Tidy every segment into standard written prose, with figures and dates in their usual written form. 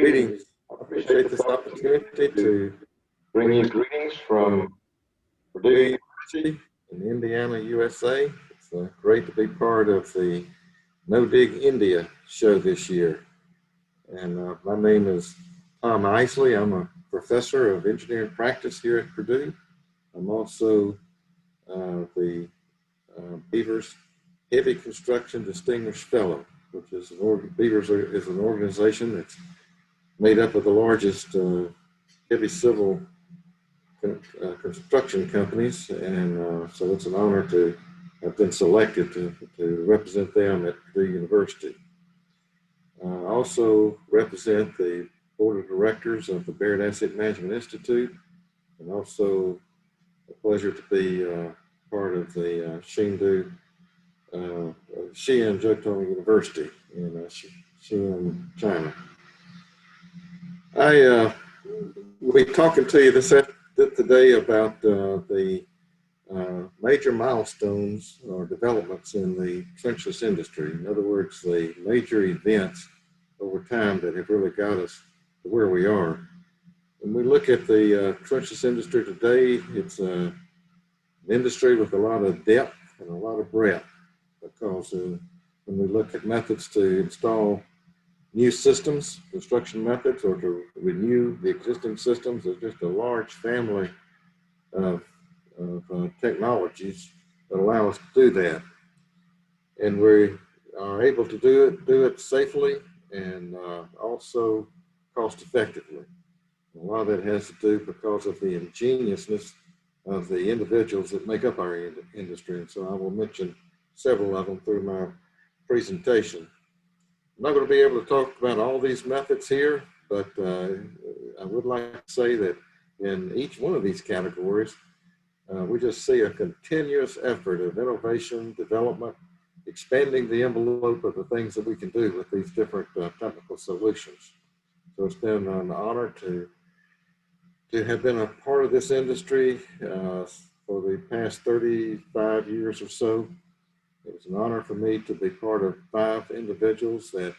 Greetings. I appreciate this opportunity to bring you greetings from Purdue University in Indiana, USA. It's great to be part of the No Dig India show this year. And my name is Tom Isley. I'm a professor of engineering practice here at Purdue. I'm also the Beavers Heavy Construction Distinguished Fellow, which is Beavers is an organization that's made up of the largest heavy civil construction companies, and so it's an honor to have been selected to represent them at Purdue University. I also represent the board of directors of the Barrett Asset Management Institute, and also a pleasure to be part of the Xi'an Jiutong University in Xi'an, China. I will be talking to you today about the major milestones or developments in the trenchless industry. In other words, the major events over time that have really got us to where we are. When we look at the trenchless industry today, it's an industry with a lot of depth and a lot of breadth, because when we look at methods to install new systems, construction methods, or to renew the existing systems, there's just a large family of technologies that allow us to do that. And we are able to do it safely and also cost effectively. A lot of that has to do because of the ingeniousness of the individuals that make up our industry. And so I will mention several of them through my presentation. I'm not going to be able to talk about all these methods here, but I would like to say that in each one of these categories, we just see a continuous effort of innovation, development, expanding the envelope of the things that we can do with these different technical solutions. So it's been an honor to have been a part of this industry for the past 35 years or so. It was an honor for me to be part of 5 individuals that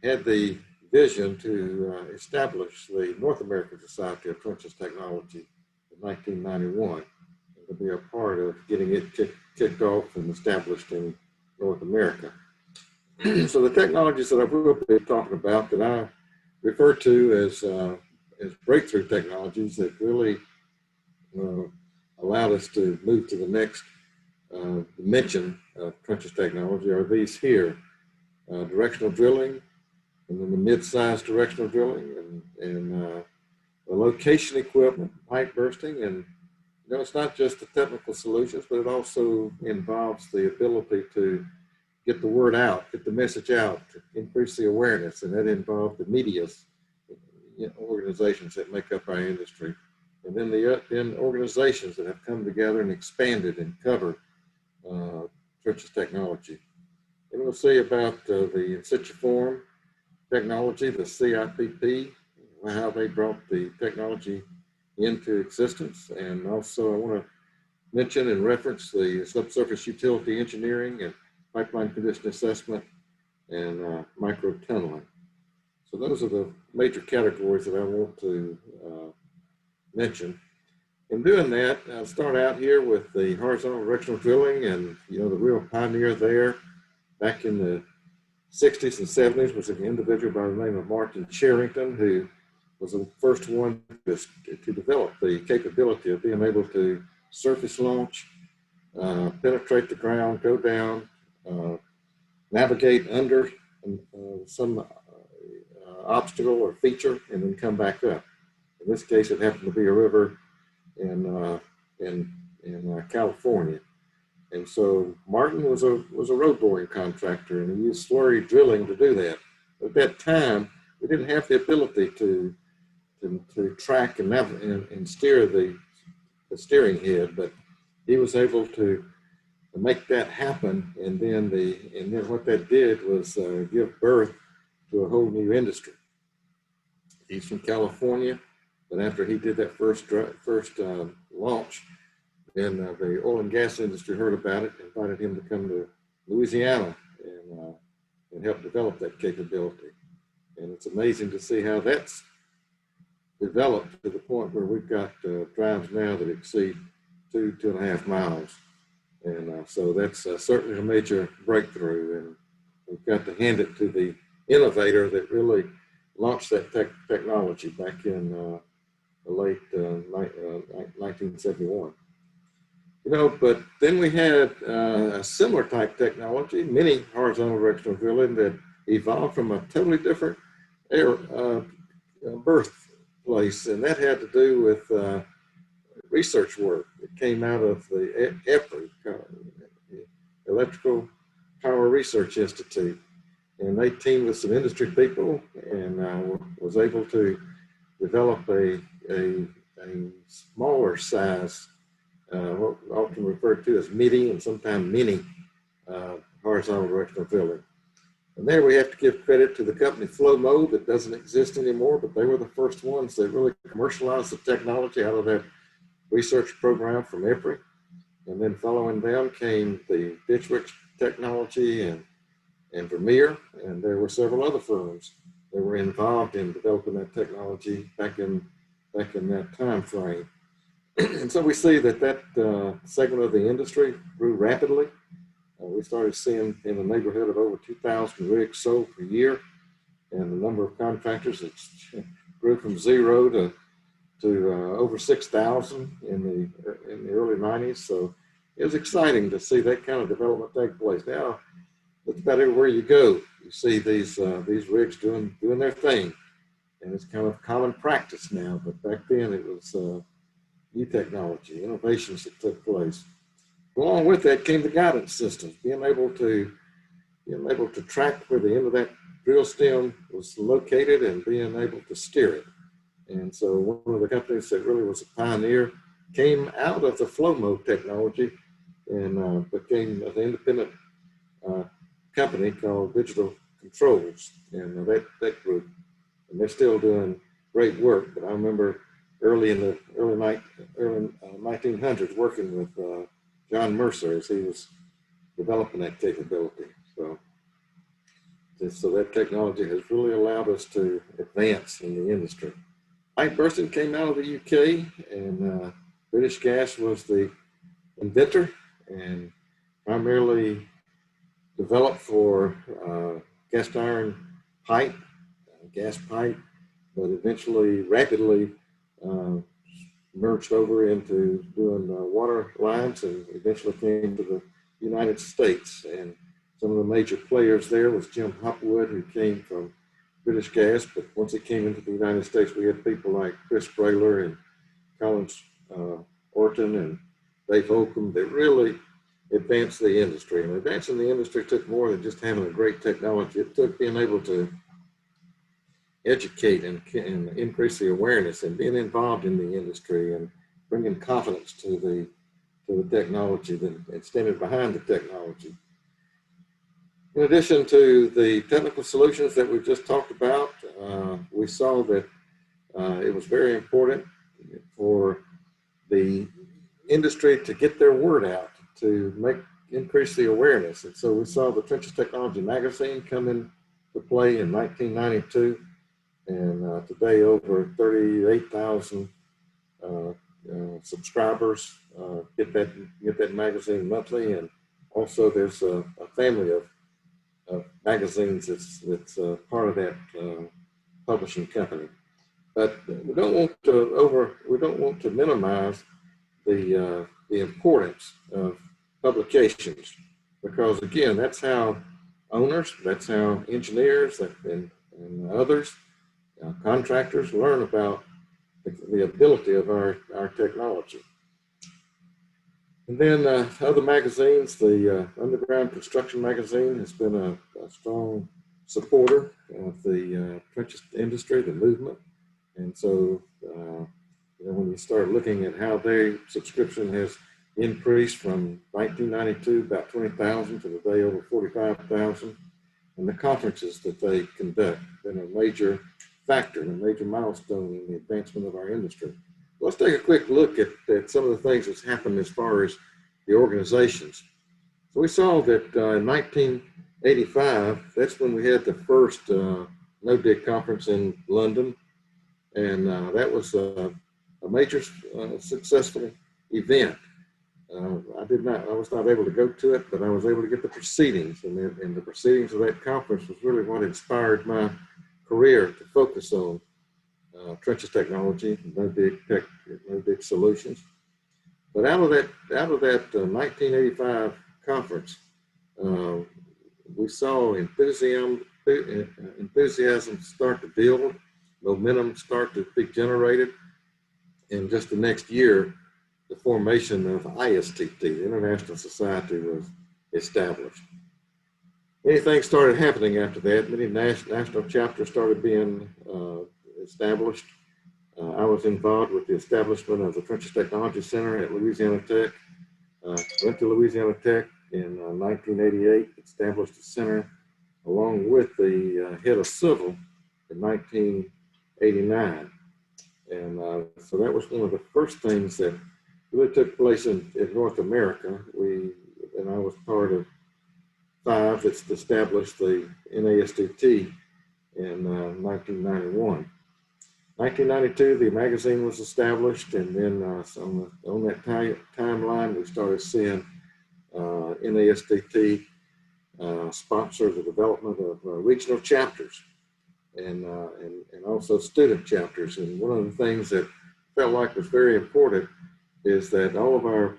had the vision to establish the North American Society of Trenchless Technology in 1991, and to be a part of getting it kicked off and established in North America. So the technologies that I will be talking about that I refer to as breakthrough technologies that really allowed us to move to the next dimension of trenchless technology are these here: directional drilling, and then the mid-sized directional drilling, and the location equipment, pipe bursting. And it's not just the technical solutions, but it also involves the ability to get the word out, get the message out, to increase the awareness, and that involves the media organizations that make up our industry, and then the organizations that have come together and expanded and covered trenchless technology. And we'll see about the in situ form technology, the CIPP, how they brought the technology into existence. And also I want to mention and reference the subsurface utility engineering and pipeline condition assessment and micro tunneling. So those are the major categories that I want to mention. In doing that, I'll start out here with the horizontal directional drilling, and the real pioneer there back in the 60s and 70s was an individual by the name of Martin Charrington, who was the first one to develop the capability of being able to surface launch, penetrate the ground, go down, navigate under some obstacle or feature, and then come back up. In this case, it happened to be a river in California. And so Martin was a road boring contractor, and he used slurry drilling to do that. At that time, we didn't have the ability to track and steer the steering head, but he was able to make that happen. And then what that did was give birth to a whole new industry. He's from California, but after he did that first launch, then the oil and gas industry heard about it, invited him to come to Louisiana and help develop that capability. And it's amazing to see how that's developed to the point where we've got drives now that exceed 2.5 miles. And so that's certainly a major breakthrough. And we've got to hand it to the innovator that really launched that technology back in the late 1971. You know, but then we had a similar type technology, mini horizontal directional drilling, that evolved from a totally different birthplace, and that had to do with research work. It came out of the EPRI, Electrical Power Research Institute, and they teamed with some industry people and was able to develop a smaller size, what often referred to as MIDI and sometimes mini horizontal directional drilling. And there we have to give credit to the company Flow-Mo that doesn't exist anymore, but they were the first ones that really commercialized the technology out of that research program from EPRI. And then following them came the Ditchwick technology and Vermeer, and there were several other firms that were involved in developing that technology back in that time frame. And so we see that segment of the industry grew rapidly. We started seeing in the neighborhood of over 2,000 rigs sold per year, and the number of contractors grew from 0 to over 6,000 in the early 90s. So it was exciting to see that kind of development take place. Now, that's about everywhere you go. You see these rigs doing their thing, and it's kind of common practice now. But back then, it was new technology, innovations that took place. Along with that came the guidance systems, being able to track where the end of that drill stem was located and being able to steer it. And so one of the companies that really was a pioneer came out of the Flow-Mo technology and became an independent company called Digital Controls, and that group, and they're still doing great work. But I remember early in the early 1900s working with John Mercer as he was developing that capability. So that technology has really allowed us to advance in the industry. Pipe bursting came out of the UK, and British Gas was the inventor and primarily developed for cast iron pipe, gas pipe, but eventually rapidly merged over into doing water lines and eventually came to the United States. And some of the major players there was Jim Hopwood, who came from British Gas, but once it came into the United States, we had people like Chris Brayler and Collins Orton and Dave Holcomb that really advanced the industry. And advancing the industry took more than just having a great technology. It took being able to educate and increase the awareness and being involved in the industry and bringing confidence to the technology and standing behind the technology. In addition to the technical solutions that we've just talked about, we saw that it was very important for the industry to get their word out, to increase the awareness. And so we saw the Trenches Technology magazine come into play in 1992, and today over 38,000 subscribers get that magazine monthly. And also there's a family of magazines that's part of that publishing company. But we don't want to minimize the importance of publications, because again, that's how owners, that's how engineers and others, contractors learn about the ability of our technology. And then other magazines, the Underground Construction magazine has been a strong supporter of the trenches industry, the movement. And so, when you start looking at how their subscription has increased from 1992, about 20,000 to today over 45,000, and the conferences that they conduct have been a major factor and a major milestone in the advancement of our industry. Let's take a quick look at some of the things that's happened as far as the organizations. So we saw that in 1985, that's when we had the first no-dig conference in London, and that was a major successful event. I was not able to go to it, but I was able to get the proceedings, and the proceedings of that conference was really what inspired my career to focus on trenches technology, no-dig solutions. But out of that 1985 conference, we saw enthusiasm start to build, momentum start to be generated, and just the next year, the formation of ISTT, the International Society, was established. Many things started happening after that. Many national chapters started being established. I was involved with the establishment of the Trenches Technology Center at Louisiana Tech. Went to Louisiana Tech in 1988, established the center along with the head of civil in 1989. And so that was one of the first things that really took place in North America. And I was part of 5 that's established the NASDT in 1991. 1992, the magazine was established, and then on that timeline, we started seeing NASDT sponsor the development of regional chapters and also student chapters. And one of the things that felt like was very important is that all of our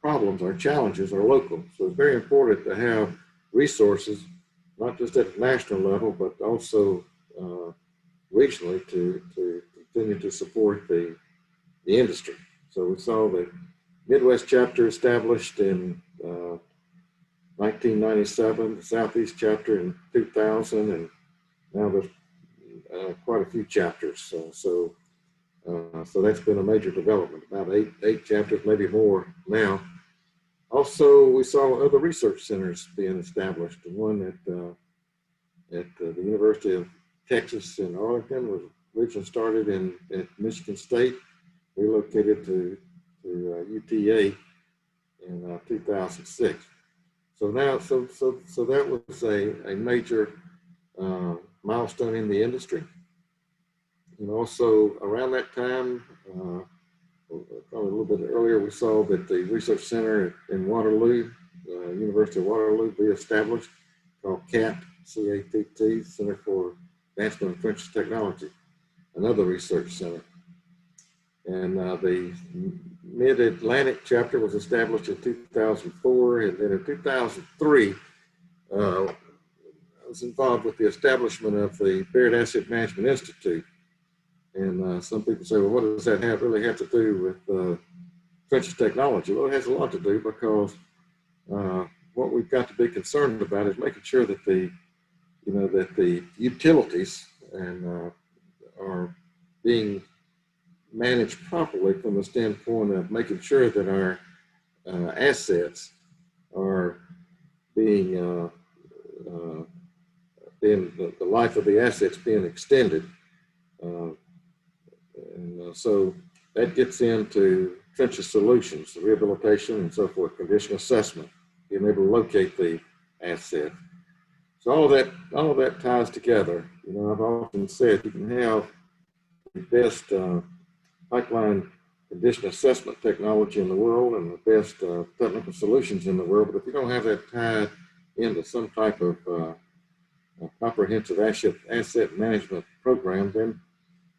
problems, our challenges are local. So it's very important to have resources, not just at the national level, but also regionally to continue to support the industry. So we saw the Midwest chapter established in 1997, the Southeast chapter in 2000, and now there's quite a few chapters. So that's been a major development, about eight chapters, maybe more now. Also, we saw other research centers being established. The one at the University of Texas in Arlington was originally started at Michigan State, relocated to UTA in 2006. So now, so that was a major milestone in the industry. And also around that time, probably a little bit earlier, we saw that the research center in Waterloo, University of Waterloo, be established, called CATT, C-A-T-T, Center for Advancement of Trenches Technology, another research center. And the Mid-Atlantic chapter was established in 2004, and then in 2003, I was involved with the establishment of the Baird Asset Management Institute. And some people say, well, what does that really have to do with trenches technology? Well, it has a lot to do, because what we've got to be concerned about is making sure that the utilities are being managed properly from the standpoint of making sure that our assets are being the life of the assets being extended. So that gets into trenches solutions, rehabilitation and so forth, condition assessment, being able to locate the asset. So all of that ties together. I've often said you can have the best pipeline condition assessment technology in the world and the best technical solutions in the world, but if you don't have that tied into some type of comprehensive asset management program, then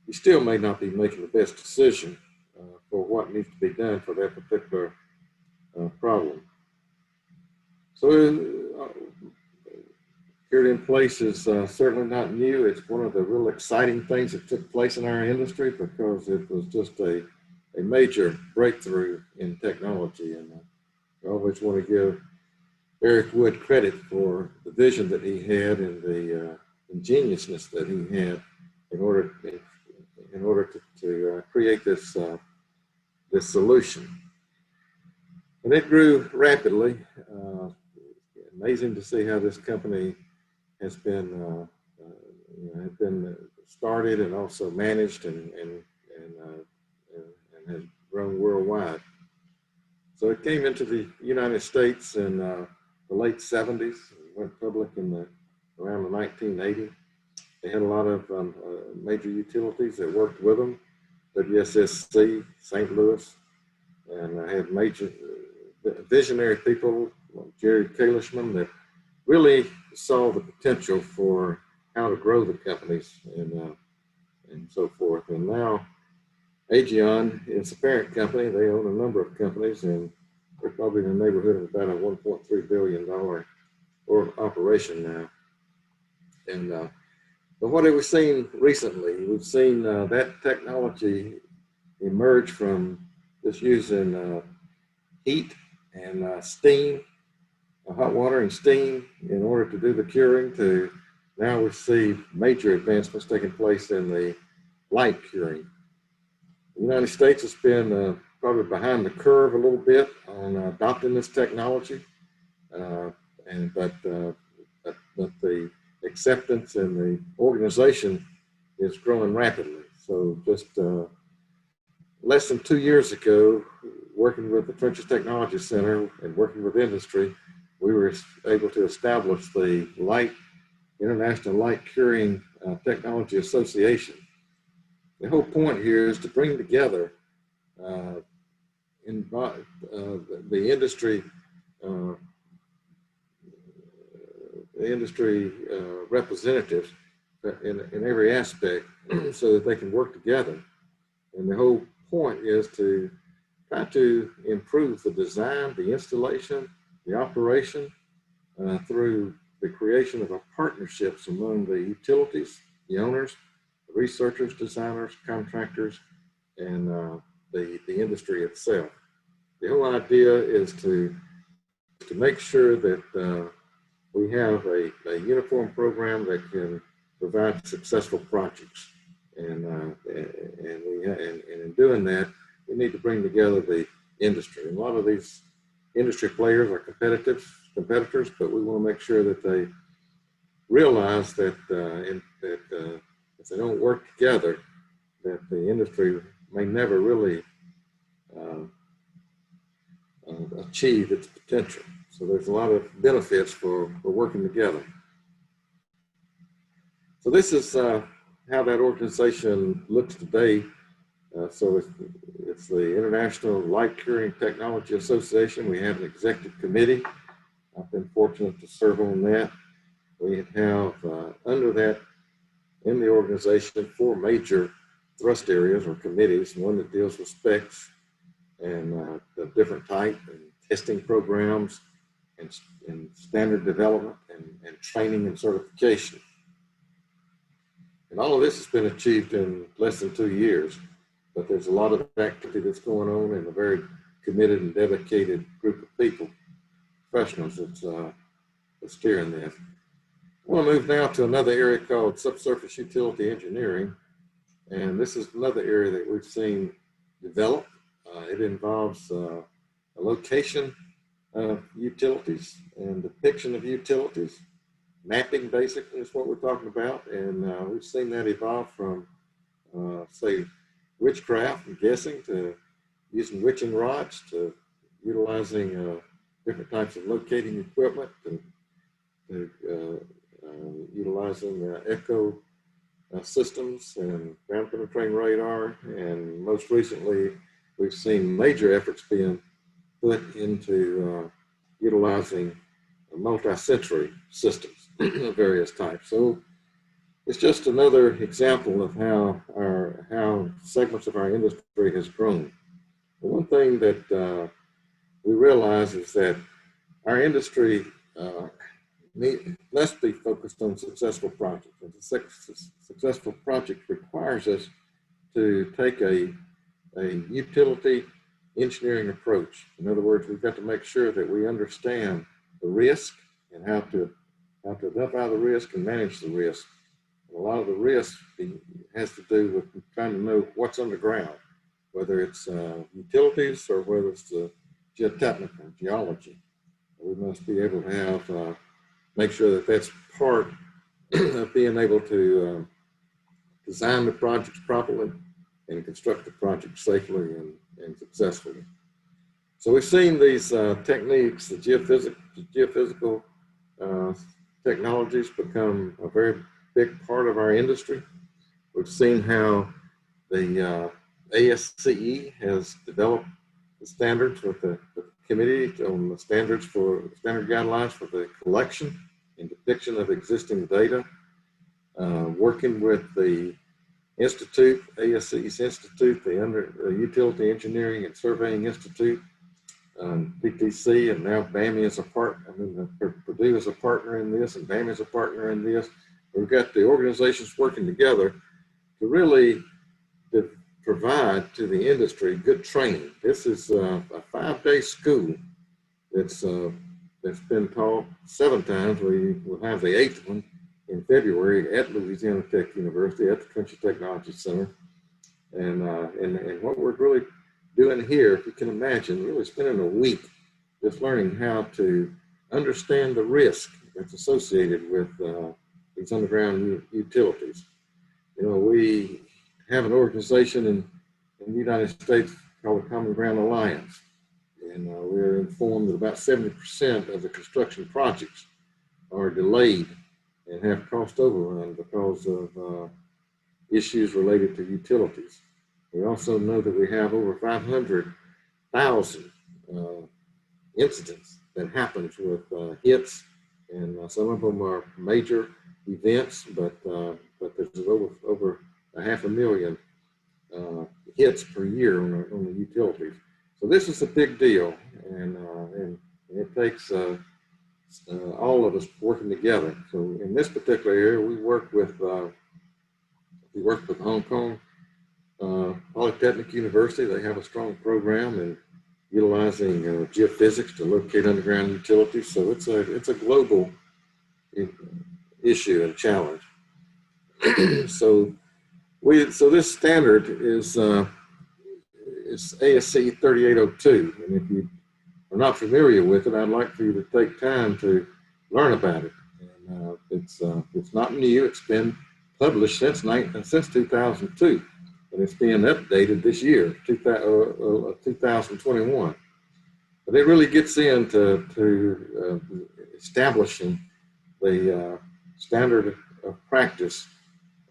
you still may not be making the best decision for what needs to be done for that particular problem. So Security in place is certainly not new. It's one of the real exciting things that took place in our industry, because it was just a major breakthrough in technology. And I always want to give Eric Wood credit for the vision that he had and the ingeniousness that he had in order to create this this solution. And it grew rapidly. Amazing to see how this company has been started and also managed and has grown worldwide. So it came into the United States in the late 70s, went public in around the 1980. They had a lot of major utilities that worked with them, WSSC, St. Louis, and I had major visionary people like Jerry Kalishman that really saw the potential for how to grow the companies and so forth. And now Aegeon is the parent company. They own a number of companies, and they're probably in the neighborhood of about a $1.3 billion operation now. And but what have we seen recently? We've seen that technology emerge from just using heat and steam, hot water and steam in order to do the curing, to now we see major advancements taking place in the light curing. The United States has been probably behind the curve a little bit on adopting this technology, but the acceptance and the organization is growing rapidly. So just less than 2 years ago, working with the Trenches Technology Center and working with industry, we were able to establish the International Light Curing Technology Association. The whole point here is to bring together the industry representatives in every aspect so that they can work together. And the whole point is to try to improve the design, the installation, the operation through the creation of partnerships among the utilities, the owners, the researchers, designers, contractors, and the industry itself. The whole idea is to make sure that we have a uniform program that can provide successful projects. And in doing that, we need to bring together the industry. And a lot of these industry players are competitors, but we want to make sure that they realize that if they don't work together, that the industry may never really achieve its potential. So there's a lot of benefits for working together. So this is how that organization looks today. So it's the International Light Curing Technology Association. We have an executive committee. I've been fortunate to serve on that. We have under that, in the organization, 4 major thrust areas or committees. One that deals with specs and the different type and testing programs and standard development and training and certification. And all of this has been achieved in less than 2 years, but there's a lot of activity that's going on and a very committed and dedicated group of people, professionals that's steering this. I want to move now to another area called subsurface utility engineering. And this is another area that we've seen develop. It involves a location of utilities and depiction of utilities. Mapping basically is what we're talking about. And we've seen that evolve from, say, witchcraft and guessing to using witching rods to utilizing different types of locating equipment and utilizing echo systems and ground penetrating radar. And most recently, we've seen major efforts being put into utilizing multi-sensory systems of various types. So it's just another example of how segments of our industry has grown. The one thing that we realize is that our industry must be focused on successful projects. And a successful project requires us to take a utility engineering approach. In other words, we've got to make sure that we understand the risk and how to identify the risk and manage the risk. And a lot of the risk has to do with trying to know what's underground, whether it's utilities or whether it's the geotechnical, geology. We must be able to have make sure that that's part of being able to design the projects properly and construct the project safely and successfully. So we've seen these techniques, the geophysical technologies become a very big part of our industry. We've seen how the ASCE has developed the standards with the committee on the standard guidelines for the collection and depiction of existing data, working with the Institute, ASCE's Institute, the Utility Engineering and Surveying Institute, PTC, and now BAMI is a partner. Purdue is a partner in this, and BAMI is a partner in this. We've got the organizations working together to really provide to the industry good training. This is a 5-day school that's been taught 7 times. We will have the 8th one in February at Louisiana Tech University at the Country Technology Center. And what we're really doing here, if you can imagine, really spending a week just learning how to understand the risk that's associated with these underground utilities. You know, we have an organization in the United States called the Common Ground Alliance. And we're informed that about 70% of the construction projects are delayed and have cost overrun because of issues related to utilities. We also know that we have over 500,000 incidents that happens with hits, and some of them are major events, but there's over 500,000 hits per year on the utilities. So this is a big deal, and it takes all of us working together. So in this particular area, we work with Hong Kong Polytechnic University. They have a strong program in utilizing geophysics to locate underground utilities. So it's a global issue and challenge. So this standard is ASC 3802, and if you are not familiar with it, I'd like for you to take time to learn about it. And it's not new. It's been published since 2002, and it's being updated this year, 2021. But it really gets into establishing the standard of practice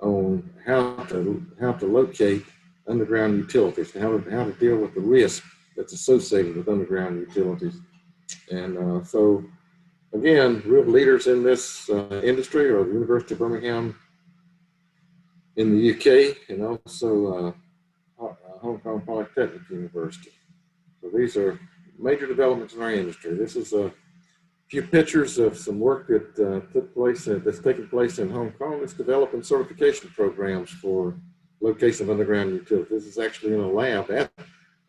on how to locate underground utilities, how to deal with the risk that's associated with underground utilities. And so, again, real leaders in this industry are the University of Birmingham in the UK, and also Hong Kong Polytechnic University. So these are major developments in our industry. This is a few pictures of some work that that's taking place in Hong Kong. It's developing certification programs for location of underground utilities. This is actually in a lab at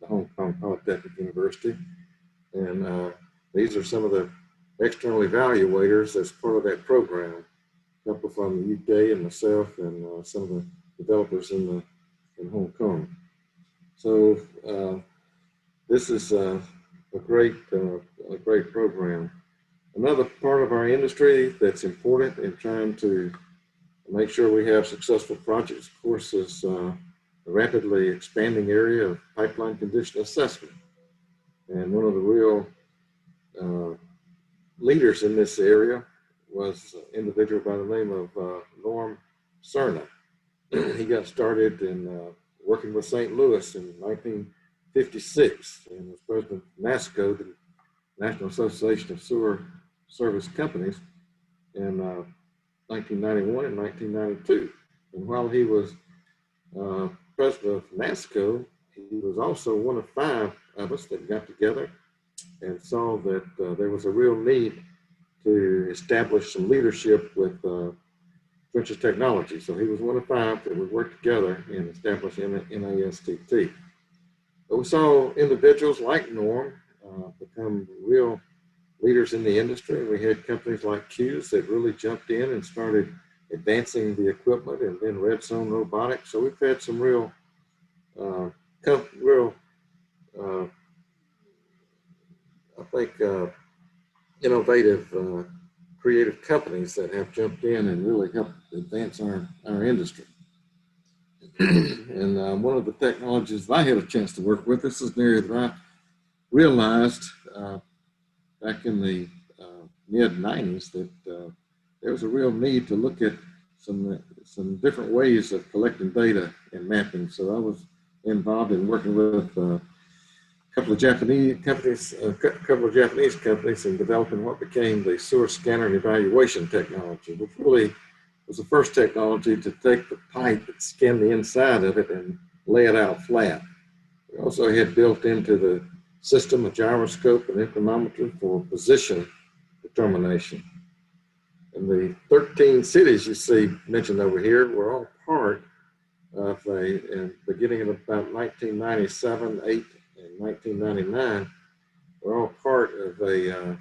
the Hong Kong Polytechnic University. And these are some of the external evaluators as part of that program. A couple from the UK and myself, and some of the developers in Hong Kong. So this is a great program. Another part of our industry that's important in trying to make sure we have successful projects, of course, is the rapidly expanding area of pipeline condition assessment. And one of the real leaders in this area was an individual by the name of Norm Cerna. He got started in working with St. Louis in 1956 and was president of NASCO, the National Association of Sewer Service Companies, in 1991 and 1992. And while he was president of NASCO, he was also one of 5 of us that got together and saw that there was a real need to establish some leadership with Trenches Technology. So he was one of 5 that would work together in establishing NASTT. But we saw individuals like Norm become real leaders in the industry. We had companies like Q's that really jumped in and started advancing the equipment, and then Red Zone Robotics. So we've had some real innovative, creative companies that have jumped in and really helped advance our industry. And one of the technologies that I had a chance to work with, this is an area that I realized back in the mid-90s that there was a real need to look at some different ways of collecting data and mapping. So I was involved in working with a couple of Japanese companies, in developing what became the source scanner and evaluation technology, which really was the first technology to take the pipe and scan the inside of it and lay it out flat. We also had built into the system a gyroscope and inclinometer for position determination. And the 13 cities you see mentioned over here were all part of beginning in about 1997, 8, and 1999, were all part of a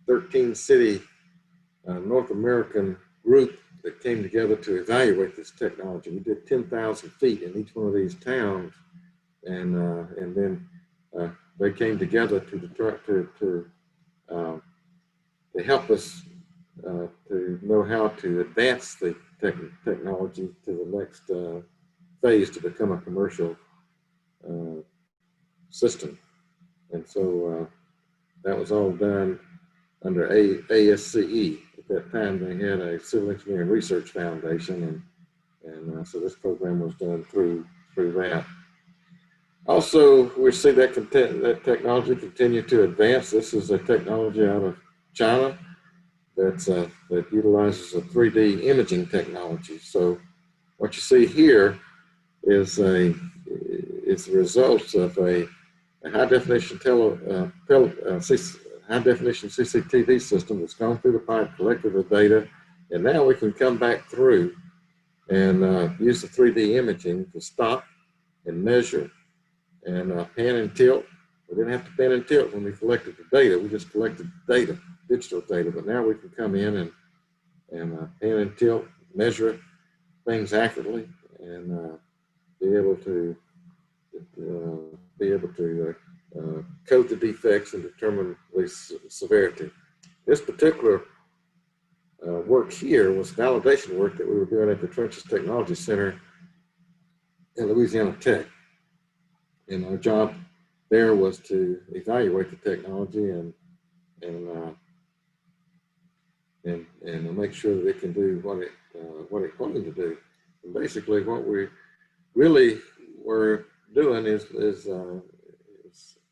13-city North American group that came together to evaluate this technology. We did 10,000 feet in each one of these towns, and then they came together to help us to know how to advance the technology to the next phase to become a commercial system. And so that was all done under ASCE. At that time, they had a Civil Engineering Research Foundation, and so this program was done through that. Also, we see that technology continue to advance. This is a technology out of China that utilizes a 3D imaging technology. So what you see here is the results of a high definition CCTV system that's gone through the pipe, collected the data, and now we can come back through and use the 3D imaging to stop and measure and pan and tilt. We didn't have to pan and tilt when we collected the data. We just collected data, digital data, but now we can come in and pan and tilt, measure things accurately, and be able to code the defects and determine the severity. This particular work here was validation work that we were doing at the Trenches Technology Center in Louisiana Tech. And our job there was to evaluate the technology and make sure that it can do what it claimed to do. And basically, what we really were doing is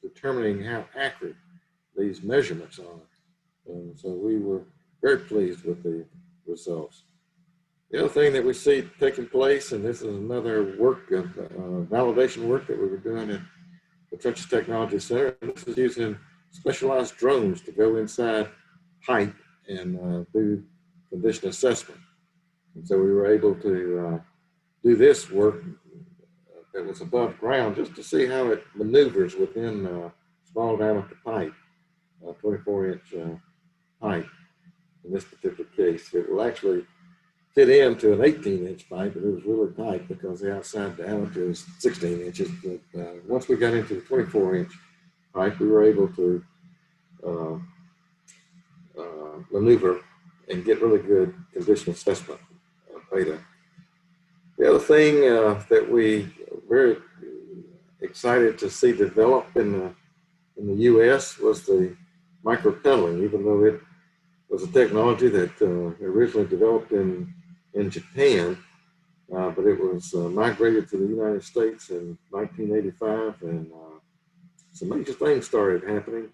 determining how accurate these measurements are. And so we were very pleased with the results. The other thing that we see taking place, and this is another work of validation work that we were doing at the Trenches Technology Center, this is using specialized drones to go inside pipe and do condition assessment. And so we were able to do this work that was above ground just to see how it maneuvers within small diameter pipe, 24-inch pipe. In this particular case, it will actually fit into an 18-inch pipe, but it was really tight because the outside diameter is 16 inches. But once we got into the 24-inch pipe, we were able to maneuver and get really good condition assessment data. The other thing that we were very excited to see develop in the U.S. was the microtunneling, even though it was a technology that originally developed in Japan, but it was migrated to the United States in 1985, and some major things started happening.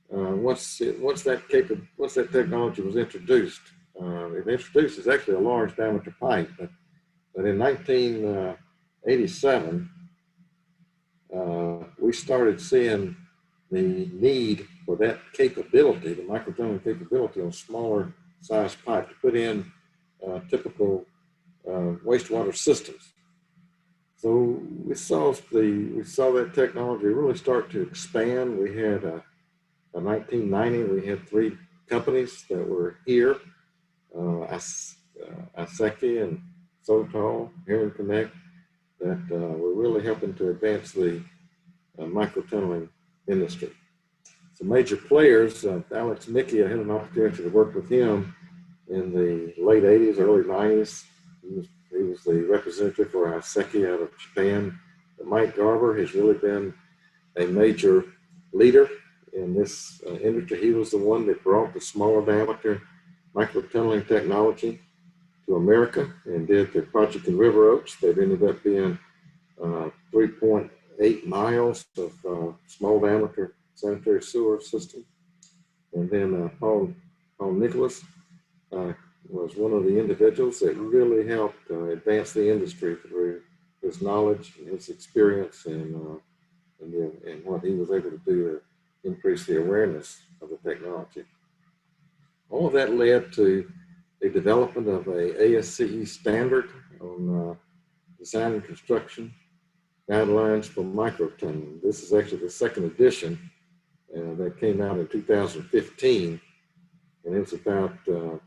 Once that technology was introduced, it introduces actually a large diameter pipe, but in 1987, we started seeing the need for that capability, the microtunneling capability on smaller size pipe to put in typical wastewater systems. So we saw that technology really start to expand. We had in 1990, we had 3 companies that were here, ICW and Sotal, here in Connect, that were really helping to advance the microtunneling industry. Some major players, Alex Mickey, I had an opportunity to work with him in the late 80s, early 90s. He was the representative for ICW out of Japan. Mike Garber has really been a major leader in this industry. He was the one that brought the smaller diameter microtunneling technology to America and did the project in River Oaks. That ended up being 3.8 miles of small diameter sanitary sewer system. And then Paul Nicholas was one of the individuals that really helped advance the industry through his knowledge and his experience and what he was able to do to increase the awareness of the technology. All of that led to the development of a ASCE standard on design and construction guidelines for microtunneling. This is actually the second edition that came out in 2015, and it's about, I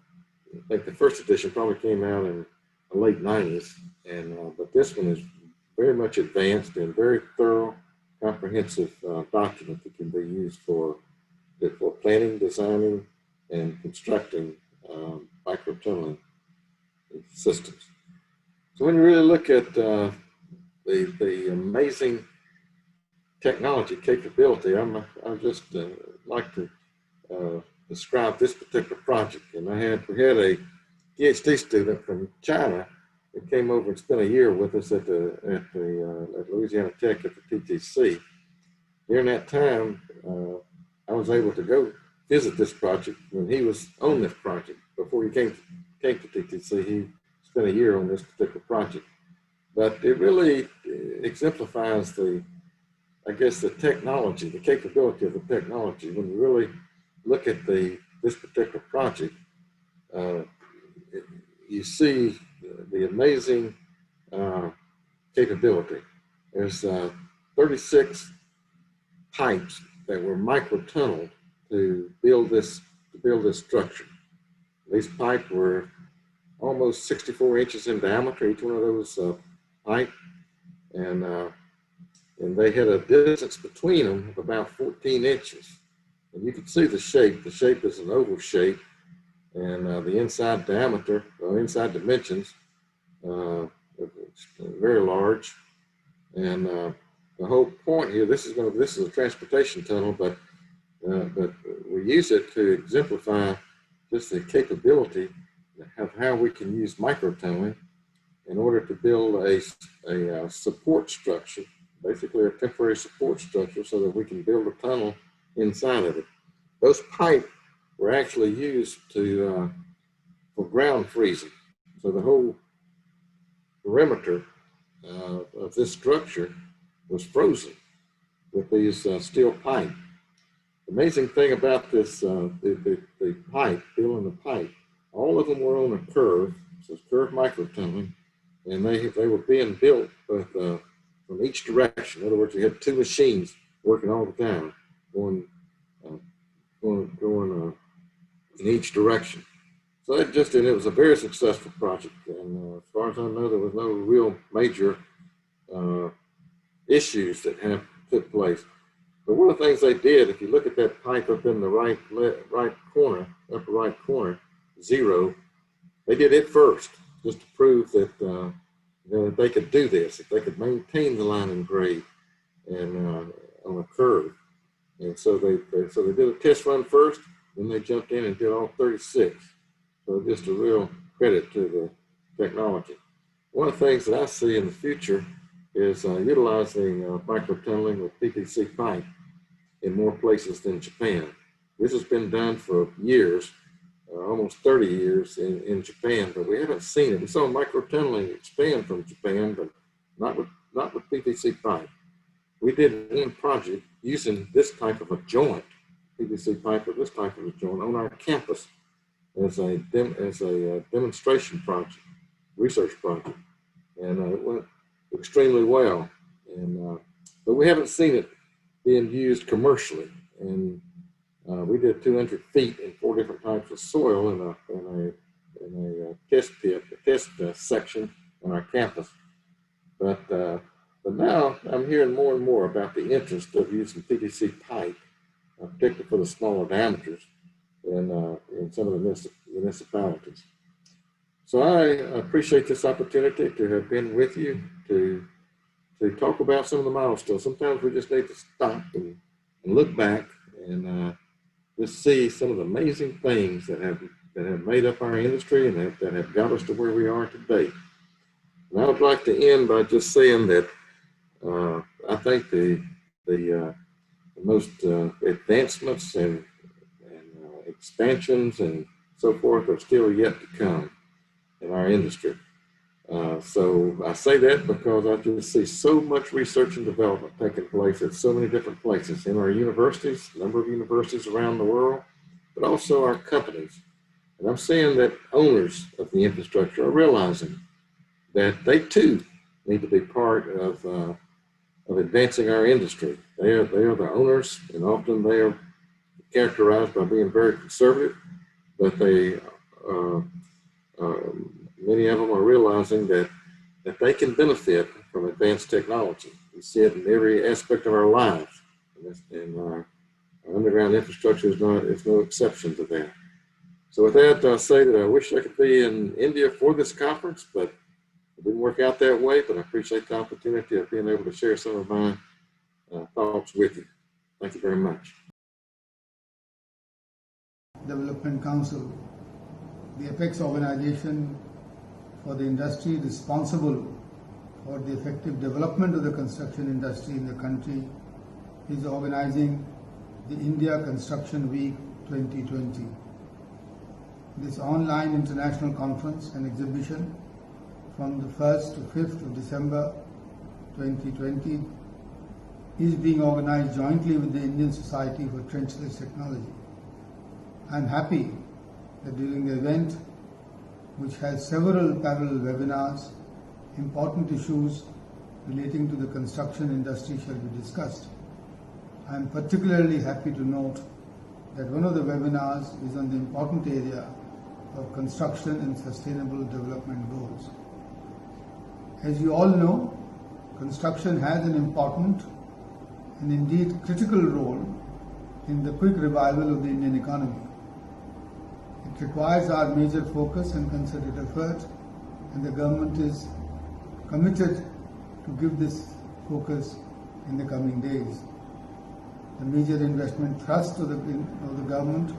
think the first edition probably came out in the late 90s, but this one is very much advanced and very thorough, comprehensive document that can be used for planning, designing, and constructing microtunneling systems. So when you really look at the amazing technology capability, I just like to describe this particular project. And we had a PhD student from China that came over and spent a year with us at Louisiana Tech at the TTC. During that time, I was able to go visit this project when he was on this project. Before he came to TTC, he spent a year on this particular project. But it really exemplifies the technology, the capability of the technology. When you really look at this particular project, you see the amazing capability. There's 36 pipes that were microtunneled to build this structure. These pipes were almost 64 inches in diameter, each one of those pipe, and they had a distance between them of about 14 inches. And you can see the shape. The shape is an oval shape, and the inside diameter, inside dimensions, very large. And the whole point here, this is a transportation tunnel, but we use it to exemplify just the capability of how we can use microtunneling in order to build a support structure, basically a temporary support structure, so that we can build a tunnel inside of it. Those pipes were actually used for ground freezing. So the whole perimeter of this structure was frozen with these steel pipe. The amazing thing about this, the pipe, building the pipe, all of them were on a curve, so it's curved microtunneling, and they were being built from each direction. In other words, you had two machines working all the time, going in each direction. So it was a very successful project, and as far as I know, there was no real major issues that took place. But one of the things they did, if you look at that pipe up in the upper right corner, 0, they did it first, just to prove that they could do this, if they could maintain the line and grade and on a curve. And so they did a test run first, then they jumped in and did all 36. So just a real credit to the technology. One of the things that I see in the future is utilizing microtunneling with PVC pipe in more places than Japan. This has been done for years, almost 30 years in Japan, but we haven't seen it. We saw microtunneling expand from Japan, but not with PVC pipe. We did one project using this type of a joint, PVC pipe with this type of a joint on our campus as a demonstration project, research project, and it went extremely well. And but we haven't seen it being used commercially. And we did 200 feet in 4 different types of soil in a test pit, a test section on our campus. But now I'm hearing more and more about the interest of using PVC pipe, particularly for the smaller diameters in some of the municipalities. So I appreciate this opportunity to have been with you to talk about some of the milestones. Sometimes we just need to stop and look back and just see some of the amazing things that have that have made up our industry and that have got us to where we are today. And I would like to end by just saying that I think the most advancements and expansions and so forth are still yet to come in our industry. So I say that because I just see so much research and development taking place at so many different places in our universities, a number of universities around the world, but also our companies. And I'm seeing that owners of the infrastructure are realizing that they too need to be part of advancing our industry. They are the owners, and often they are characterized by being very conservative, but they many of them are realizing that they can benefit from advanced technology. We see it in every aspect of our lives, and our underground infrastructure is no exception to that. So with that, I'll say that I wish I could be in India for this conference, but it didn't work out that way. But I appreciate the opportunity of being able to share some of my thoughts with you. Thank you very much. Development Council, the apex organization for the industry responsible for the effective development of the construction industry in the country, is organizing the India Construction Week 2020. This online international conference and exhibition from the 1st to 5th of December 2020 is being organized jointly with the Indian Society for Trenchless Technology. I am happy that during the event, which has several parallel webinars, important issues relating to the construction industry shall be discussed. I am particularly happy to note that one of the webinars is on the important area of construction and sustainable development goals. As you all know, construction has an important and indeed critical role in the quick revival of the Indian economy. It requires our major focus and concerted effort, and the government is committed to give this focus in the coming days. The major investment thrust of the government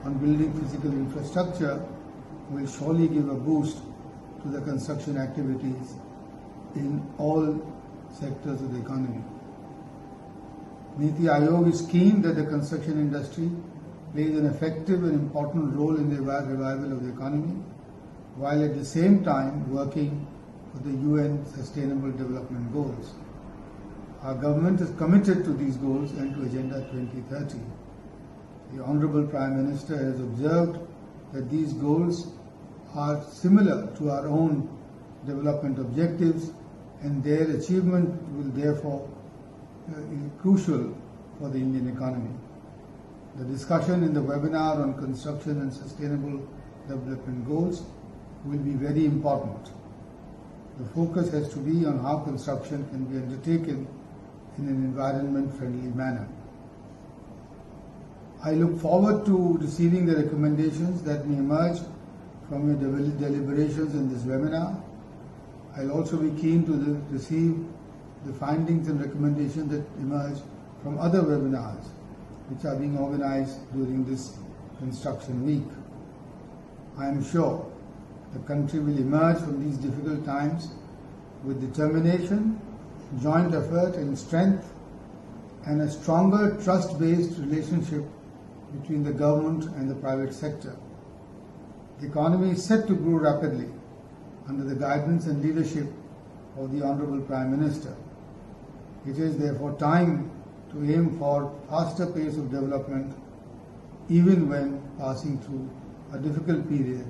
on building physical infrastructure will surely give a boost to the construction activities in all sectors of the economy. Niti Aayog is keen that the construction industry plays an effective and important role in the revival of the economy, while at the same time working for the UN Sustainable Development Goals. Our government is committed to these goals and to Agenda 2030. The Honorable Prime Minister has observed that these goals are similar to our own development objectives, and their achievement will therefore be crucial for the Indian economy. The discussion in the webinar on construction and sustainable development goals will be very important. The focus has to be on how construction can be undertaken in an environment-friendly manner. I look forward to receiving the recommendations that may emerge from your deliberations in this webinar. I'll also be keen to receive the findings and recommendations that emerge from other webinars which are being organized during this construction week. I am sure the country will emerge from these difficult times with determination, joint effort and strength, and a stronger trust-based relationship between the government and the private sector. The economy is set to grow rapidly under the guidance and leadership of the Honorable Prime Minister. It is therefore time to aim for faster pace of development, even when passing through a difficult period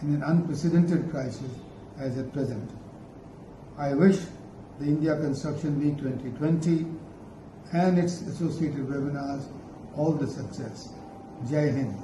in an unprecedented crisis as at present. I wish the India Construction Week 2020 and its associated webinars all the success. Jai Hind.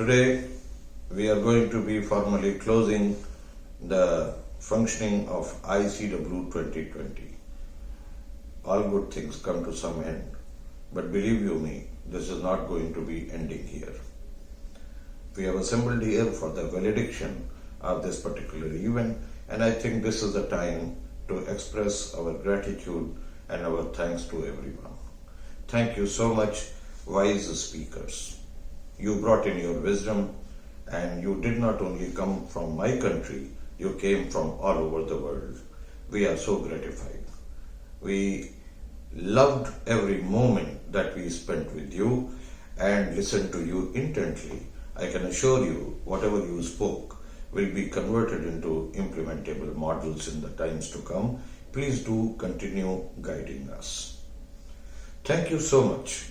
Today, we are going to be formally closing the functioning of ICW-2020. All good things come to some end, but believe you me, this is not going to be ending here. We have assembled here for the valediction of this particular event, and I think this is the time to express our gratitude and our thanks to everyone. Thank you so much, wise speakers. You brought in your wisdom, and you did not only come from my country, you came from all over the world. We are so gratified. We loved every moment that we spent with you and listened to you intently. I can assure you, whatever you spoke will be converted into implementable models in the times to come. Please do continue guiding us. Thank you so much,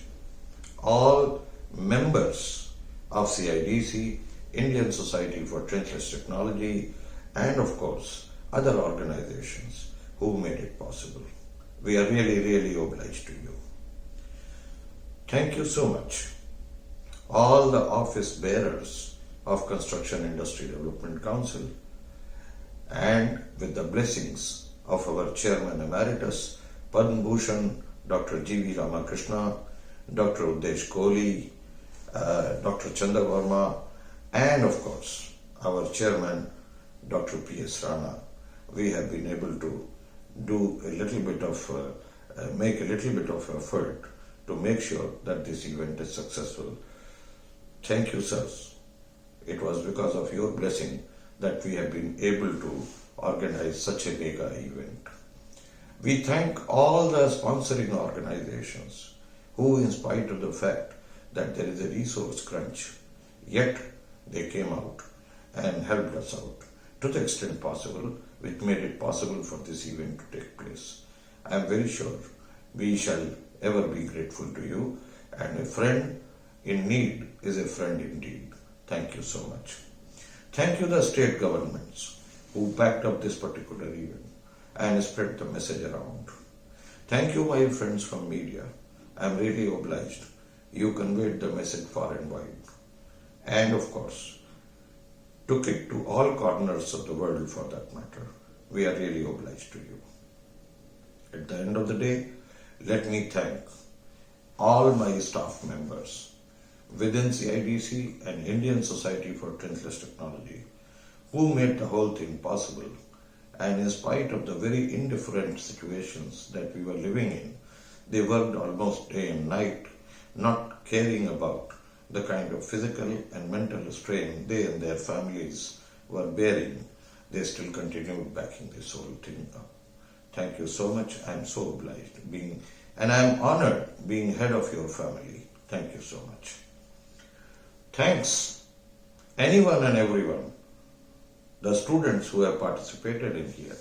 all members of CIDC, Indian Society for Trenchless Technology, and of course, other organizations who made it possible. We are really, really obliged to you. Thank you so much, all the office bearers of Construction Industry Development Council, and with the blessings of our Chairman Emeritus, Padma Bhushan, Dr. G.V. Ramakrishna, Dr. Udesh Kohli, Dr. Chanda Verma, and of course, our Chairman, Dr. P.S. Rana, we have been able to do a little bit of, make a little bit of effort to make sure that this event is successful. Thank you, sirs. It was because of your blessing that we have been able to organize such a mega event. We thank all the sponsoring organizations who, in spite of the fact that there is a resource crunch, yet they came out and helped us out to the extent possible, which made it possible for this event to take place. I am very sure we shall ever be grateful to you, and a friend in need is a friend indeed. Thank you so much. Thank you the state governments who backed up this particular event and spread the message around. Thank you, my friends from media. I am really obliged. You conveyed the message far and wide. And of course, took it to all corners of the world for that matter. We are really obliged to you. At the end of the day, let me thank all my staff members within CIDC and Indian Society for Trenchless Technology who made the whole thing possible. And in spite of the very indifferent situations that we were living in, they worked almost day and night, not caring about the kind of physical and mental strain they and their families were bearing. They still continued backing this whole thing up. Thank you so much. I am so obliged and I am honored being head of your family. Thank you so much. Thanks anyone and everyone, the students who have participated in here,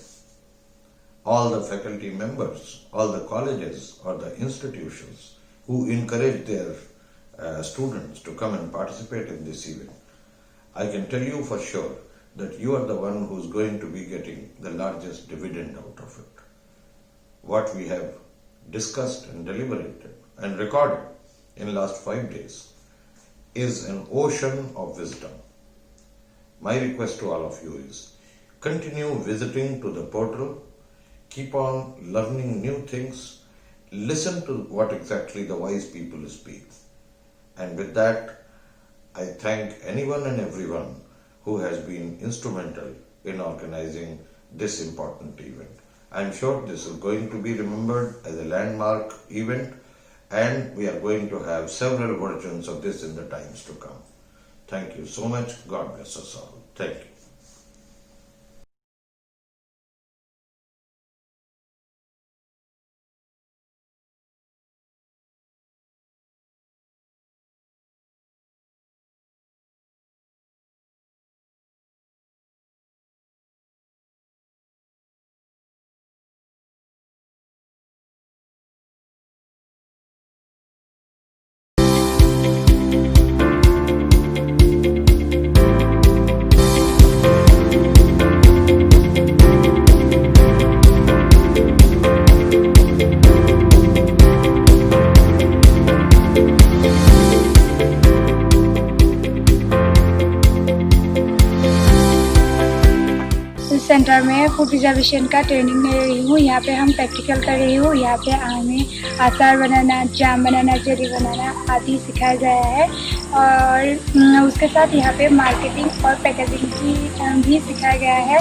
all the faculty members, all the colleges or the institutions who encourage their students to come and participate in this event. I can tell you for sure that you are the one who's going to be getting the largest dividend out of it. What we have discussed and deliberated and recorded in the last 5 days is an ocean of wisdom. My request to all of you is continue visiting to the portal, keep on learning new things, listen to what exactly the wise people speak. And with that, I thank anyone and everyone who has been instrumental in organizing this important event. I am sure this is going to be remembered as a landmark event, and we are going to have several versions of this in the times to come. Thank you so much. God bless us all. Thank you. Centre में food preservation का training ले रही हूँ। यहाँ पे हम practical कर रही हूँ। यहाँ पे हमें अचार बनाना, जाम बनाना, जेली बनाना आदि सिखाया गया है और उसके साथ यहाँ पे मार्केटिंग और पैकेजिंग की भी सिखाया गया है।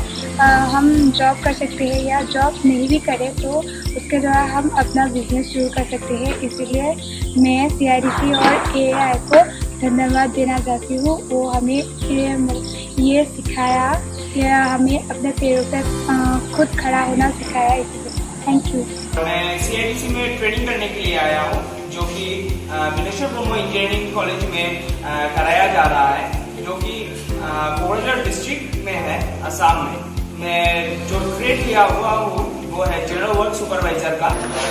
हम जॉब कर सकते हैं या जॉब नहीं भी करें तो उसके द्वारा हम अपना बिजनेस शुरू कर सकते हैं। इसीलिए मैं CIDC और AAI को धन्यवाद देना चाहती हूँ। वो हमें ये सिखाया कि हमें अपने पैरों पर खुद खड़ा होना सिखाया। इसलिए थैंक यू। मैं CIDC में ट्रेनिंग करने के लिए आया हूँ, जो कि मिनिस्टर ब्रह्मो इंजीनियरिंग कॉलेज में कराया जा रहा है, जो कि कोकराझार डिस्ट्रिक्ट में है, असम में। मैं जो ट्रेड लिया हुआ हूँ वो है जनरल वर्क सुपरवाइजर का।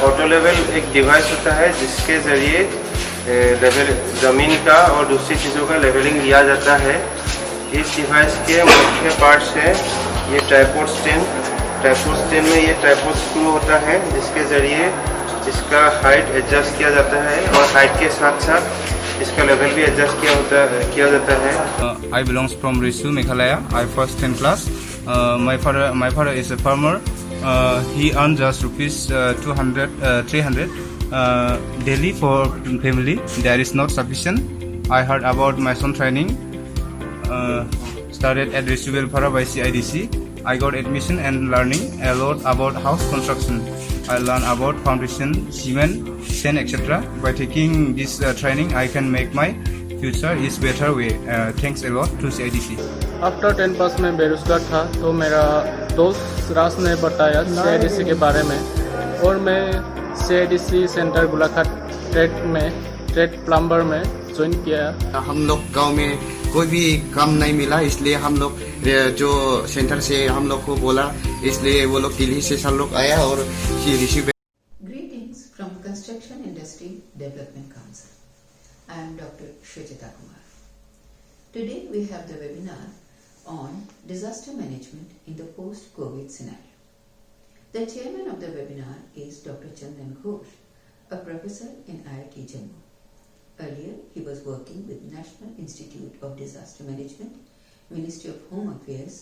ऑटो लेवल एक डिवाइस होता है जिसके जरिए लेवल ज़मीन का और दूसरी चीज़ों का लेवलिंग लिया जाता है। इस डिवाइस के मुख्य पार्ट्स है ये ट्राइपॉड स्टैंड में ये ट्राइपॉड स्क्रू होता है जिसके ज़रिए इसका हाइट एडजस्ट किया जाता है और हाइट के साथ साथ इसका लेवल भी एडजस्ट किया जाता है। I belongs from Risu, Meghalaya. I first 10 class. My father is a farmer. He earns just rupees 300 daily for family. There is not sufficient. I heard about my son training. Started at Risu Welfare by CIDC. I got admission and learning a lot about house construction. I learned about foundation, cement, sand, etc. By taking this training, I can make my future is better way. Thanks a lot to CIDC. After 10 पास में बेरोजगार था तो मेरा दोस्त राज ने बताया CIDC के बारे में और मैं CIDC centre Golaghat trade plumber में ज्वाइन किया। हम लोग गांव में कोई भी काम नहीं मिला, इसलिए हम लोग जो सेंटर से हम लोग को बोला, इसलिए वो लोग दिल्ली से सब लोग आया और CIDC। Greetings from Construction Industry Development Council. I am Dr. Shweta Kumar. Today we have the webinar on disaster management in the post-COVID scenario. The chairman of the webinar is Dr. Chandan Ghosh, a professor in IIT Jammu. Earlier, he was working with National Institute of Disaster Management, Ministry of Home Affairs.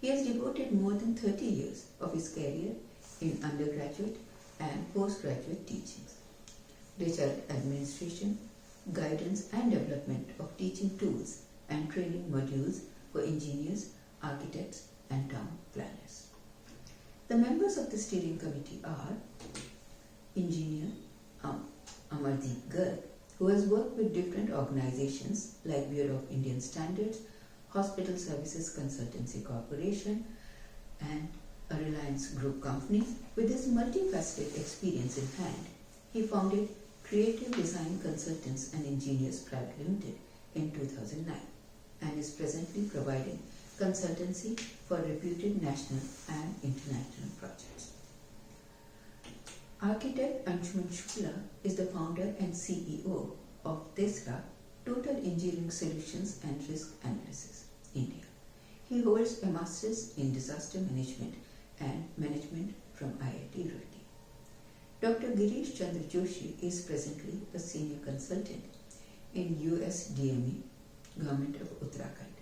He has devoted more than 30 years of his career in undergraduate and postgraduate teachings, research administration, guidance and development of teaching tools and training modules for engineers, architects and town planners. The members of the steering committee are Engineer Amardeep Garg, who has worked with different organizations like Bureau of Indian Standards, Hospital Services Consultancy Corporation and a Reliance Group company. With his multifaceted experience in hand, he founded Creative Design Consultants and Engineers Private Limited in 2009 and is presently providing consultancy for reputed national and international projects. Architect Anshuman Shukla is the founder and CEO of TESRA, Total Engineering Solutions and Risk Analysis, India. He holds a Master's in Disaster Management and Management from IIT Roorkee. Dr. Girish Chandra Joshi is presently a Senior Consultant in USDME, Government of Uttarakhand,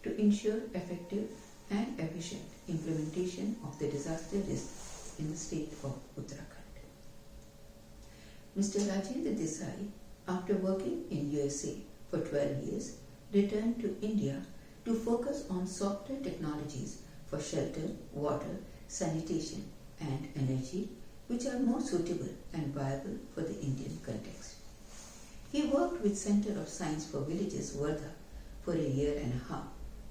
to ensure effective and efficient implementation of the disaster risk in the state of Uttarakhand. Mr. Rajendra Desai, after working in USA for 12 years, returned to India to focus on software technologies for shelter, water, sanitation and energy, which are more suitable and viable for the Indian context. He worked with Center of Science for Villages, Wardha, for a year and a half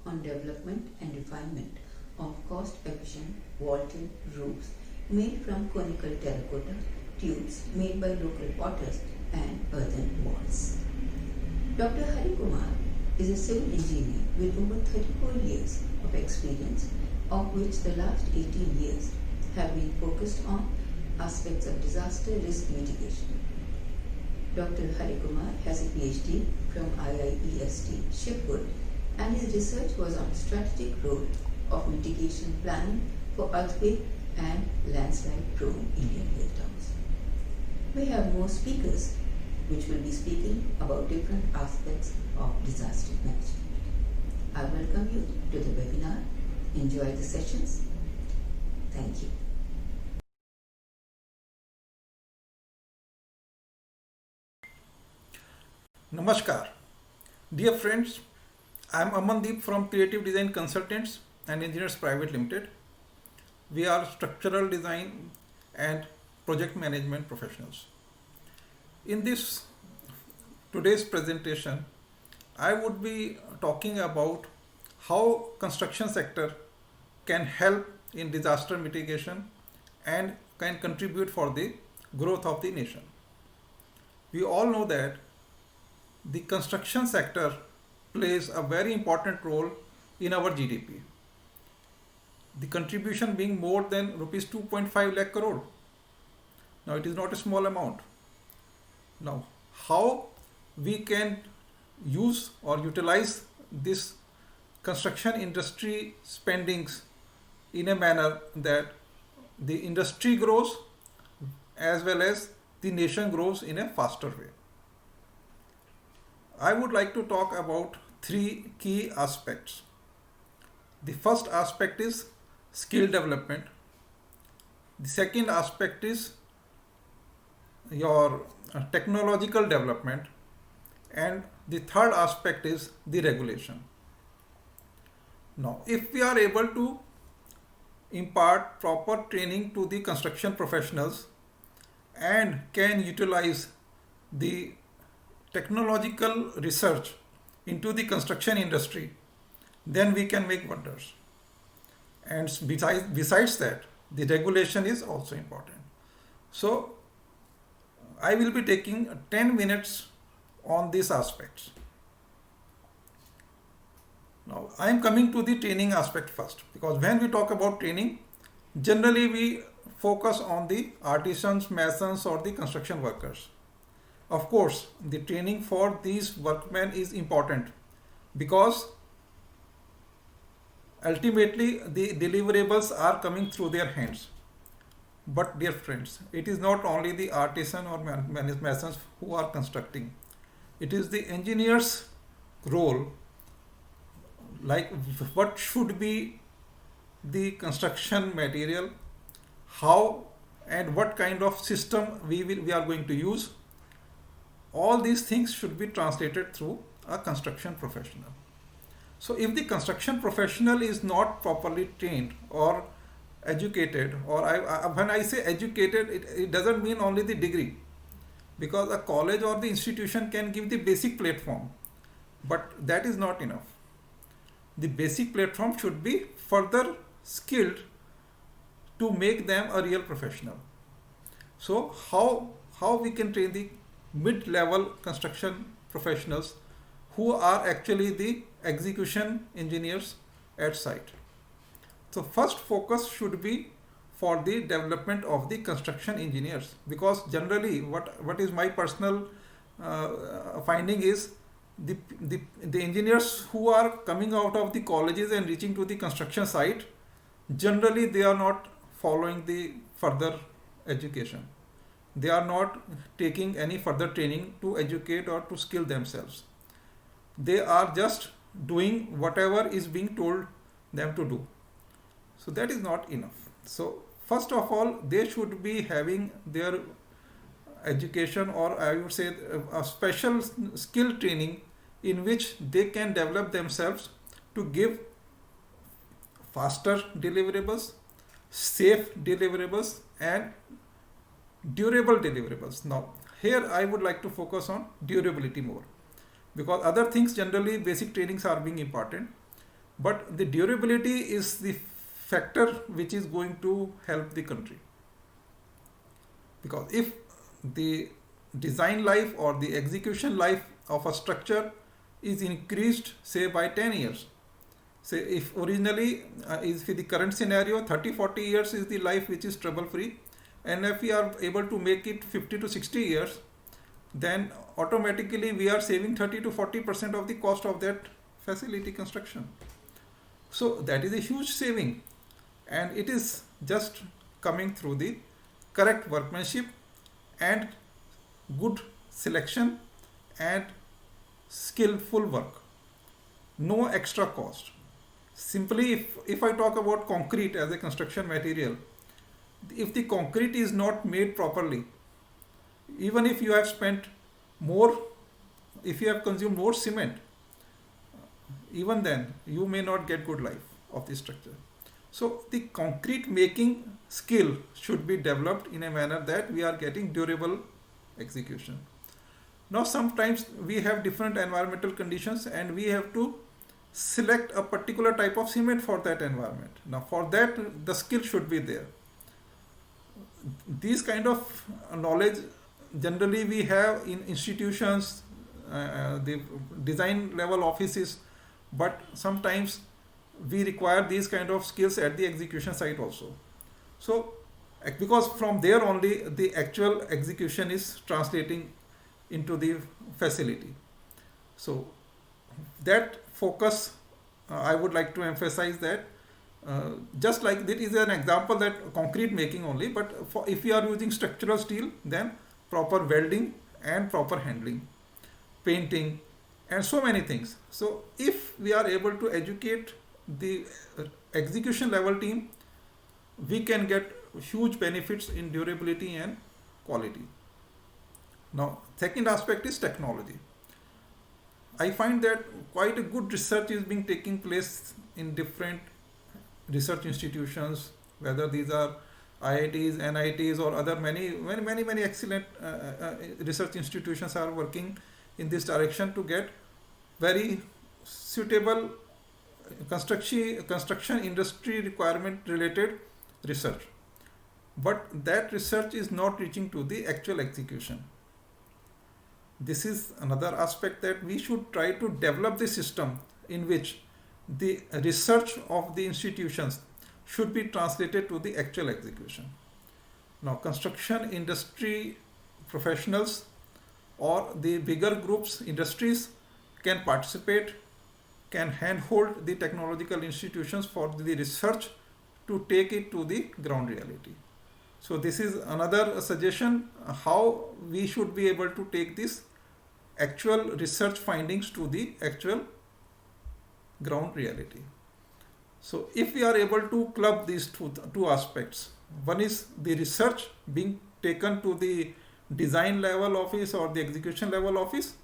on development and refinement of cost-efficient vaulted roofs made from conical terracotta tubes made by local potters and earthen walls. Dr. Hari Kumar is a civil engineer with over 34 years of experience, of which the last 18 years have been focused on aspects of disaster risk mitigation. Dr. Hari Kumar has a PhD from IIEST, Shipwood, and his research was on strategic role of mitigation planning for earthquake and landslide-prone Indian hilltops. We have more speakers which will be speaking about different aspects of disaster management. I welcome you to the webinar enjoy the sessions. Thank you. Namaskar. Dear friends, I am Amandeep from Creative Design Consultants and Engineers Private Limited. We are structural design and project management professionals. In this today's presentation, I would be talking about how construction sector can help in disaster mitigation and can contribute for the growth of the nation. We all know that the construction sector plays a very important role in our GDP. The contribution being more than rupees 2.5 lakh crore. Now it is not a small amount. Now how we can use or utilize this construction industry spendings in a manner that the industry grows as well as the nation grows in a faster way. I would like to talk about three key aspects. The first aspect is skill development. The second aspect is your technological development, and the third aspect is the regulation. Now, if we are able to impart proper training to the construction professionals and can utilize the technological research into the construction industry, then we can make wonders. And besides that, the regulation is also important. So I will be taking 10 minutes on these aspects. Now I am coming to the training aspect first, because when we talk about training, generally we focus on the artisans, masons or the construction workers. Of course, the training for these workmen is important because ultimately the deliverables are coming through their hands. But dear friends, it is not only the artisan or masons who are constructing. It is the engineer's role, like what should be the construction material, how and what kind of system we are going to use. All these things should be translated through a construction professional. So if the construction professional is not properly trained or educated, or when I say educated, it doesn't mean only the degree, because a college or the institution can give the basic platform, but that is not enough. The basic platform should be further skilled to make them a real professional. So how we can train the mid-level construction professionals who are actually the execution engineers at site. So first focus should be for the development of the construction engineers, because generally what is my personal finding is the engineers who are coming out of the colleges and reaching to the construction site, generally they are not following the further education. They are not taking any further training to educate or to skill themselves. They are just doing whatever is being told them to do. So that is not enough. So first of all, they should be having their education, or I would say a special skill training in which they can develop themselves to give faster deliverables, safe deliverables and durable deliverables. Now here I would like to focus on durability more, because other things generally basic trainings are being important, but the durability is the factor which is going to help the country. Because if the design life or the execution life of a structure is increased say by 10 years, say if originally is for the current scenario 30-40 years is the life which is trouble free, and if we are able to make it 50 to 60 years, then automatically we are saving 30 to 40% of the cost of that facility construction. So that is a huge saving, and it is just coming through the correct workmanship and good selection and skillful work. No extra cost. Simply, if I talk about concrete as a construction material, if the concrete is not made properly, even if you have spent more, if you have consumed more cement, even then you may not get good life of the structure. So the concrete making skill should be developed in a manner that we are getting durable execution. Now sometimes we have different environmental conditions and we have to select a particular type of cement for that environment. Now for that the skill should be there. These kind of knowledge generally we have in institutions, the design level offices, but sometimes we require these kind of skills at the execution site also. So because from there only the actual execution is translating into the facility. So that focus, I would like to emphasize that just like that is an example that concrete making only, but if you are using structural steel, then proper welding and proper handling, painting, and so many things. So if we are able to educate the execution level team, we can get huge benefits in durability and quality. Now, second aspect is technology. I find that quite a good research is being taking place in different research institutions, whether these are IITs, NITs, or other many excellent research institutions are working in this direction to get very suitable construction industry requirement related research. But that research is not reaching to the actual execution. This is another aspect that we should try to develop the system in which the research of the institutions should be translated to the actual execution. Now, construction industry professionals or the bigger groups, industries can participate, can handhold the technological institutions for the research to take it to the ground reality. So this is another suggestion how we should be able to take this actual research findings to the actual ground reality. So if we are able to club these two aspects, one is the research being taken to the design level office or the execution level office,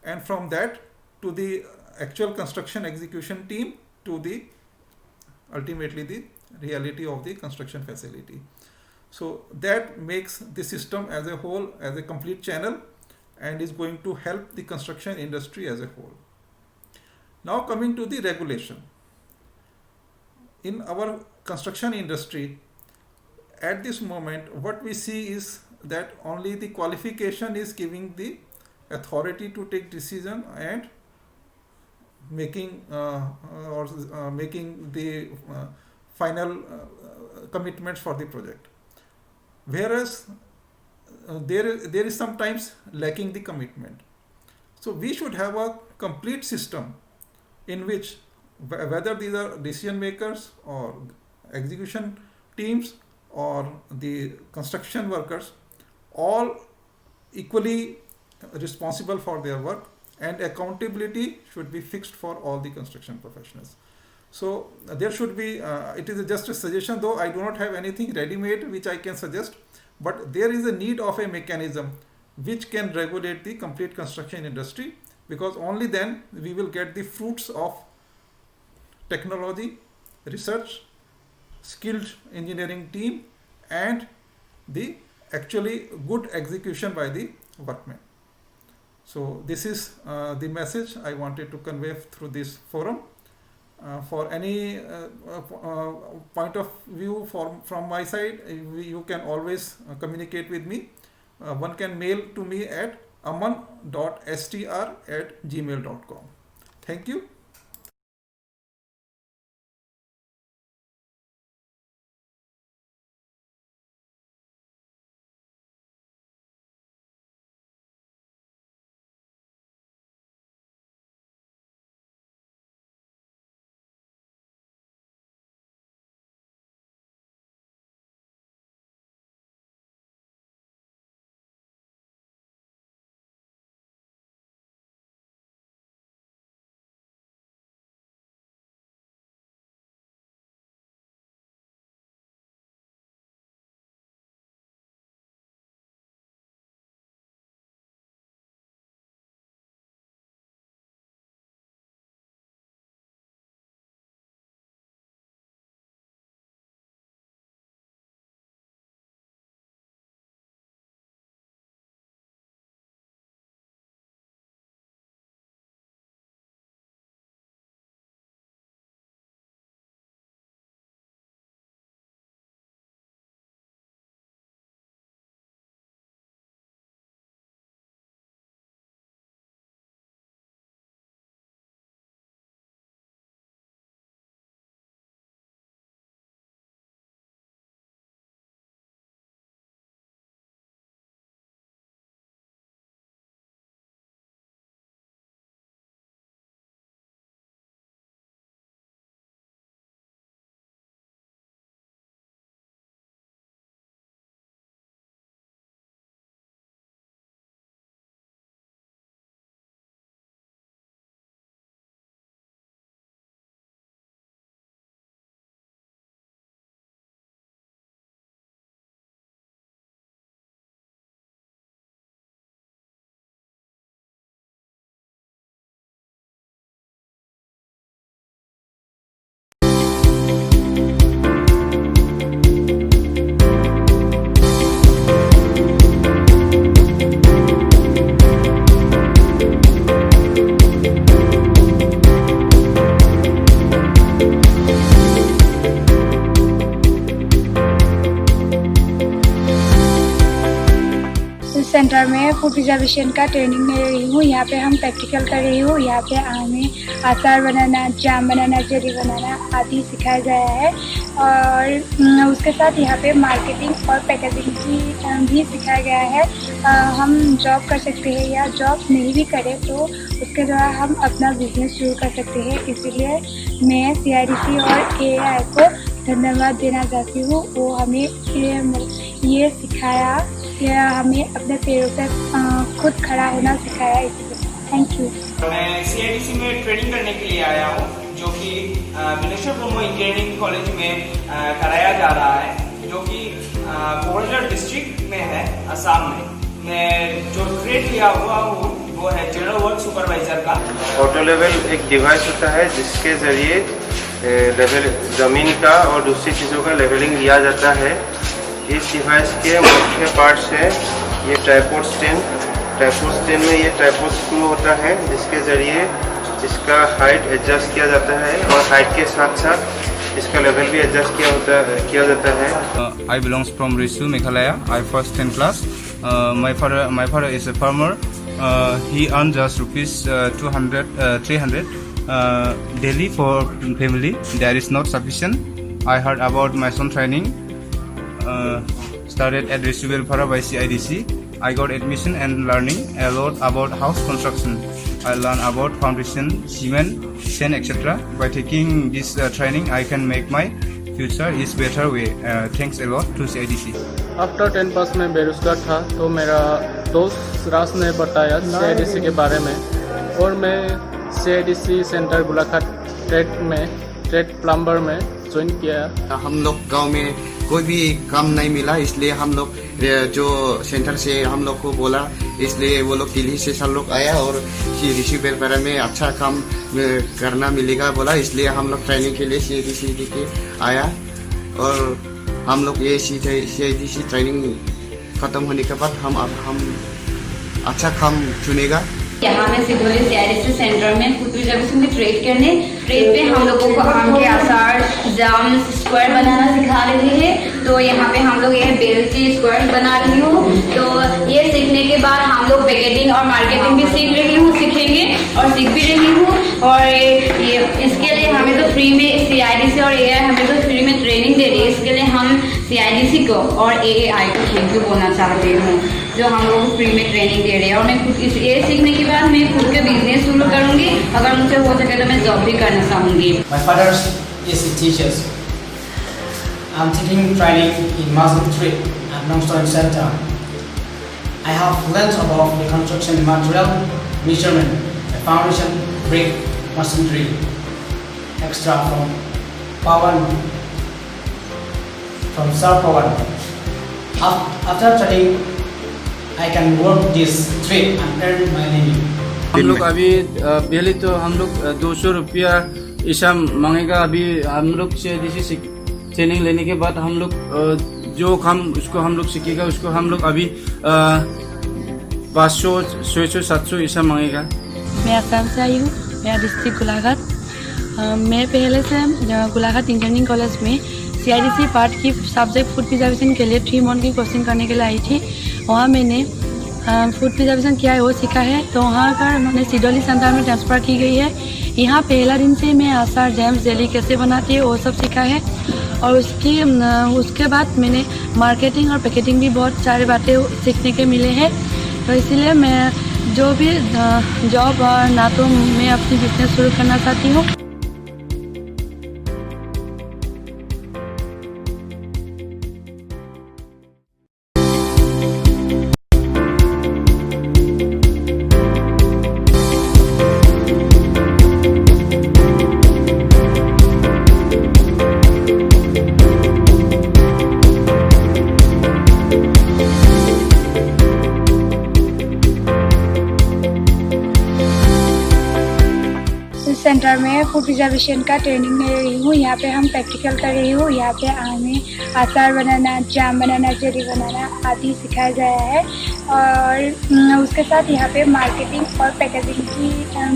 and from that to the actual construction execution team to the ultimately the reality of the construction facility. So that makes the system as a whole as a complete channel and is going to help the construction industry as a whole. Now coming to the regulation. In our construction industry, at this moment, what we see is that only the qualification is giving the authority to take decision and making making the final commitments for the project. Whereas there is sometimes lacking the commitment. So we should have a complete system in which whether these are decision makers or execution teams or the construction workers, all equally responsible for their work, and accountability should be fixed for all the construction professionals. So there should be, it is just a suggestion, though I do not have anything ready-made which I can suggest, but there is a need of a mechanism which can regulate the complete construction industry, because only then we will get the fruits of technology, research, skilled engineering team, and the actually good execution by the workmen. So this is the message I wanted to convey through this forum. For any point of view from my side, you can always communicate with me. One can mail to me at aman.str@gmail.com. Thank you. Centre में food preservation का training ले रही हूँ। यहाँ पे हम practical कर रही हूँ। यहाँ पे हमें अचार बनाना, जाम बनाना, जेली बनाना आदि सिखाया गया है और उसके साथ यहाँ पे मार्केटिंग और पैकेजिंग की भी सिखाया गया है। हम जॉब कर सकते हैं या जॉब नहीं भी करें तो उसके द्वारा हम अपना बिजनेस शुरू कर सकते हैं। इसीलिए मैं CIDC और AI को धन्यवाद देना चाहती हूँ। वो हमें ये सिखाया, या हमें अपने पैरों पर खुद खड़ा होना सिखाया। इसलिए थैंक यू। मैं CIDC में ट्रेनिंग करने के लिए आया हूँ, जो कि विनोशर इंजीनियरिंग कॉलेज में कराया जा रहा है, जो कि कोराझर डिस्ट्रिक्ट में है, असम में। मैं जो ट्रेड लिया हुआ हूँ वो है जनरल वर्क सुपरवाइजर का। ऑटो लेवल एक डिवाइस होता है जिसके ज़रिए लेवल ज़मीन का और दूसरी चीज़ों का लेवलिंग लिया जाता है। इस डिवाइस के मुख्य पार्ट्स हैं ये ट्राइपॉड स्टैंड में ये ट्राइपॉड स्क्रू होता है जिसके ज़रिए इसका हाइट एडजस्ट किया जाता है और हाइट के साथ साथ इसका लेवल भी एडजस्ट किया जाता है। I belongs from Risu, Meghalaya. I first 10 class. My father is a farmer. He earns just rupees 300 daily for family. That is not sufficient. I heard about my son training. Started at Risu Welfare by CIDC. I got admission and learning a lot about house construction. I learned about foundation, cement, sand, etc. By taking this training, I can make my future is better way. Thanks a lot to CIDC. After 10 पास में बेरोजगार था तो मेरा दोस्त राज ने बताया CIDC के बारे में और मैं CIDC सेंटर गुलाघाट ट्रेड प्लम्बर में ज्वाइन किया। हम लोग गांव में कोई भी काम नहीं मिला, इसलिए हम लोग जो सेंटर से हम लोग को बोला, इसलिए वो लोग दिल्ली से सब लोग आया और ऋषि वेलफेयर में अच्छा काम करना मिलेगा बोला, इसलिए हम लोग ट्रेनिंग के लिए CIDC के आया और हम लोग ये CIDC ट्रेनिंग खत्म होने के बाद हम अच्छा काम चुनेगा। यहाँ मैं सिद्धौली CIDC सेंटर में फूड प्रिजर्वेशन की ट्रेड पे हम लोगों को आम के आचार, जाम, स्क्वायर बनाना सिखा रही है। तो यहाँ पे हम लोग ये बेल की स्क्वायर बना रही हूँ। तो ये सीखने के बाद हम लोग पैकेजिंग और मार्केटिंग भी सीखेंगे और सीख भी रही हूँ। और ये इसके लिए हमें तो फ्री में CIDC और AI हमें तो फ्री में ट्रेनिंग दे रही है। इसके लिए हम CIDC को और AI को थैंक यू बोलना चाहती हूँ जो हम लोग को फ्री में ट्रेनिंग दे रहे हैं। और मैं खुद ये सीखने के बाद मैं खुद के बिजनेस शुरू करूँगी, अगर मुझे हो सके तो मैं जॉब भी करना चाहूँगी। My father is a teacher. I'm taking training in Muslim Trade at Nongstoin Center. I have learned about the construction material, measurement, the foundation, brick, masonry, extra from Pawan, from South Pawan. After studying, I can work this trade and earn my living. हम लोग अभी पहले तो हम लोग 200 रुपया ऐसा मांगेगा। अभी हम लोग CIDC ट्रेनिंग लेने के बाद हम लोग जो काम उसको हम लोग सीखेगा, उसको हम लोग अभी 500, 600, 700 ऐसा मांगेगा। मैं असम से आई हूँ, मेरा डिस्ट्रिक्ट गोलाघाट। मैं पहले से गोलाघाट इंजीनियरिंग कॉलेज में CIDC पार्ट की सब्जेक्ट फूड प्रिजर्वेशन के लिए 3 मंथ की कोचिंग करने के लिए आई थी। वहाँ मैंने फूड प्रिजर्वेशन क्या है वो सीखा है। तो वहाँ का मैंने सिद्धौली सेंटर में ट्रांसफ़र की गई है। यहाँ पहला दिन से मैं अचार, जैम, जेली कैसे बनाती है वो सब सीखा है। और उसके बाद मैंने मार्केटिंग और पैकेजिंग भी बहुत सारी बातें सीखने के मिले हैं। तो इसीलिए मैं जो भी जॉब और ना तो मैं अपनी बिजनेस शुरू करना चाहती हूँ। सेंटर में फूड प्रिजर्वेशन का ट्रेनिंग ले रही हूँ। यहाँ पे हम प्रैक्टिकल कर रही हूँ। यहाँ पे हमें अचार बनाना, जाम बनाना, जेली बनाना आदि सिखाया गया है और उसके साथ यहाँ पे मार्केटिंग और पैकेजिंग की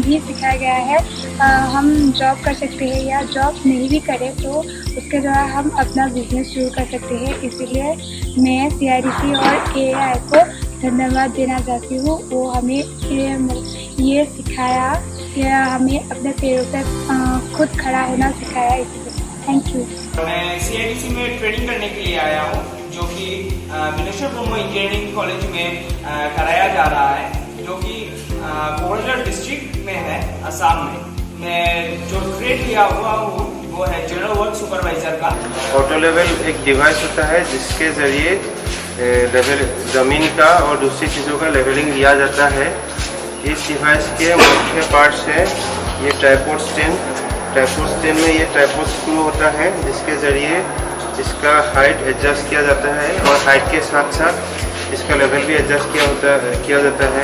भी सिखाया गया है। हम जॉब कर सकते हैं या जॉब नहीं भी करें तो उसके द्वारा हम अपना बिजनेस शुरू कर सकते हैं। इसीलिए मैं CIDC और AI को धन्यवाद देना चाहती हूँ। वो हमें ये सिखाया कि हमें अपने पैरों पर खुद खड़ा होना सिखाया, इसलिए थैंक यू। मैं CIDC में ट्रेनिंग करने के लिए आया हूँ, जो कि विनेश्वर ब्रह्मो इंजीनियरिंग कॉलेज में कराया जा रहा है, जो कि कोराझर डिस्ट्रिक्ट में है, असम में। मैं जो ट्रेड लिया हुआ हूँ वो है जनरल वर्क सुपरवाइजर का। ऑटो लेवल एक डिवाइस होता है जिसके जरिए लेवल ज़मीन का और दूसरी चीज़ों का लेवलिंग लिया जाता है। इस डिवाइस के मुख्य पार्ट्स हैं ये ट्राइपॉड स्टैंड में ये ट्राइपॉड स्क्रू होता है जिसके ज़रिए इसका हाइट एडजस्ट किया जाता है और हाइट के साथ साथ इसका लेवल भी एडजस्ट किया जाता है।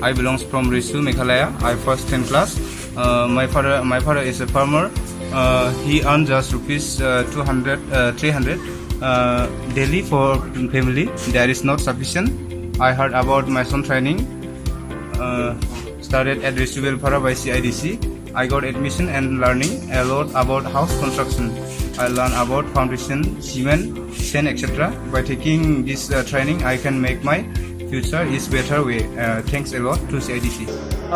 I belongs from Risu, Meghalaya. I first 10 class. My father is a farmer. He earns just rupees 300 daily for family. There is not sufficient. I heard about my son training. Started at Risu Belfara by CIDC. I got admission and learning a lot about house construction. I learned about foundation, cement, sand, etc. By taking this training, I can make my future is better way. Thanks a lot to CIDC.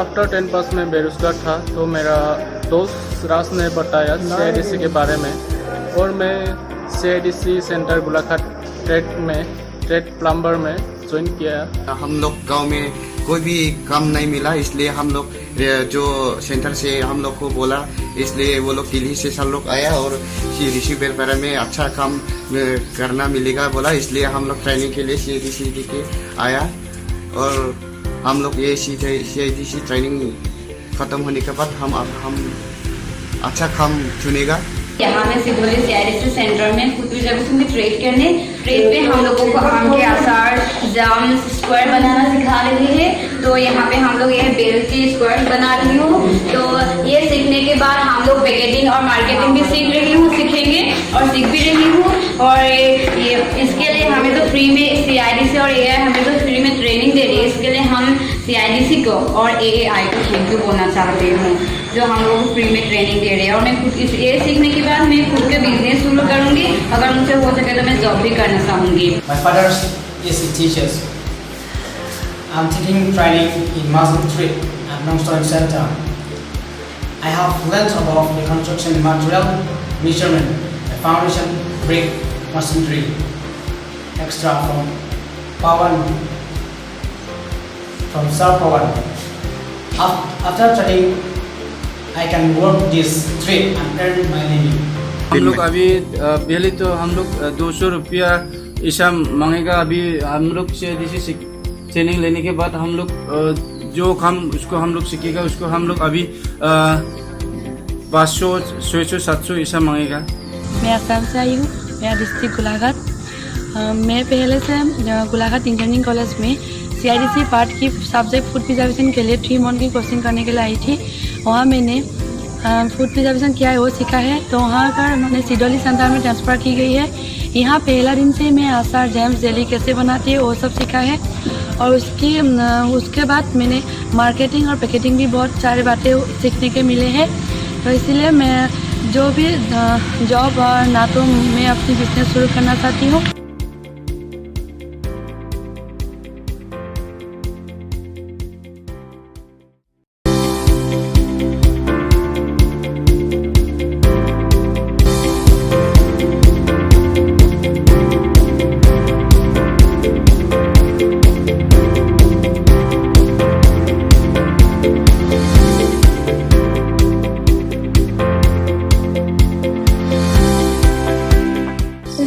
After 10 पास में बेरोजगार था तो मेरा दोस्त राज ने बताया CIDC के बारे में, और मैं CIDC centre Golaghat trade plumber में ज्वाइन किया। हम लोग गांव में कोई भी काम नहीं मिला, इसलिए हम लोग जो सेंटर से हम लोग को बोला, इसलिए वो लोग दिल्ली से सब लोग आया और ऋषि बेलपारा में अच्छा काम करना मिलेगा बोला, इसलिए हम लोग ट्रेनिंग के लिए CIDC के आया। और हम लोग ये CIDC ट्रेनिंग खत्म होने के बाद हम अच्छा काम चुनेगा। यहाँ मैं सिगोली CIDC सेंटर में खुद में ट्रेड पे हम लोगों को आम के आसार, जाम, स्क्वायर बनाना सिखा रही है। तो यहाँ पे हम लोग ये बेल की स्क्वायर बना रही हूँ। तो ये सीखने के बाद हम लोग पैकेजिंग और मार्केटिंग भी सीखेंगे और सीख भी रही हूँ। और ये इसके लिए हमें तो फ्री में CIDC और AI हमें तो फ्री में ट्रेनिंग दे रही है। इसके लिए हम CIDC को और AAI को थैंक यू बोलना चाहती हूँ, जो हम लोग को फ्री में ट्रेनिंग दे रहे हैं। और मैं खुद ये सीखने के बाद मैं खुद के बिजनेस शुरू करूँगी, अगर मुझसे हो सके तो मैं जॉब भी करना चाहूँगी। My father is a teacher. I'm taking training in Muslim Trade at Nongstoin Center. I have learned about the construction material, measurement, the foundation, brick, masonry, extra from Pawan, from Sir Pawan. After training, I can work this trade and earn my living. हम लोग अभी पहले तो हम लोग 200 रुपया ऐसा मांगेगा। अभी हम लोग CIDC ट्रेनिंग लेने के बाद हम लोग जो काम उसको हम लोग सीखेगा, उसको हम लोग अभी 500, 600, 700 ऐसा मांगेगा। मैं असम से आई हूँ, मेरा डिस्ट्रिक्ट गोलाघाट। मैं पहले से गोलाघाट इंजीनियरिंग कॉलेज में CIDC पार्ट की सब्जेक्ट फूड प्रिजर्वेशन के लिए 3 मंथ की कोचिंग करने के लिए आई थी। वहाँ मैंने फूड प्रिजर्वेशन क्या है वो सीखा है। तो वहाँ पर मैंने सिडोली सेंटर में ट्रांसफ़र की गई है। यहाँ पहला दिन से मैं आचार, जैम, जेली कैसे बनाती है वो सब सीखा है। और उसके बाद मैंने मार्केटिंग और पैकेजिंग भी बहुत सारी बातें सीखने के मिले हैं। तो इसीलिए मैं जो भी जॉब और ना तो मैं अपनी बिजनेस शुरू करना चाहती हूँ।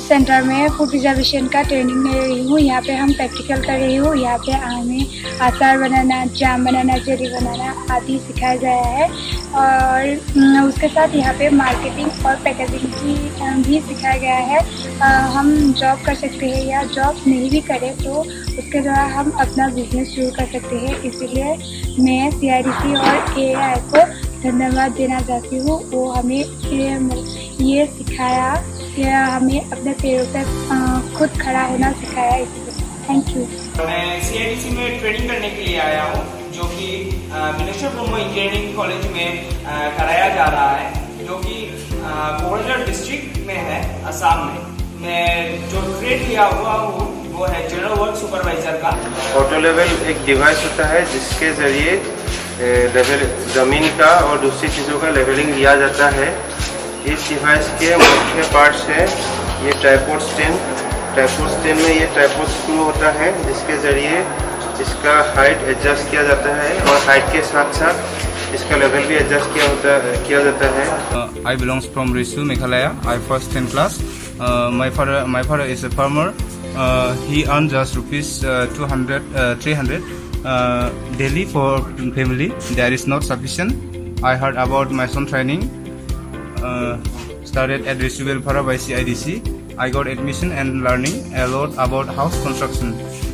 सेंटर में फूड प्रिजर्वेशन का ट्रेनिंग ले रही हूँ। यहाँ पे हम प्रैक्टिकल कर रही हूँ। यहाँ पे हमें अचार बनाना, जाम बनाना, जेली बनाना आदि सिखाया गया है। और उसके साथ यहाँ पे मार्केटिंग और पैकेजिंग की भी सिखाया गया है। हम जॉब कर सकते हैं या जॉब नहीं भी करें तो उसके द्वारा हम अपना बिजनेस शुरू कर सकते हैं। इसीलिए मैं CIDC और AI को धन्यवाद देना चाहती हूँ। वो हमें ये सिखाया कि हमें अपने पैरों पर खुद खड़ा होना सिखाया, इसलिए थैंक यू। मैं CIDC में ट्रेनिंग करने के लिए आया हूँ, जो कि विनेश्वर ब्रह्मो इंजीनियरिंग कॉलेज में कराया जा रहा है, जो कि कोराझर डिस्ट्रिक्ट में है, असम में। मैं जो ट्रेड लिया हुआ हूँ वो है जनरल वर्क सुपरवाइजर का। ऑटो लेवल एक डिवाइस होता है जिसके जरिए लेवल ज़मीन का और दूसरी चीज़ों का लेवलिंग लिया जाता है। इस डिवाइस के मुख्य पार्ट्स है ये ट्राइपॉड स्टैंड में ये ट्राइपॉड स्क्रू होता है जिसके जरिए इसका हाइट एडजस्ट किया जाता है और हाइट के साथ साथ इसका लेवल भी एडजस्ट किया जाता है। I belongs from Risu, Meghalaya. I first 10 class. My father is a farmer. He earns just rupees 200, 300 daily for family. There is not sufficient. I heard about my son training. Started at Risu Welfare by CIDC. I got admission and learning a lot about house construction.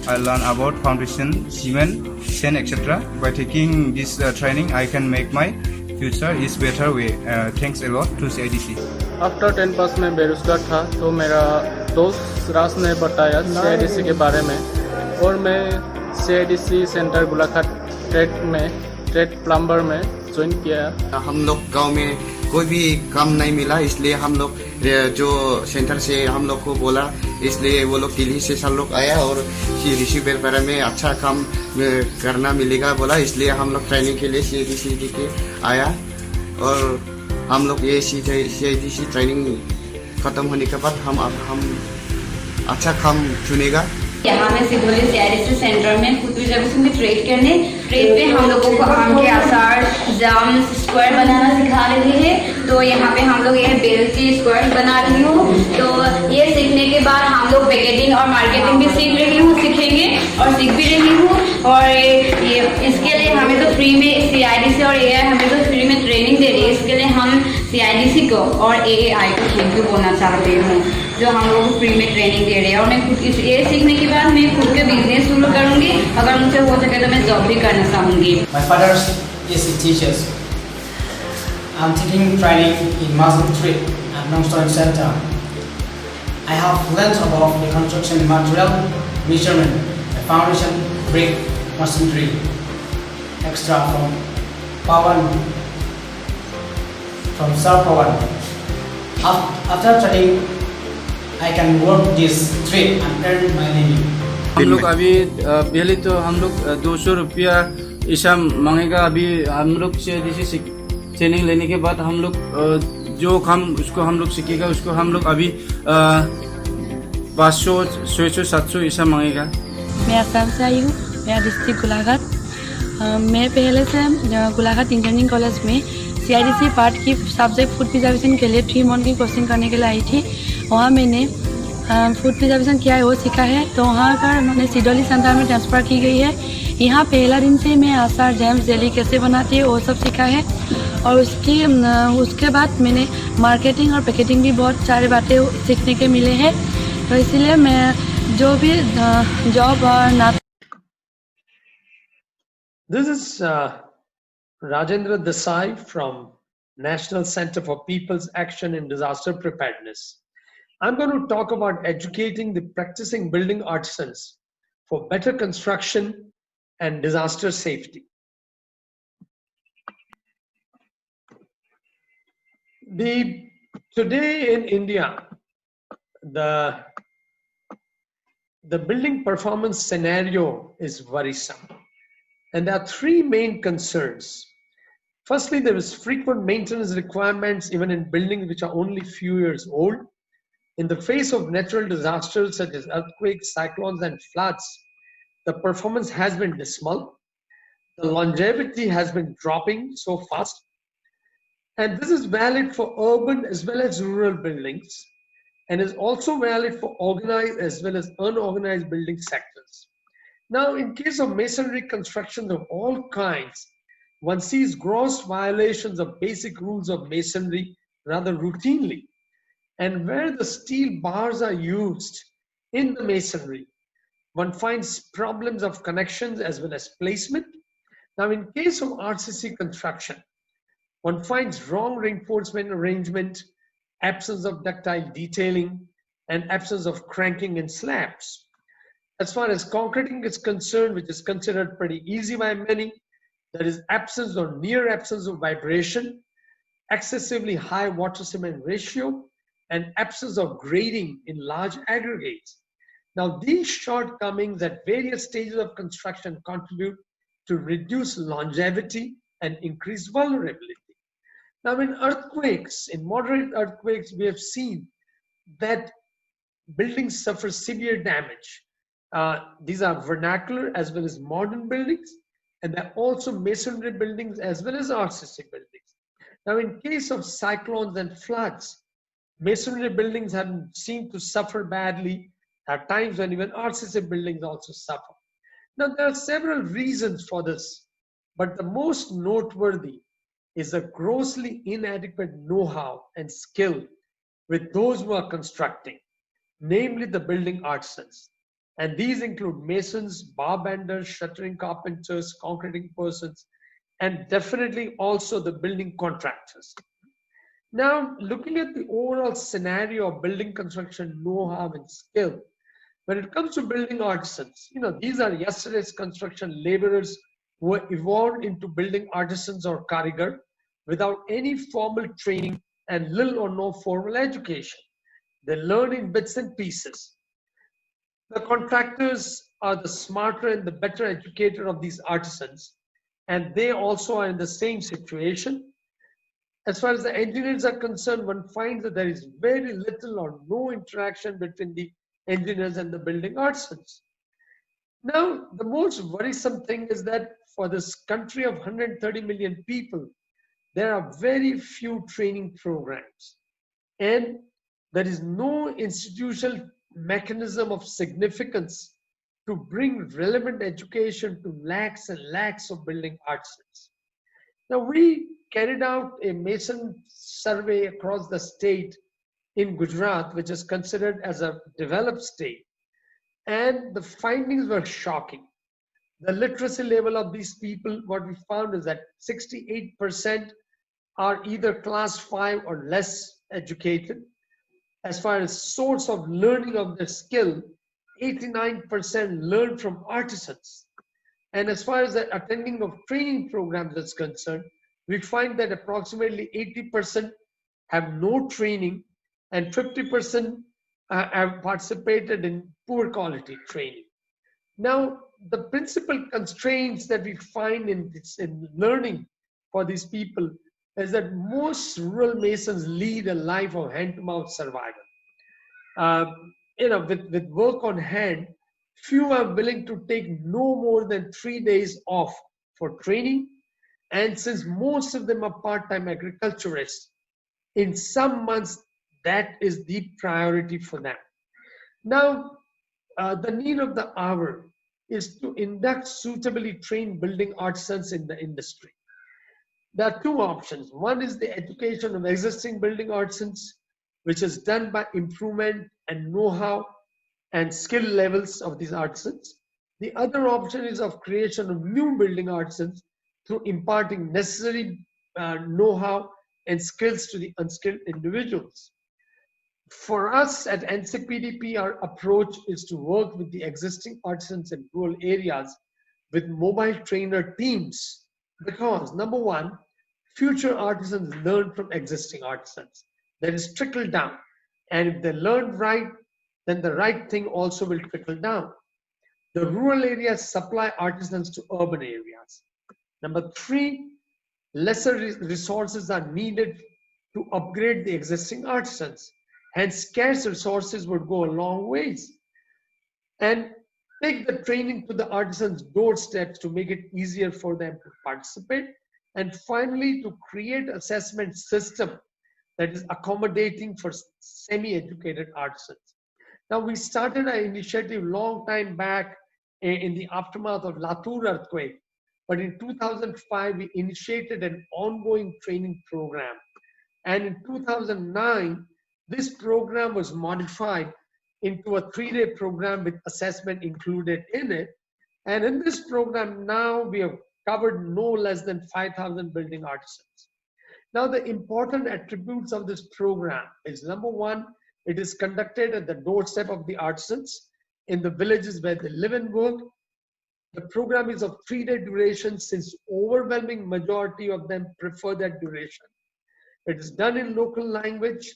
I learned about foundation, cement, sand, etc. By taking this training, I can make my future is better way. Thanks a lot to CIDC. After 10 पास में बेरोजगार था तो मेरा दोस्त रास ने बताया CIDC के बारे में और मैं CIDC सेंटर गुलाघाट ट्रेड प्लम्बर में ज्वाइन किया। हम लोग गांव में कोई भी काम नहीं मिला, इसलिए हम लोग जो सेंटर से हम लोग को बोला, इसलिए वो लोग दिल्ली से सब लोग आया और ऋषि वेलफेयर में अच्छा काम करना मिलेगा बोला, इसलिए हम लोग ट्रेनिंग के लिए CIDC के आया और हम लोग ये CIDC ट्रेनिंग खत्म होने के बाद हम अच्छा काम चुनेगा। यहाँ मैं सिगोली CIDC सेंटर में फूड प्रिजर्वेशन में ट्रेड पे हम लोगों को आम के आसार, जाम, स्क्वायर बनाना सिखा रहे हैं। तो यहाँ पे हम लोग ये बेलची स्क्वायर बना रही हूँ। तो ये सीखने के बाद हम लोग पैकेजिंग और मार्केटिंग भी सीखेंगे और सीख भी रही हूँ। और ये इसके लिए हमें तो फ्री में CIDC और AI हमें तो फ्री में ट्रेनिंग दे रही है। इसके लिए हम CIDC को और AI को थैंक यू बोलना चाहते हूँ जो हम लोगों को फ्री में ट्रेनिंग दे रहे हैं। और मैं खुद ये सीखने के बाद मैं खुद के बिजनेस शुरू करूँगी, अगर मुझसे हो सके तो मैं जॉब भी करना चाहूँगी। My father is a teacher. I'm taking training in Muslim Trade at Nongstoin Center. I have learned about the construction material, measurement, the foundation, brick, masonry, extra from Pawan, from Sir Pawan. After training, I can work this trade and earn my living. हम लोग अभी पहले तो हम लोग 200 रुपया ऐसा मांगेगा। अभी हम लोग CIDC ट्रेनिंग लेने के बाद हम लोग जो काम उसको हम लोग सीखेगा, उसको हम लोग अभी 500, 600, 700 ऐसा मांगेगा। मैं असम से आई हूँ, मेरा डिस्ट्रिक्ट गोलाघाट। मैं पहले से गोलाघाट इंजीनियरिंग कॉलेज में CIDC पार्ट की सब्जेक्ट फूड प्रिजर्वेशन के लिए 3 मंथ की कोचिंग करने के लिए आई थी। वहाँ मैंने फूड प्रिजर्वेशन क्या है वो सीखा है। तो वहाँ पर मैंने सिडोली सेंटर में ट्रांसफ़र की गई है। यहाँ पहला दिन से मैं आचार, जैम, जेली कैसे बनाती है वो सब सीखा है। और उसके बाद मैंने मार्केटिंग और पैकेजिंग भी बहुत सारी बातें सीखने के मिले हैं। तो इसलिए मैं जो भी जॉब और ना। This is Rajendra Desai from National Center for People's Action in Disaster Preparedness. I'm going to talk about educating the practicing building artisans for better construction and disaster safety. Today in India, the building performance scenario is worrisome. And there are 3 main concerns. Firstly, there is frequent maintenance requirements even in buildings which are only few years old. In the face of natural disasters such as earthquakes, cyclones, and floods, the performance has been dismal. The longevity has been dropping so fast. And this is valid for urban as well as rural buildings, and is also valid for organized as well as unorganized building sectors. Now, in case of masonry constructions of all kinds, one sees gross violations of basic rules of masonry rather routinely. And where the steel bars are used in the masonry, one finds problems of connections as well as placement. Now, in case of RCC construction, one finds wrong reinforcement arrangement, absence of ductile detailing, and absence of cranking in slabs. As far as concreting is concerned, which is considered pretty easy by many, there is absence or near absence of vibration, excessively high water cement ratio, and absence of grading in large aggregates. Now, these shortcomings at various stages of construction contribute to reduce longevity and increase vulnerability. Now, in earthquakes, in moderate earthquakes, we have seen that buildings suffer severe damage. These are vernacular as well as modern buildings, and they're also masonry buildings as well as RCC buildings. Now, in case of cyclones and floods, masonry buildings have been seen to suffer badly at times when even RCC buildings also suffer. Now, there are several reasons for this, but the most noteworthy is a grossly inadequate know-how and skill with those who are constructing, namely the building artisans. And these include masons, bar benders, shuttering carpenters, concreting persons, and definitely also the building contractors. Now, looking at the overall scenario of building construction know-how and skill, when it comes to building artisans, these are yesterday's construction laborers who were evolved into building artisans or karigar without any formal training and little or no formal education. They learn in bits and pieces. The contractors are the smarter and the better educator of these artisans, and they also are in the same situation. As far as the engineers are concerned, one finds that there is very little or no interaction between the engineers and the building artisans. Now, the most worrisome thing is that for this country of 130 million people, there are very few training programs, and there is no institutional mechanism of significance to bring relevant education to lakhs and lakhs of building artisans. Now, we carried out a mason survey across the state in Gujarat, which is considered as a developed state, and the findings were shocking. The literacy level of these people, what we found is that 68% are either class 5 or less educated. As far as source of learning of their skill, 89% learn from artisans. And as far as the attending of training programs is concerned, we find that approximately 80% have no training and 50% have participated in poor quality training. Now, the principal constraints that we find in learning for these people is that most rural masons lead a life of hand-to-mouth survival. With work on hand, few are willing to take no more than 3 days off for training. And since most of them are part-time agriculturists, in some months, that is the priority for them. Now, the need of the hour is to induct suitably trained building artisans in the industry. There are two options. One is the education of existing building artisans, which is done by improvement and know-how and skill levels of these artisans. The other option is of creation of new building artisans through imparting necessary know-how and skills to the unskilled individuals. For us at NCPDP, our approach is to work with the existing artisans in rural areas with mobile trainer teams, because number one, future artisans learn from existing artisans. That is trickle down. And if they learn right, then the right thing also will trickle down. The rural areas supply artisans to urban areas. Number three, lesser resources are needed to upgrade the existing artisans. Hence, scarce resources would go a long ways. And take the training to the artisans' doorsteps to make it easier for them to participate. And finally, to create an assessment system that is accommodating for semi-educated artisans. Now, we started an initiative long time back in the aftermath of Latur earthquake. But in 2005, we initiated an ongoing training program. And in 2009, this program was modified into a 3-day program with assessment included in it. And in this program now, we have covered no less than 5,000 building artisans. Now, the important attributes of this program is, number one, it is conducted at the doorstep of the artisans in the villages where they live and work. The program is of 3-day duration, since overwhelming majority of them prefer that duration. It is done in local language,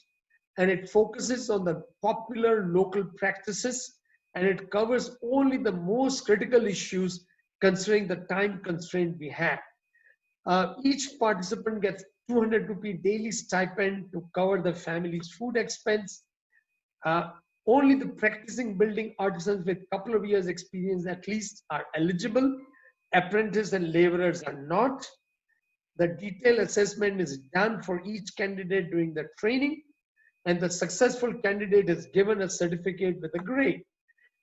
and it focuses on the popular local practices and it covers only the most critical issues considering the time constraint we have. Each participant gets 200 rupee daily stipend to cover the family's food expense. Uh, Only the practicing building artisans with couple of years experience at least are eligible. Apprentices and laborers are not. The detailed assessment is done for each candidate during the training, and the successful candidate is given a certificate with a grade.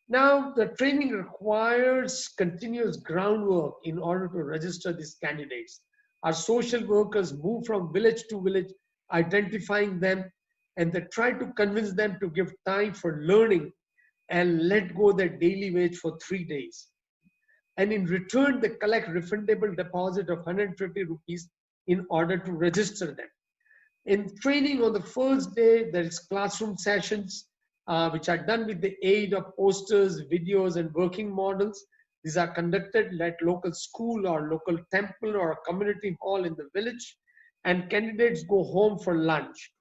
Now, the training requires continuous groundwork in order to register these candidates. Our social workers move from village to village, identifying them, and they try to convince them to give time for learning and let go their daily wage for 3 days. And in return, they collect refundable deposit of 150 rupees in order to register them. In training on the first day, there is classroom sessions, which are done with the aid of posters, videos, and working models. These are conducted at local school or local temple or a community hall in the village, and candidates go home for lunch.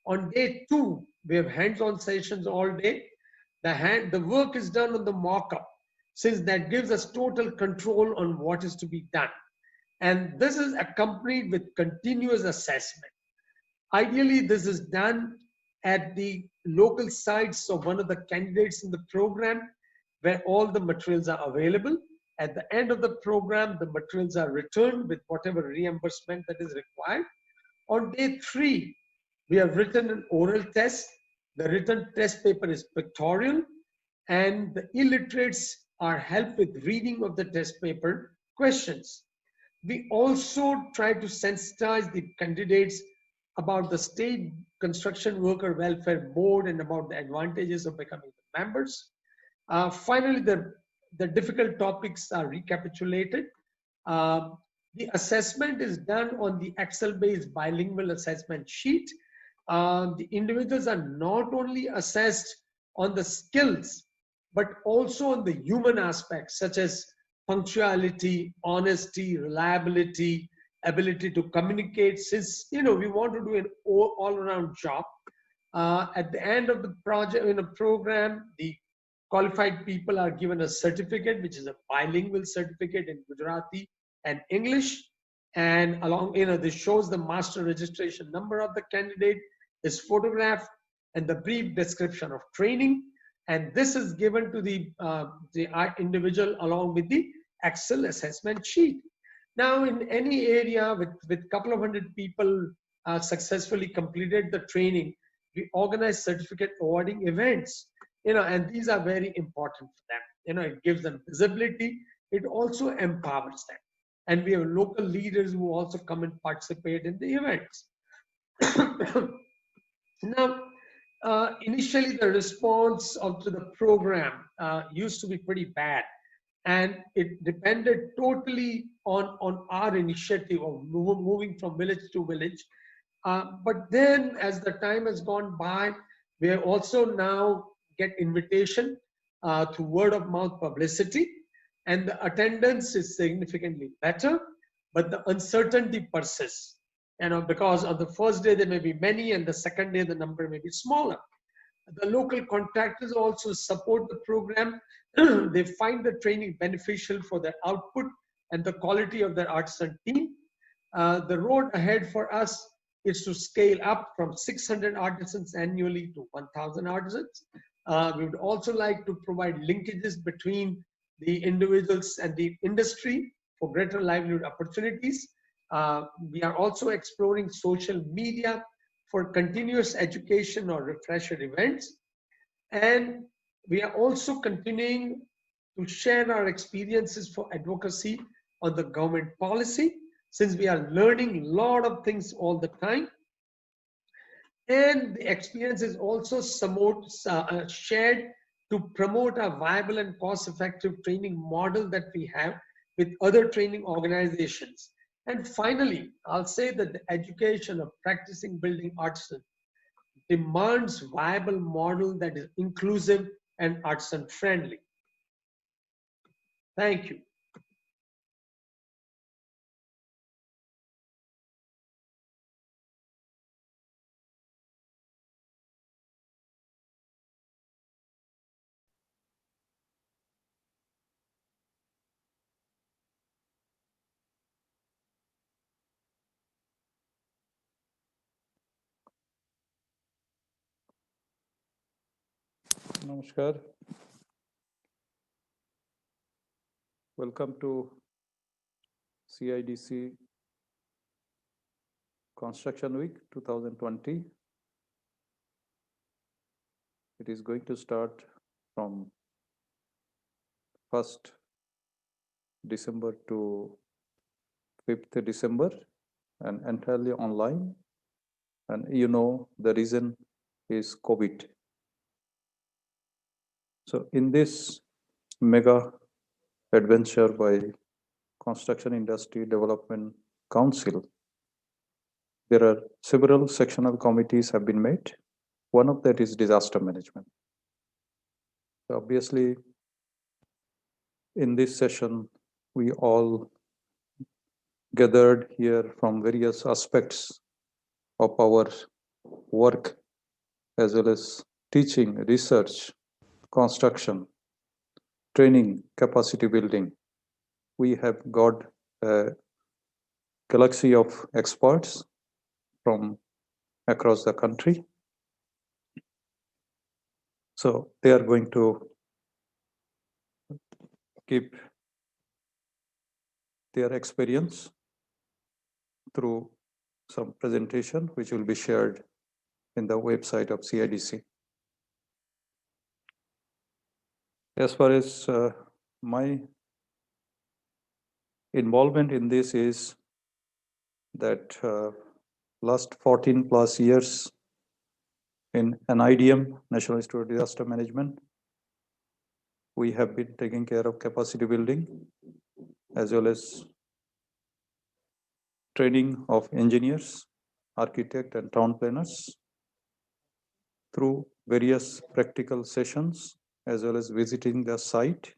On day 2, we have hands-on sessions all day. The work is done on the mock-up, since that gives us total control on what is to be done. And this is accompanied with continuous assessment. Ideally, this is done at the local sites of one of the candidates in the program where all the materials are available. At the end of the program, the materials are returned with whatever reimbursement that is required. On day 3, we have written an oral test. The written test paper is pictorial, and the illiterates are helped with reading of the test paper questions. We also try to sensitize the candidates about the State Construction Worker Welfare Board and about the advantages of becoming members. Finally, the difficult topics are recapitulated. The assessment is done on the Excel-based bilingual assessment sheet. The individuals are not only assessed on the skills, but also on the human aspects, such as punctuality, honesty, reliability, ability to communicate. Since we want to do an all-around job, at the end of the project in a program, the qualified people are given a certificate, which is a bilingual certificate in Gujarati and English, and along this shows the master registration number of the candidate, his photograph, and the brief description of training. And this is given to the individual along with the Excel assessment sheet. Now, in any area with a couple of hundred people successfully completed the training, we organize certificate awarding events, and these are very important for them. It gives them visibility. It also empowers them. And we have local leaders who also come and participate in the events. Now, initially the response to the program used to be pretty bad, and it depended totally on our initiative of moving from village to village. But then as the time has gone by, we have also now get invitation through word of mouth publicity, and the attendance is significantly better, but the uncertainty persists. Because on the first day there may be many, and the second day the number may be smaller. The local contractors also support the program. They find the training beneficial for their output and the quality of their artisan team. The road ahead for us is to scale up from 600 artisans annually to 1,000 artisans. We would also like to provide linkages between the individuals and the industry for greater livelihood opportunities. We are also exploring social media for continuous education or refresher events. And we are also continuing to share our experiences for advocacy on the government policy, since we are learning a lot of things all the time. And the experience is also somewhat shared to promote a viable and cost-effective training model that we have with other training organizations. And finally, I'll say that the education of practicing building artisans demands viable model that is inclusive and artisan friendly. Thank you. Namaskar. Welcome to CIDC Construction Week 2020. It is going to start from 1st December to 5th December and entirely online. And you know the reason is COVID. So in this mega adventure by Construction Industry Development Council, there are several sectional committees have been made. One of that is disaster management. So obviously, in this session, we all gathered here from various aspects of our work, as well as teaching, research, construction, training, capacity building. We have got a galaxy of experts from across the country. So they are going to keep their experience through some presentation, which will be shared in the website of CIDC. As far as my involvement in this is that last 14 plus years in NIDM, National Institute of Disaster Management, we have been taking care of capacity building as well as training of engineers, architects, and town planners through various practical sessions as well as visiting the site.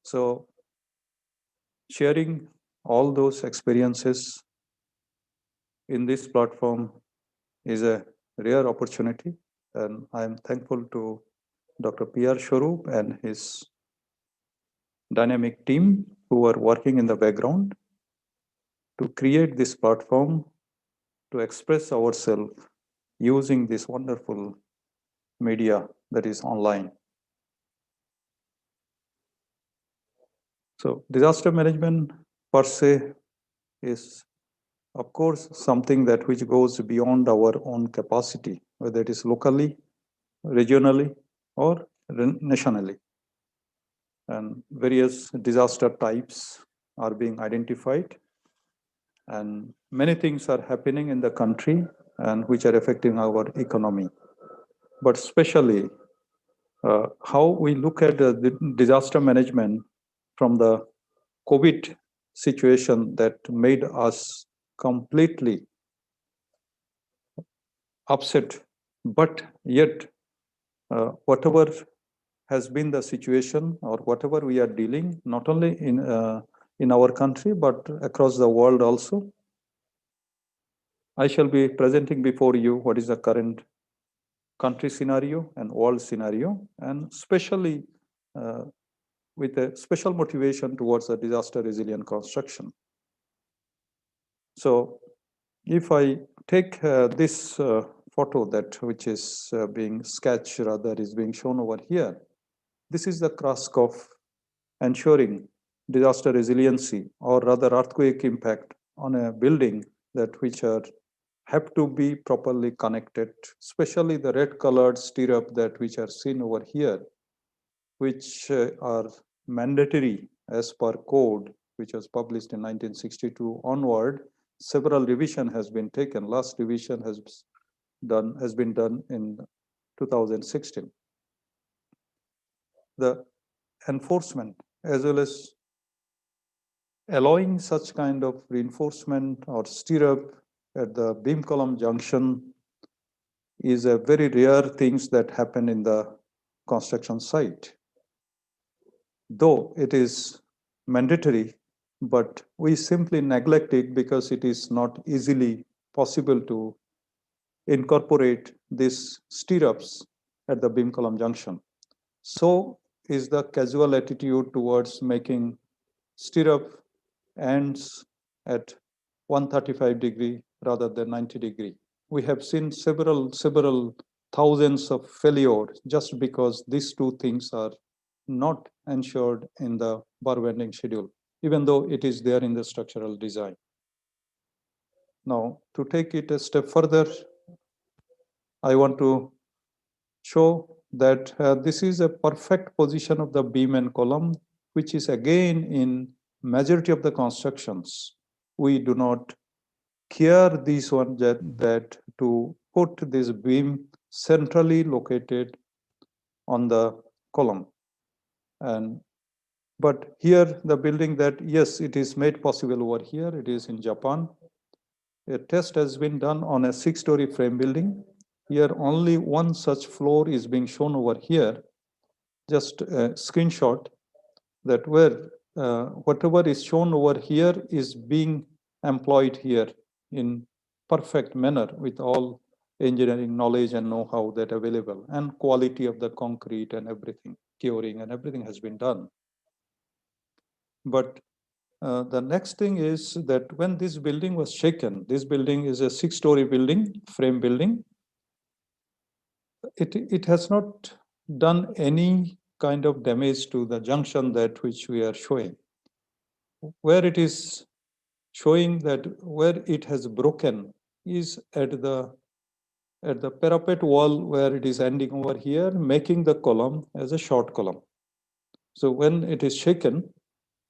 So sharing all those experiences in this platform is a rare opportunity, and I am thankful to Dr. P.R. Shorup and his dynamic team who are working in the background to create this platform to express ourselves using this wonderful media that is online. So disaster management per se is, of course, something that which goes beyond our own capacity, whether it is locally, regionally, or nationally. And various disaster types are being identified, and many things are happening in the country and which are affecting our economy. But especially how we look at the disaster management from the COVID situation that made us completely upset, but yet whatever has been the situation or whatever we are dealing, not only in our country, but across the world also. I shall be presenting before you what is the current country scenario and world scenario, and especially with a special motivation towards a disaster resilient construction. So if I take this photo that which is being sketched, rather is being shown over here, this is the task of ensuring disaster resiliency, or rather earthquake impact on a building that which have to be properly connected, especially the red colored stirrup that which are seen over here, which are mandatory as per code, which was published in 1962 onward. Several revision has been taken. Last revision has been done in 2016. The enforcement as well as allowing such kind of reinforcement or stirrup at the beam column junction is a very rare things that happen in the construction site. Though it is mandatory, but we simply neglect it because it is not easily possible to incorporate these stirrups at the beam column junction. So is the casual attitude towards making stirrup ends at 135 degree rather than 90 degree. We have seen several thousands of failures just because these two things are not ensured in the bar bending schedule, even though it is there in the structural design. Now, to take it a step further, I want to show that this is a perfect position of the beam and column, which is again in majority of the constructions. We do not care this one that to put this beam centrally located on the column. But here the building that, yes, it is made possible over here, it is in Japan. A test has been done on a 6-story frame building. Here only one such floor is being shown over here, just a screenshot that where whatever is shown over here is being employed here in perfect manner with all engineering knowledge and know-how that available, and quality of the concrete and everything, curing and everything has been done. But the next thing is that when this building was shaken, this building is a 6-story building, frame building. It has not done any kind of damage to the junction that which we are showing. Where it is showing that where it has broken is at the parapet wall where it is ending over here, making the column as a short column. So when it is shaken,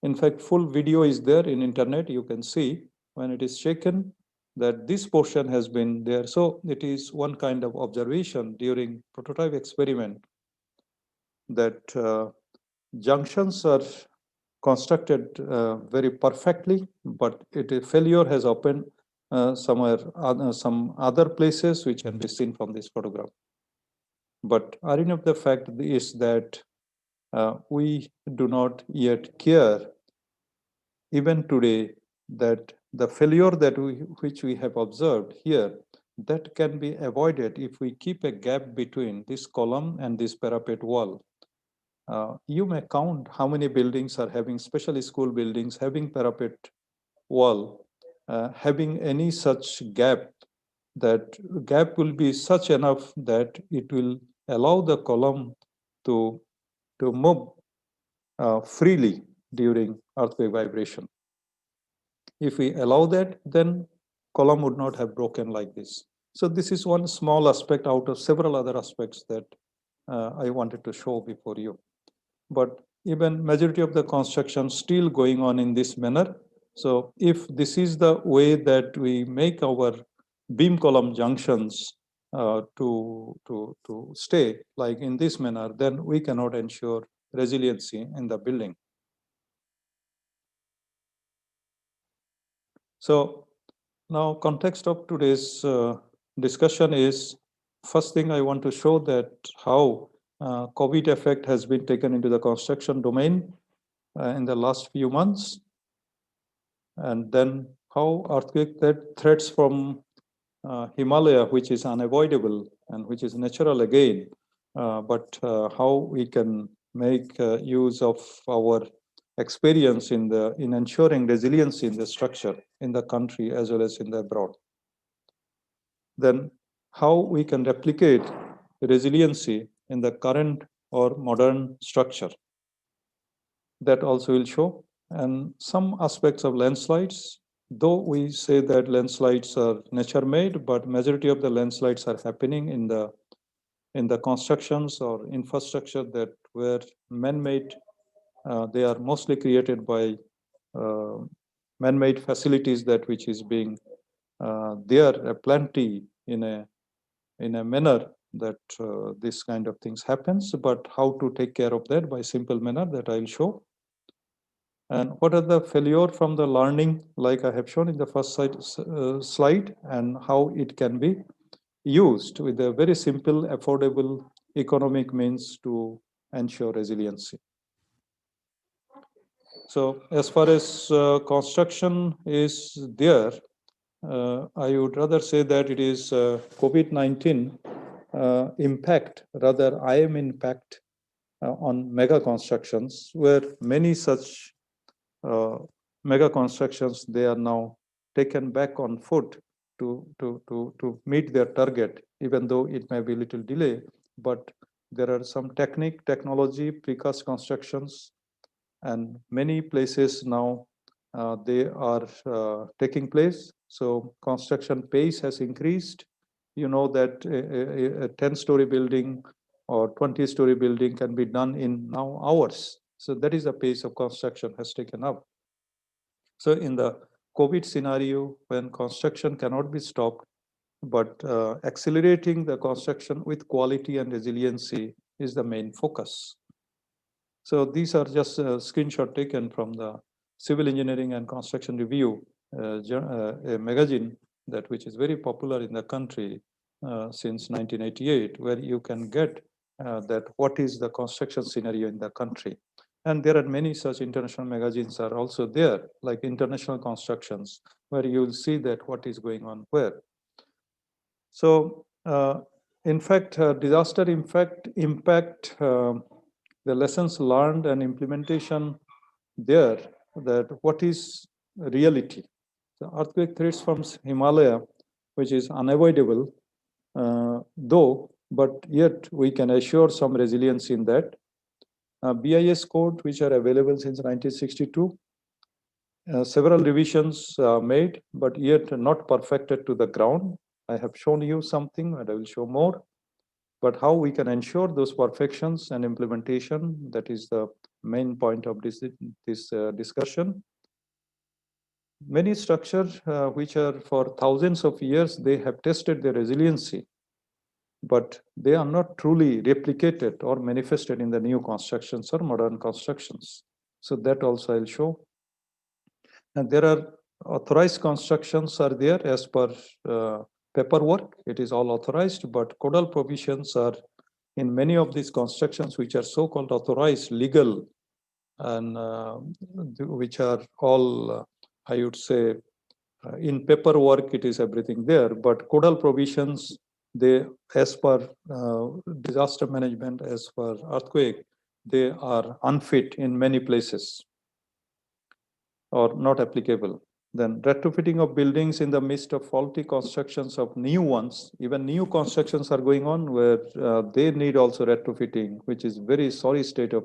in fact, full video is there in internet, you can see when it is shaken that this portion has been there. So it is one kind of observation during prototype experiment that junctions are constructed very perfectly, but a failure has opened somewhere some other places which can be seen from this photograph. But irony of the fact is that we do not yet care even today that the failure that which we have observed here, that can be avoided if we keep a gap between this column and this parapet wall. You may count how many buildings are having, especially school buildings, having parapet wall, having any such gap. That gap will be such enough that it will allow the column to move freely during earthquake vibration. If we allow that, then column would not have broken like this. So this is one small aspect out of several other aspects that I wanted to show before you. But even majority of the construction still going on in this manner. So if this is the way that we make our beam column junctions to stay like in this manner, then we cannot ensure resiliency in the building. So now context of today's discussion is, first thing I want to show that how COVID effect has been taken into the construction domain in the last few months, and then how earthquake threats from Himalaya, which is unavoidable and which is natural again, but how we can make use of our experience in ensuring resiliency in the structure in the country as well as in the abroad. Then how we can replicate resiliency in the current or modern structure. That also will show. And some aspects of landslides, though we say that landslides are nature made, but majority of the landslides are happening in the constructions or infrastructure that were man-made. They are mostly created by man-made facilities that which is being there plenty in a manner that this kind of things happens, but how to take care of that by simple manner that I'll show. And what are the failure from the learning, like I have shown in the first slide, and how it can be used with a very simple, affordable, economic means to ensure resiliency. So as far as construction is there, I would rather say that it is COVID-19 impact, rather IM impact on mega constructions, where many such mega constructions, they are now taken back on foot to meet their target, even though it may be a little delay. But there are some technology, precast constructions, and many places now they are taking place. So construction pace has increased. You know that a 10-story building or 20-story building can be done in now hours. So that is the pace of construction has taken up. So in the COVID scenario, when construction cannot be stopped, but accelerating the construction with quality and resiliency is the main focus. So these are just a screenshot taken from the Civil Engineering and Construction Review, a magazine that which is very popular in the country since 1988, where you can get that what is the construction scenario in the country. And there are many such international magazines are also there, like International Constructions, where you will see that what is going on where. So, in fact, disaster impact, the lessons learned and implementation there, that what is reality. The earthquake threats from Himalaya, which is unavoidable, though, but yet we can assure some resilience in that. BIS code, which are available since 1962, several revisions made, but yet not perfected to the ground. I have shown you something, and I will show more. But how we can ensure those perfections and implementation, that is the main point of this discussion. Many structures which are for thousands of years, they have tested their resiliency, but they are not truly replicated or manifested in the new constructions or modern constructions. So that also I'll show. And there are authorized constructions are there as per paperwork. It is all authorized, but codal provisions are in many of these constructions which are so-called authorized, legal, and which are all, I would say, in paperwork, it is everything there, but codal provisions, they, as per disaster management, as per earthquake, they are unfit in many places or not applicable. Then retrofitting of buildings in the midst of faulty constructions of new ones, even new constructions are going on where they need also retrofitting, which is very sorry state of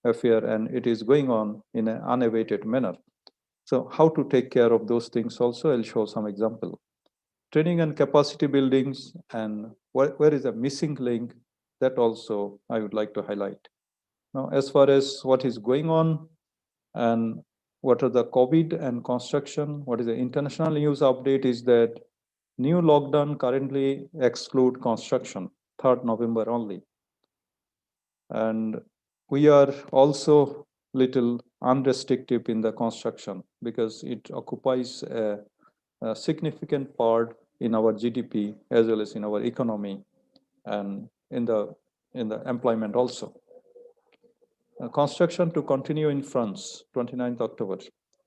affair, and it is going on in an unabated manner. So how to take care of those things also, I'll show some example. Training and capacity buildings, and where is the missing link, that also I would like to highlight. Now, as far as what is going on and what are the COVID and construction, what is the international news update is that new lockdown currently exclude construction, 3rd November only. And we are also little unrestrictive in the construction because it occupies a significant part in our GDP as well as in our economy and in the employment also. Construction to continue in France, 29th October.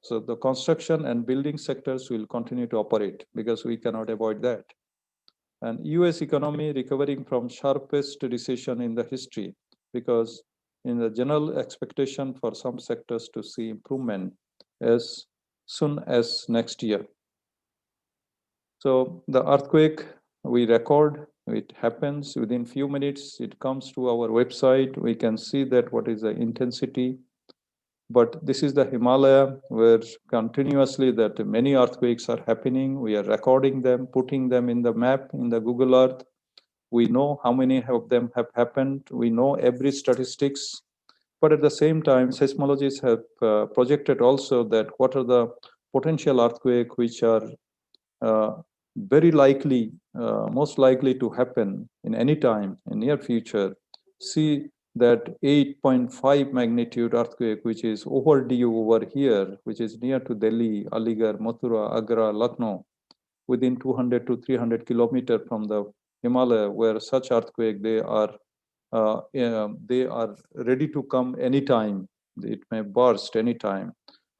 So the construction and building sectors will continue to operate because we cannot avoid that. And US economy recovering from sharpest recession in the history, because in the general expectation for some sectors to see improvement as soon as next year. So the earthquake we record, it happens within few minutes, it comes to our website, we can see that what is the intensity. But this is the Himalaya where continuously that many earthquakes are happening. We are recording them, putting them in the map, in the Google Earth. We know how many of them have happened. We know every statistics. But at the same time, seismologists have projected also that what are the potential earthquakes which are very likely, most likely to happen in any time in near future. See that 8.5 magnitude earthquake, which is overdue over here, which is near to Delhi, Aligarh, Mathura, Agra, Lucknow, within 200 to 300 kilometers from the Himalaya, where such earthquake, they are ready to come anytime. It may burst anytime.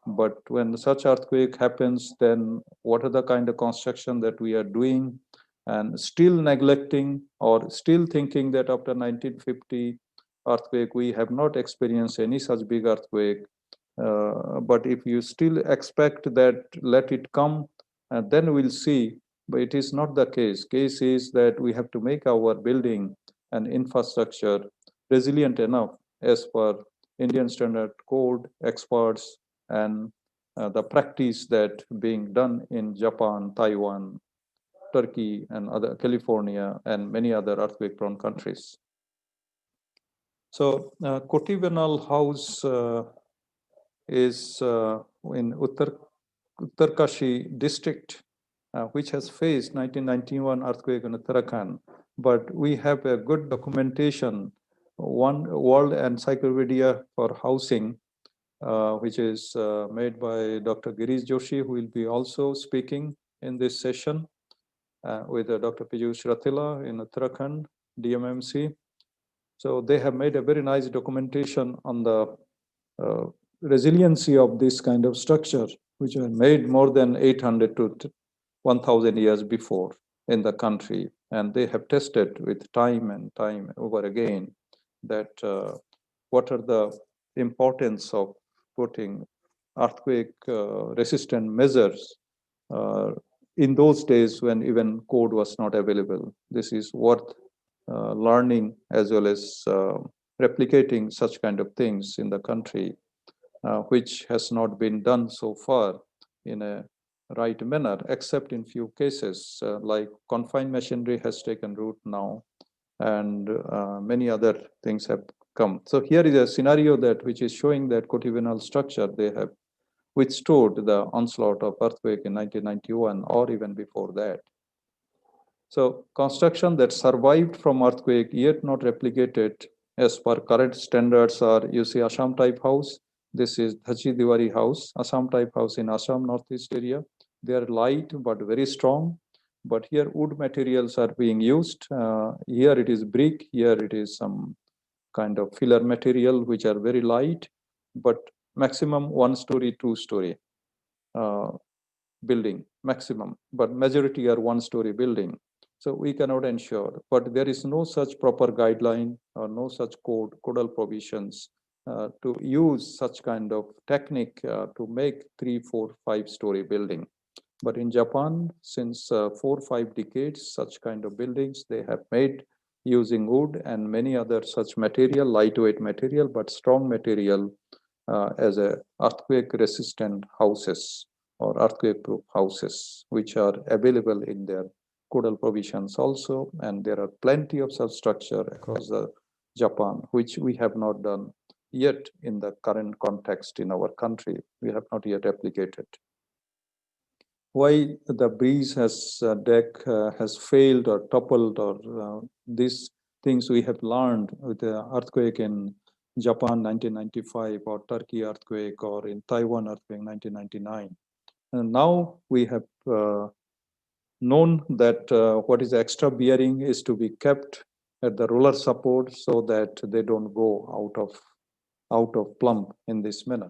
But when such earthquake happens, then what are the kind of construction that we are doing, and still neglecting or still thinking that after 1950 earthquake, we have not experienced any such big earthquake. But if you still expect that, let it come, then we'll see But it is not the case. Case is that we have to make our building and infrastructure resilient enough as per Indian Standard Code experts and the practice that being done in Japan, Taiwan, Turkey, and other California, and many other earthquake-prone countries. So, Kotivenal House is in Uttarkashi district, which has faced 1991 earthquake in Uttarakhand. But we have a good documentation, one World Encyclopedia for Housing, which is made by Dr. Girish Joshi, who will be also speaking in this session with Dr. Piyush Ratila in Uttarakhand, DMMC. So they have made a very nice documentation on the resiliency of this kind of structure, which were made more than 800 to 1000 years before in the country. And they have tested with time and time over again that what are the importance of putting earthquake resistant measures in those days when even code was not available. This is worth learning as well as replicating such kind of things in the country, which has not been done so far in a right manner, except in few cases, like confined machinery has taken root now, and many other things have come. So here is a scenario that which is showing that Kotivenal structure, they have withstood the onslaught of earthquake in 1991 or even before that. So construction that survived from earthquake yet not replicated as per current standards are, you see, Assam type house. This is Dhachi Diwari house, Assam type house in Assam northeast area. They are light but very strong. But here wood materials are being used. Here it is brick, here it is some kind of filler material which are very light, but maximum 1 story, 2 story building, maximum, but majority are 1 story building. So we cannot ensure, but there is no such proper guideline or no such codal provisions to use such kind of technique to make 3, 4, 5 story building. But in Japan, since 4, 5 decades, such kind of buildings they have made using wood and many other such material, lightweight material, but strong material as a earthquake resistant houses or earthquake proof houses, which are available in their codal provisions also. And there are plenty of such structure across the Japan, which we have not done yet in the current context in our country. We have not yet replicated. Why the breeze has deck has failed or toppled, or these things we have learned with the earthquake in Japan 1995 or Turkey earthquake or in Taiwan earthquake 1999. And now we have known that what is extra bearing is to be kept at the roller support so that they don't go out of plumb in this manner.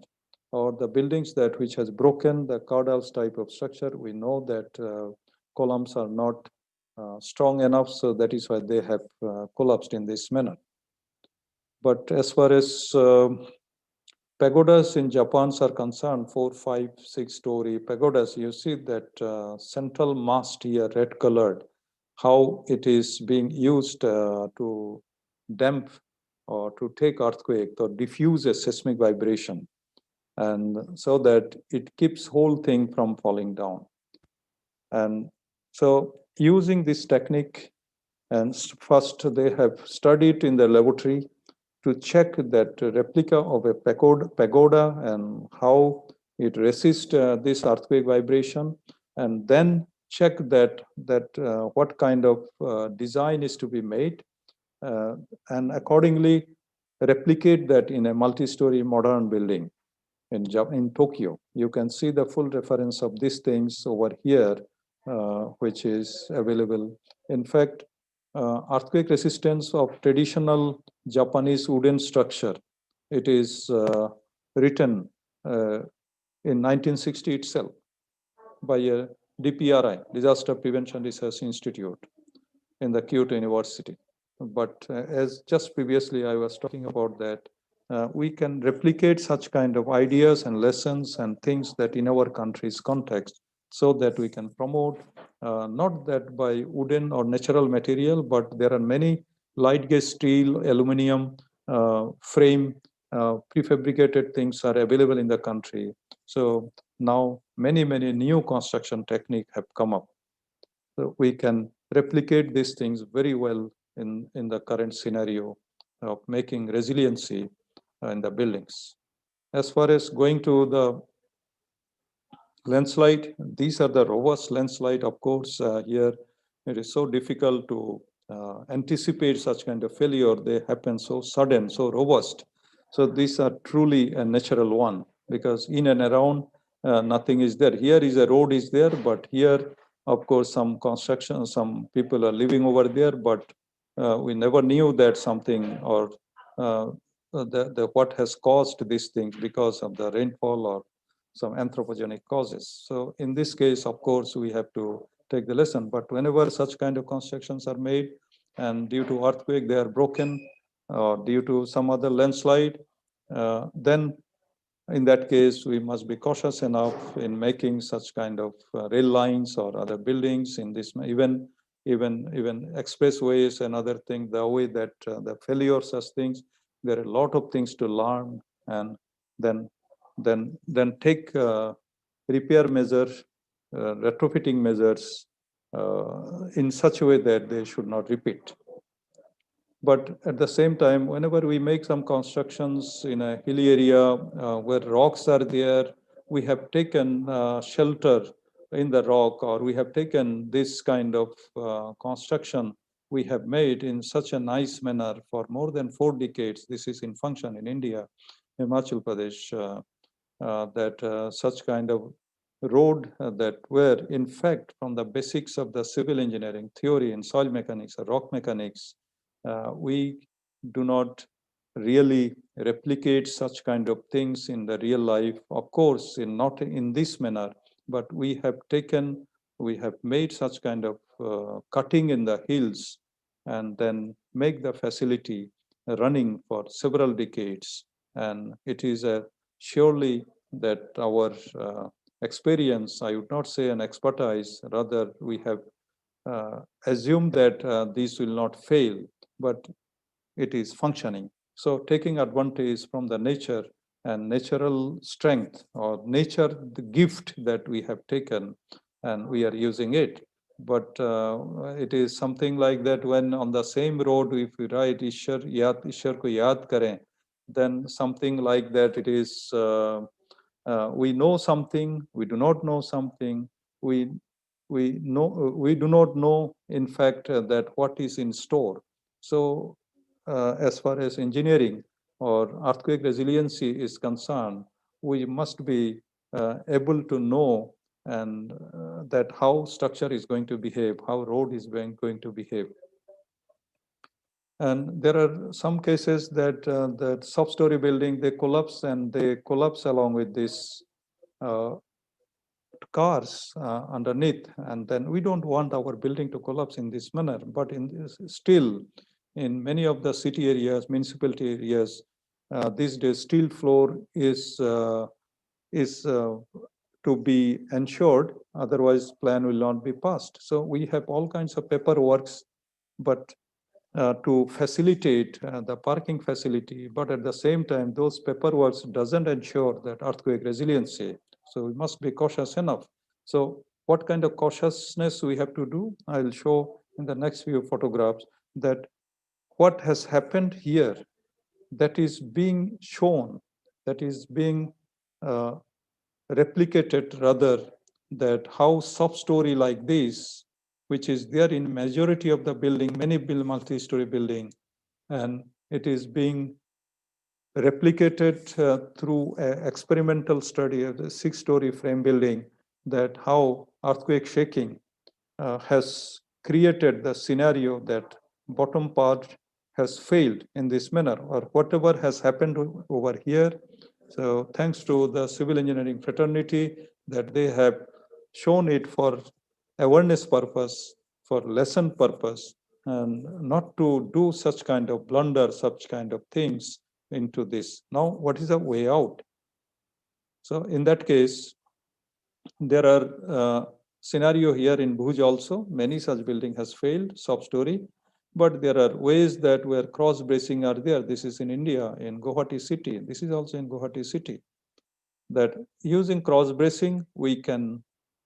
Or the buildings that which has broken the cardhouse type of structure, we know that columns are not strong enough, so that is why they have collapsed in this manner. But as far as pagodas in Japan are concerned, 4, 5, 6 story pagodas, you see that central mast here, red colored, how it is being used to damp or to take earthquake or diffuse a seismic vibration, and so that it keeps whole thing from falling down. And so using this technique, and first they have studied in the laboratory to check that replica of a pagoda and how it resists this earthquake vibration, and then check that what kind of design is to be made, and accordingly replicate that in a multi-story modern building in Tokyo. You can see the full reference of these things over here, which is available. In fact, earthquake resistance of traditional Japanese wooden structure, it is written in 1960 itself by a DPRI, Disaster Prevention Research Institute in the Kyoto University. But as just previously I was talking about that, we can replicate such kind of ideas and lessons and things that in our country's context, so that we can promote not that by wooden or natural material, but there are many light gauge steel, aluminum, frame, prefabricated things are available in the country. So now many new construction techniques have come up. So we can replicate these things very well in the current scenario of making resiliency in the buildings. As far as going to the landslide, these are the robust landslide. Of course, here it is so difficult to anticipate such kind of failure. They happen so sudden, so robust. So these are truly a natural one, because in and around nothing is there. Here is a road is there, but here, of course, some construction, some people are living over there, but we never knew that something or what has caused these things because of the rainfall or some anthropogenic causes. So in this case, of course, we have to take the lesson. But whenever such kind of constructions are made and due to earthquake, they are broken, or due to some other landslide, then in that case, we must be cautious enough in making such kind of rail lines or other buildings in this, even expressways and other things, the way that the failure such things, there are a lot of things to learn, and then take repair measures, retrofitting measures in such a way that they should not repeat. But at the same time, whenever we make some constructions in a hilly area where rocks are there, we have taken shelter in the rock, or we have taken this kind of construction we have made in such a nice manner for more than 4 decades. This is in function in India, Himachal Pradesh, that such kind of road that were in fact from the basics of the civil engineering theory in soil mechanics or rock mechanics, we do not really replicate such kind of things in the real life. Of course, not in this manner, but we have made such kind of cutting in the hills and then make the facility running for several decades. And it is surely that our experience, I would not say an expertise, rather we have assumed that these will not fail, but it is functioning. So taking advantage from the nature and natural strength, or nature, the gift that we have taken, and we are using it. But it is something like that when on the same road, if we write Ishwar ko yaad kare, then something like that it is, we know something, we do not know something, we do not know, in fact, that what is in store. So as far as engineering or earthquake resiliency is concerned, we must be able to know and that how structure is going to behave, how road is going to behave. And there are some cases that that sub-story building, they collapse, and they collapse along with this cars underneath, and then we don't want our building to collapse in this manner. But in this, still, in many of the city areas, municipality areas, these days steel floor is to be ensured. Otherwise, plan will not be passed. So we have all kinds of paperworks, but to facilitate the parking facility, but at the same time, those paperworks doesn't ensure that earthquake resiliency. So we must be cautious enough. So what kind of cautiousness we have to do? I'll show in the next few photographs that what has happened here, that is being shown, that is being replicated rather, that how sub-story like this, which is there in majority of the building, many multi-story building, and it is being replicated through an experimental study of the 6-story frame building, that how earthquake shaking has created the scenario that bottom part has failed in this manner, or whatever has happened over here. So thanks to the civil engineering fraternity that they have shown it for awareness purpose, for lesson purpose, and not to do such kind of blunder, such kind of things into this. Now, what is the way out? So in that case, there are scenario here in Bhuj also. Many such building has failed, soft story, but there are ways that where cross bracing are there. This is in India, in Guwahati city. This is also in Guwahati city. That using cross bracing, we can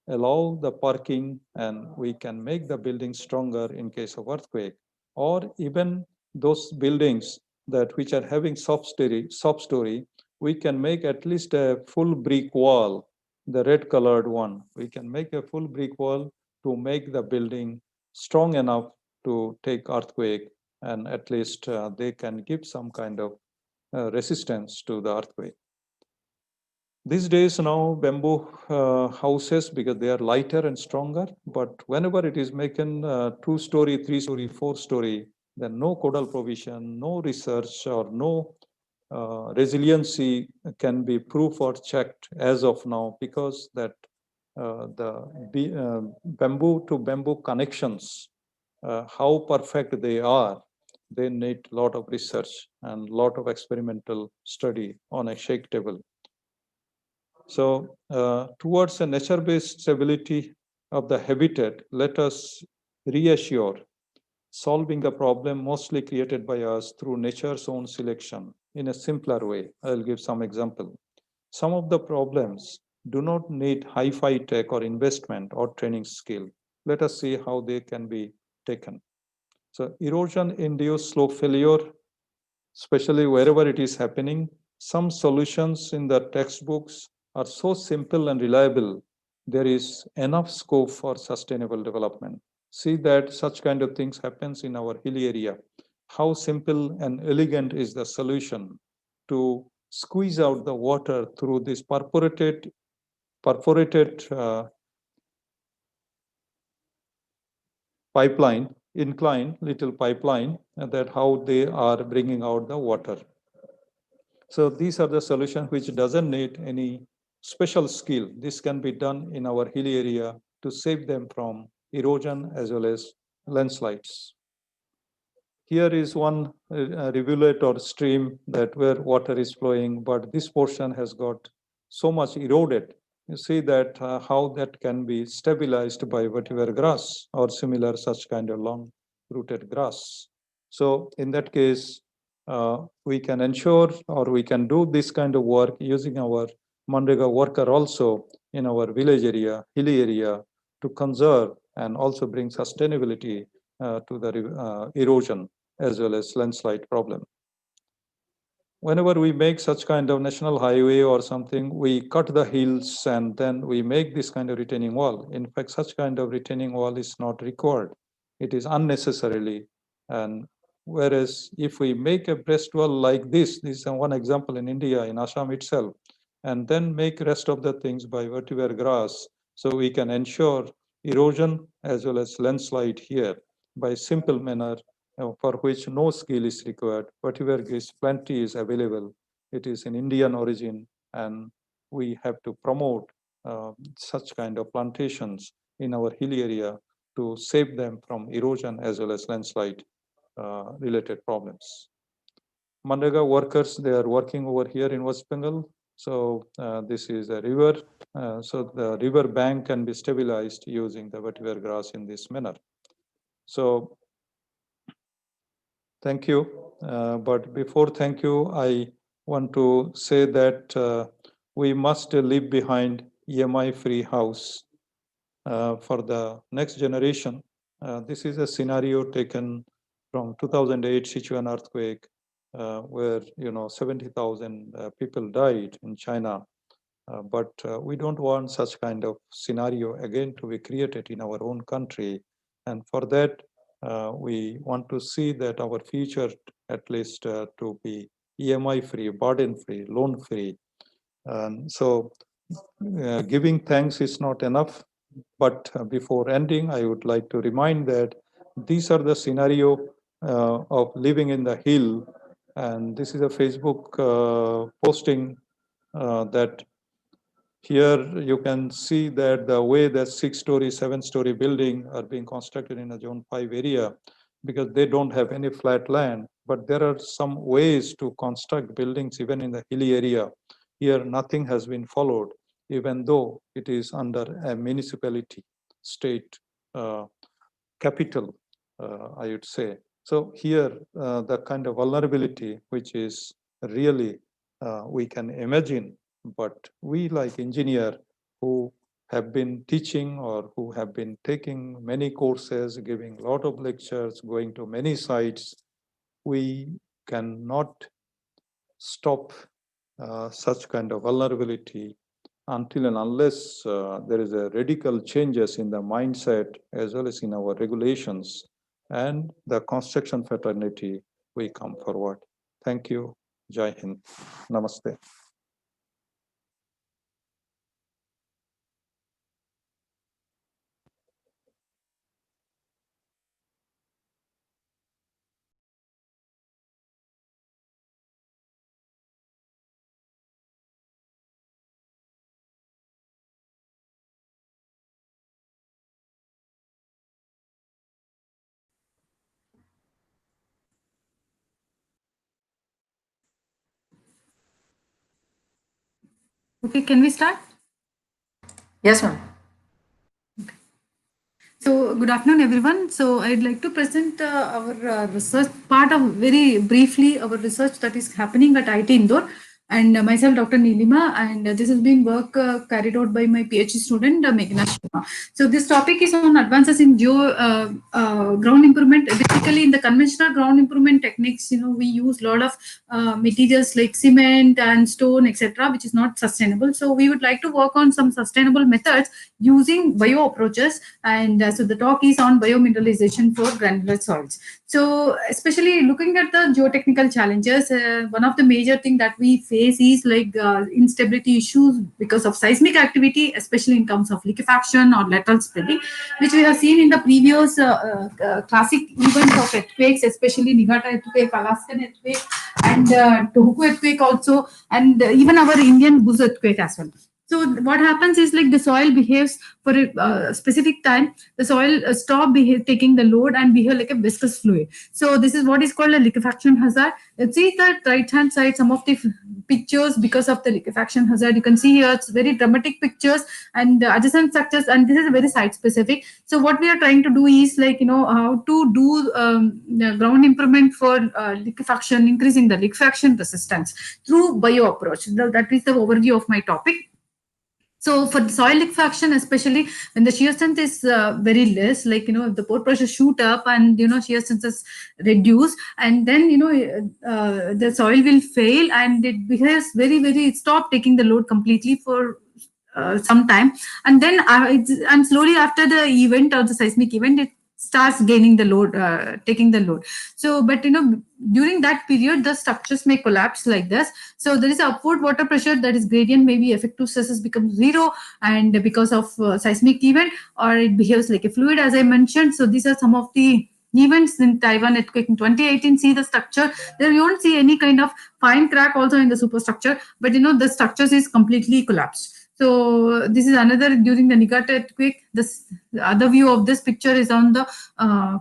allow the parking and we can make the building stronger in case of earthquake, or even those buildings that which are having soft story, we can make at least a full brick wall, the red colored one. We can make a full brick wall to make the building strong enough to take earthquake, and at least they can give some kind of resistance to the earthquake. These days now bamboo houses, because they are lighter and stronger, but whenever it is making 2-story, 3-story, 4-story, then no codal provision, no research or no resiliency can be proved or checked as of now, because that the bamboo to bamboo connections, how perfect they are, they need a lot of research and a lot of experimental study on a shake table. So towards a nature-based stability of the habitat, let us reassure solving the problem mostly created by us through nature's own selection in a simpler way. I'll give some example. Some of the problems do not need hi-fi tech or investment or training skill. Let us see how they can be taken. So erosion-induced slope failure, especially wherever it is happening, some solutions in the textbooks are so simple and reliable, there is enough scope for sustainable development. See that such kind of things happens in our hilly area. How simple and elegant is the solution to squeeze out the water through this perforated pipeline, inclined little pipeline, and that how they are bringing out the water. So these are the solutions which doesn't need any special skill. This can be done in our hilly area to save them from erosion as well as landslides. Here is one rivulet or stream that where water is flowing, but this portion has got so much eroded. You see that how that can be stabilized by vetiver grass or similar such kind of long rooted grass. So in that case, we can ensure or we can do this kind of work using our Manrega worker also in our village area, hilly area, to conserve and also bring sustainability to the erosion as well as landslide problem. Whenever we make such kind of national highway or something, we cut the hills and then we make this kind of retaining wall. In fact, such kind of retaining wall is not required. It is unnecessarily. And whereas if we make a breast wall like this is one example in India, in Assam itself, and then make rest of the things by vetiver grass, so we can ensure erosion as well as landslide here by simple manner, for which no skill is required. Whatever is plenty is available. It is in Indian origin, and we have to promote such kind of plantations in our hilly area to save them from erosion as well as landslide related problems. Manrega workers, they are working over here in West Bengal. So this is a river. So the river bank can be stabilized using the vetiver grass in this manner. So thank you. But before thank you, I want to say that we must leave behind EMI-free house for the next generation. This is a scenario taken from 2008 Sichuan earthquake, where 70,000 people died in China. But we don't want such kind of scenario again to be created in our own country. And for that, we want to see that our future, at least to be EMI free, burden free, loan free. So giving thanks is not enough. But before ending, I would like to remind that these are the scenario of living in the hill. And this is a Facebook posting that here you can see that the way that 6-story, 7-story building are being constructed in a Zone 5 area, because they don't have any flat land. But there are some ways to construct buildings even in the hilly area. Here nothing has been followed, even though it is under a municipality. state capital, I would say. So here, the kind of vulnerability which is really we can imagine, but we like engineer who have been teaching or who have been taking many courses, giving a lot of lectures, going to many sites, we cannot stop such kind of vulnerability until and unless there is a radical changes in the mindset as well as in our regulations and the construction fraternity, we come forward. Thank you. Jai Hind. Namaste. Okay, can we start? Yes, ma'am. So, good afternoon, everyone. So, I'd like to present our research part of very briefly our research that is happening at IT Indore, and myself, Dr. Nilima, and this has been work carried out by my PhD student, Meghna Sharma. So, this topic is on advances in ground improvement. Basically, in the conventional ground improvement techniques, we use a lot of materials like cement and stone, etc., which is not sustainable. So, we would like to work on some sustainable methods using bio approaches, and so the talk is on biomineralization for granular soils. So especially looking at the geotechnical challenges, one of the major thing that we face is like instability issues because of seismic activity, especially in terms of liquefaction or lateral spreading, which we have seen in the previous classic events of earthquakes, especially Niigata earthquake, Alaskan earthquake, and Tohoku earthquake also, and even our Indian Buzz earthquake as well. So what happens is like the soil behaves for a specific time. The soil stop taking the load and behave like a viscous fluid. So this is what is called a liquefaction hazard. Let's see the right hand side, some of the pictures because of the liquefaction hazard. You can see here it's very dramatic pictures and adjacent structures, and this is very site specific. So what we are trying to do is like how to do the ground improvement for liquefaction, increasing the liquefaction resistance through bio approach. That is the overview of my topic. So for the soil liquefaction, especially when the shear strength is very less, like, if the pore pressure shoot up and, shear strength is reduced, and then, the soil will fail and it behaves it stop taking the load completely for some time. And then, and slowly after the event or the seismic event, it starts gaining the load, taking the load. So, but during that period, the structures may collapse like this. So there is an upward water pressure, that is gradient, maybe effective stresses become zero, and because of seismic event, or it behaves like a fluid, as I mentioned. So these are some of the events in Taiwan earthquake in 2018. See the structure there, you won't see any kind of fine crack also in the superstructure, but the structures is completely collapsed. So this is another during the Niigata earthquake. The other view of this picture is on the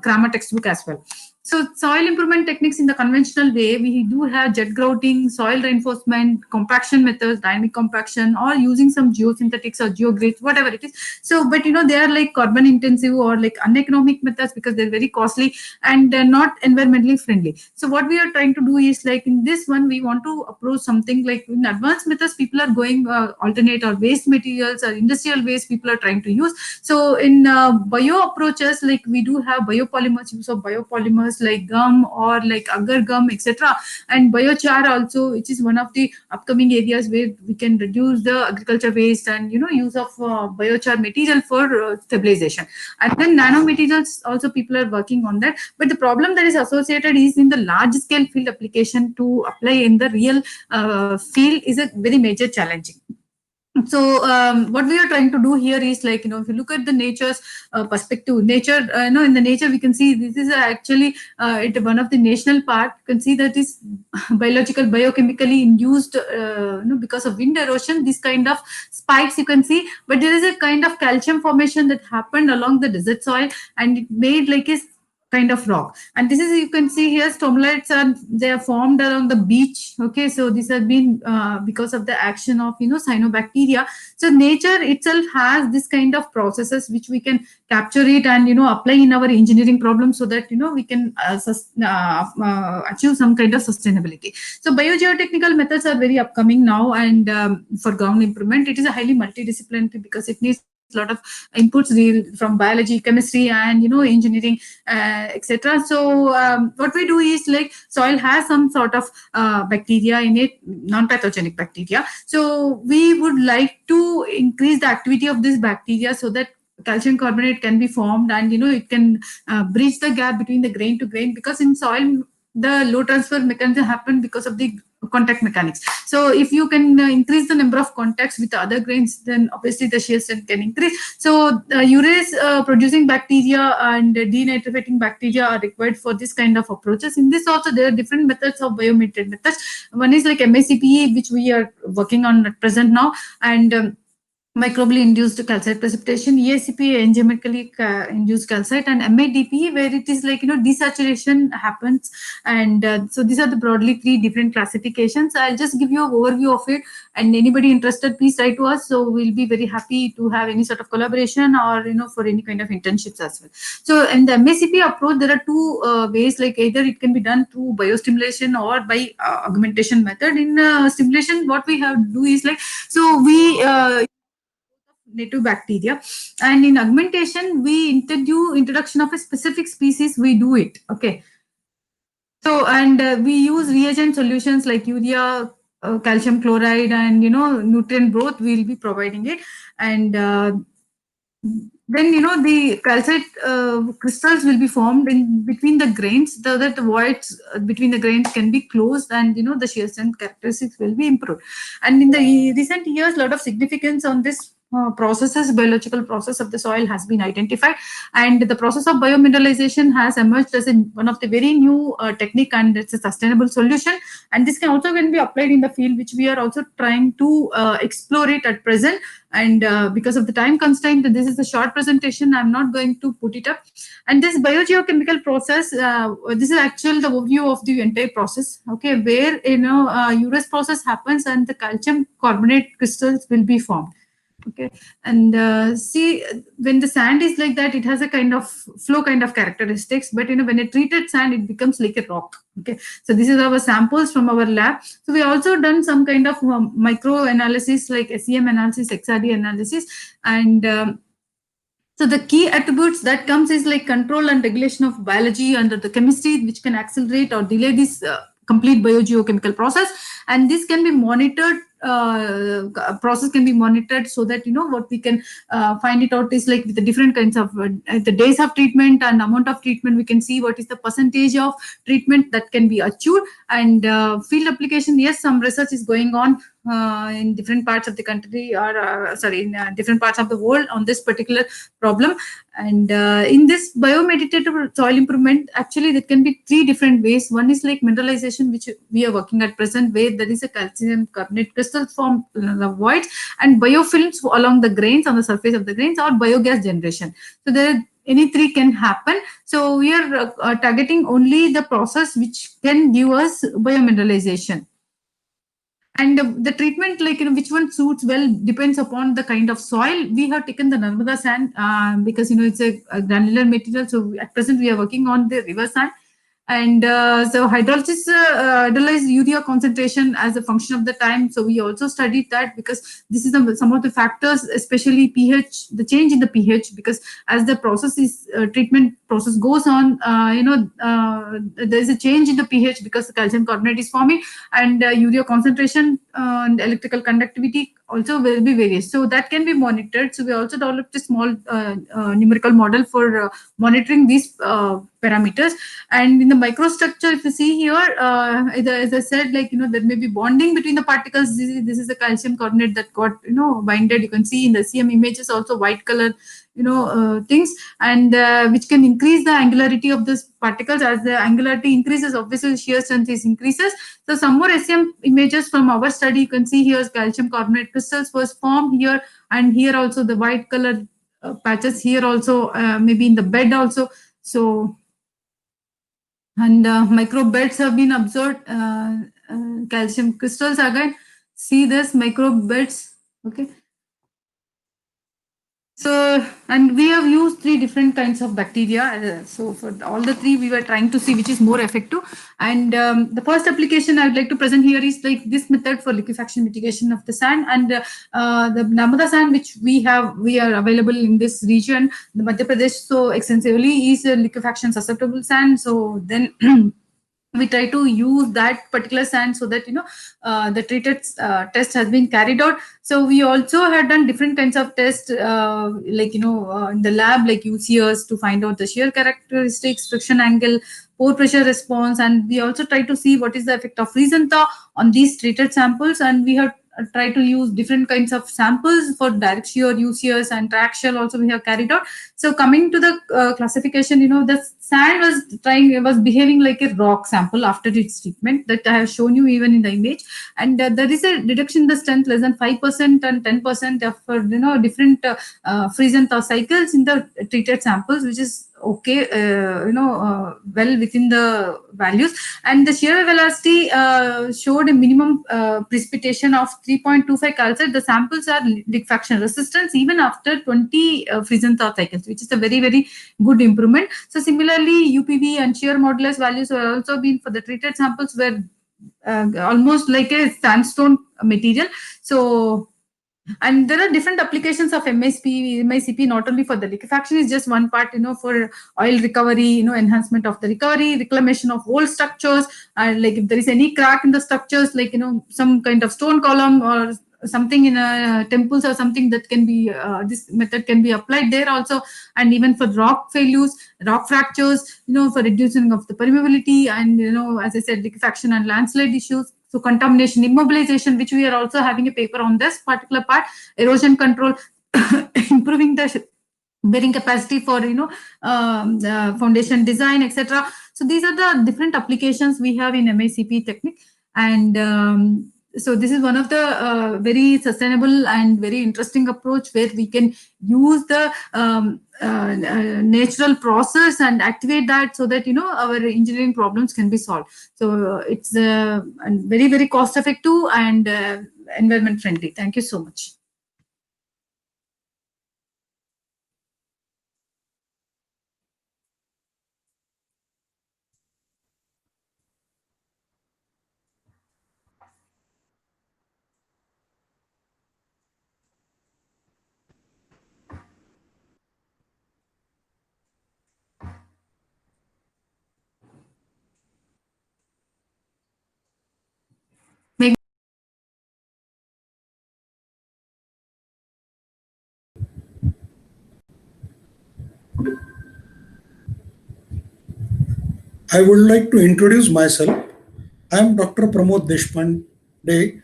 Kramer textbook as well. So soil improvement techniques in the conventional way, we do have jet grouting, soil reinforcement, compaction methods, dynamic compaction, or using some geosynthetics or geogrids, whatever it is. So, but they are like carbon intensive or like uneconomic methods because they're very costly and they're not environmentally friendly. So what we are trying to do is like in this one, we want to approach something like in advanced methods, people are going alternate or waste materials or industrial waste people are trying to use. So in bio approaches, like we do have biopolymers, use of biopolymers like gum or like agar gum, etc., and biochar also, which is one of the upcoming areas where we can reduce the agriculture waste and use of biochar material for stabilization. And then nanomaterials also, people are working on that, but the problem that is associated is in the large scale field application to apply in the real field is a very major challenging. So what we are trying to do here is like, if you look at the nature's perspective, nature, in the nature we can see this is actually one of the national park. You can see that is biological, biochemically induced, because of wind erosion, this kind of spikes you can see, but there is a kind of calcium formation that happened along the desert soil, and it made like a kind of rock. And this is, you can see here, stromatolites they are formed along the beach. Okay, so these have been because of the action of cyanobacteria. So nature itself has this kind of processes which we can capture it and apply in our engineering problems, so that we can achieve some kind of sustainability. So biogeotechnical methods are very upcoming now, and for ground improvement, it is a highly multidisciplinary because it needs a lot of inputs from biology, chemistry, and engineering, etc. So what we do is, like, soil has some sort of bacteria in it, non-pathogenic bacteria. So we would like to increase the activity of this bacteria so that calcium carbonate can be formed, and it can bridge the gap between the grain to grain, because in soil the low transfer mechanism happen because of the contact mechanics. So if you can increase the number of contacts with the other grains, then obviously the shear strength can increase. So urease producing bacteria and denitrificating bacteria are required for this kind of approaches. In this also there are different methods of biometric methods. One is like MACPE, which we are working on at present now, and microbially induced calcite precipitation, EACP, enzymatically induced calcite, and MADP, where it is like desaturation happens. And so these are the broadly 3 different classifications. I'll just give you an overview of it, and anybody interested, please write to us. So we'll be very happy to have any sort of collaboration, or for any kind of internships as well. So in the MACP approach, there are 2 ways, like either it can be done through biostimulation or by augmentation method. In stimulation, what we have to do is, like, so we native bacteria, and in augmentation we introduction of a specific species, we do it. Okay, so and we use reagent solutions like urea, calcium chloride, and nutrient broth we'll be providing it. And then the calcite crystals will be formed in between the grains, so that the voids between the grains can be closed, and the shear strength characteristics will be improved. And in the recent years, a lot of significance on this biological process of the soil has been identified, and the process of biomineralization has emerged as one of the very new technique, and it's a sustainable solution. And this can also be applied in the field, which we are also trying to explore it at present. And because of the time constraint, this is a short presentation, I'm not going to put it up. And this biogeochemical process, this is actually the overview of the entire process. Okay, where urease process happens, and the calcium carbonate crystals will be formed. Okay, and see, when the sand is like that, it has a kind of flow kind of characteristics, but when a treated sand, it becomes like a rock. Okay, so this is our samples from our lab. So we also done some kind of micro analysis like SEM analysis, XRD analysis, and so the key attributes that comes is like control and regulation of biology under the chemistry, which can accelerate or delay this complete biogeochemical process. And this can be monitored, process can be monitored, so that what we can find it out is like with the different kinds of the days of treatment and amount of treatment, we can see what is the percentage of treatment that can be achieved. And field application, yes, some research is going on in different parts of the country, or in different parts of the world on this particular problem. And in this biomeditative soil improvement, actually there can be 3 different ways. One is like mineralization, which we are working at present, where there is a calcium carbonate crystal form the voids, and biofilms along the grains, on the surface of the grains, or biogas generation. So there any 3 can happen. So we are targeting only the process which can give us biomineralization. And the treatment, like which one suits well, depends upon the kind of soil. We have taken the Narmada sand because it's a granular material. So at present we are working on the river sand. And so hydrolysis, hydrolyzed urea concentration as a function of the time. So we also studied that, because this is some of the factors, especially pH, the change in the pH, because as the process is treatment process goes on, there is a change in the pH because the calcium carbonate is forming, and urea concentration and electrical conductivity also will be various. So that can be monitored. So we also developed a small numerical model for monitoring these parameters. And in the microstructure, if you see here, as I said, like there may be bonding between the particles. This is the calcium carbonate that got binded. You can see in the CM images also white color things, and which can increase the angularity of these particles. As the angularity increases, obviously shear strength increases. So some more SEM images from our study, you can see here calcium carbonate crystals was formed here, and here also the white color patches here also, maybe in the bed also. So and microbe beds have been observed. Calcium crystals again. See this microbe beds. Okay. So, and we have used 3 different kinds of bacteria. So, for all the 3, we were trying to see which is more effective. And the first application I would like to present here is like this method for liquefaction mitigation of the sand. And the Narmada sand, which we are available in this region, the Madhya Pradesh, so extensively, is a liquefaction susceptible sand. So then we try to use that particular sand so that the treated test has been carried out. So we also had done different kinds of tests in the lab, like UCS, to find out the shear characteristics, friction angle, pore pressure response, and we also try to see what is the effect of freeze and thaw on these treated samples. And we have try to use different kinds of samples for direct shear, UCS, and triaxial also we have carried out. So coming to the classification, the sand was behaving like a rock sample after its treatment, that I have shown you even in the image. And there is a reduction in the strength less than 5% and 10% of different freeze and thaw cycles in the treated samples, which is okay, well within the values. And the shear velocity showed a minimum precipitation of 3.25 calcite. The samples are liquefaction resistance even after 20 freeze and thaw cycles, which is a very, very good improvement. So similarly, UPV and shear modulus values were also been for the treated samples were almost like a sandstone material. So, and there are different applications of MICP, not only for the liquefaction is just one part, for oil recovery, enhancement of the recovery, reclamation of old structures, and like if there is any crack in the structures, like, some kind of stone column or something in temples or something, that can be, this method can be applied there also. And even for rock failures, rock fractures, for reducing of the permeability, and, as I said, liquefaction and landslide issues. So contamination immobilization, which we are also having a paper on this particular part, erosion control, improving the bearing capacity for foundation design, etc. So these are the different applications we have in MICP technique. And so this is one of the very sustainable and very interesting approach where we can use the natural process and activate that so that our engineering problems can be solved. So it's very, very cost effective and environment friendly. Thank you so much. I would like to introduce myself. I am Dr. Pramod Deshpande.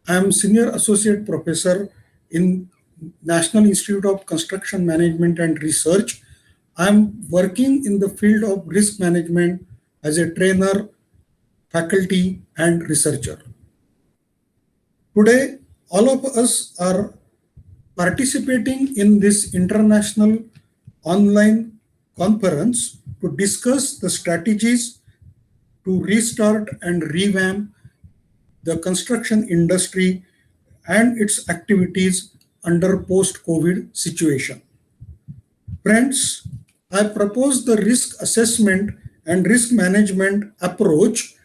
I am Senior Associate Professor in National Institute of Construction Management and Research. I am working in the field of risk management as a trainer, faculty, and researcher. Today, all of us are participating in this international online conference to discuss the strategies to restart and revamp the construction industry and its activities under post-COVID situation. Friends, I propose the risk assessment and risk management approach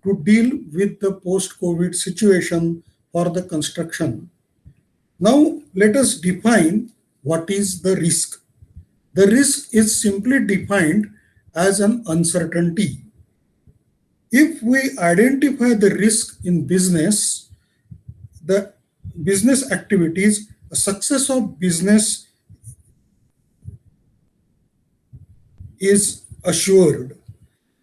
to deal with the post-COVID situation for the construction. Now, let us define what is the risk. The risk is simply defined as an uncertainty. If we identify the risk in business, the business activities, the success of business is assured.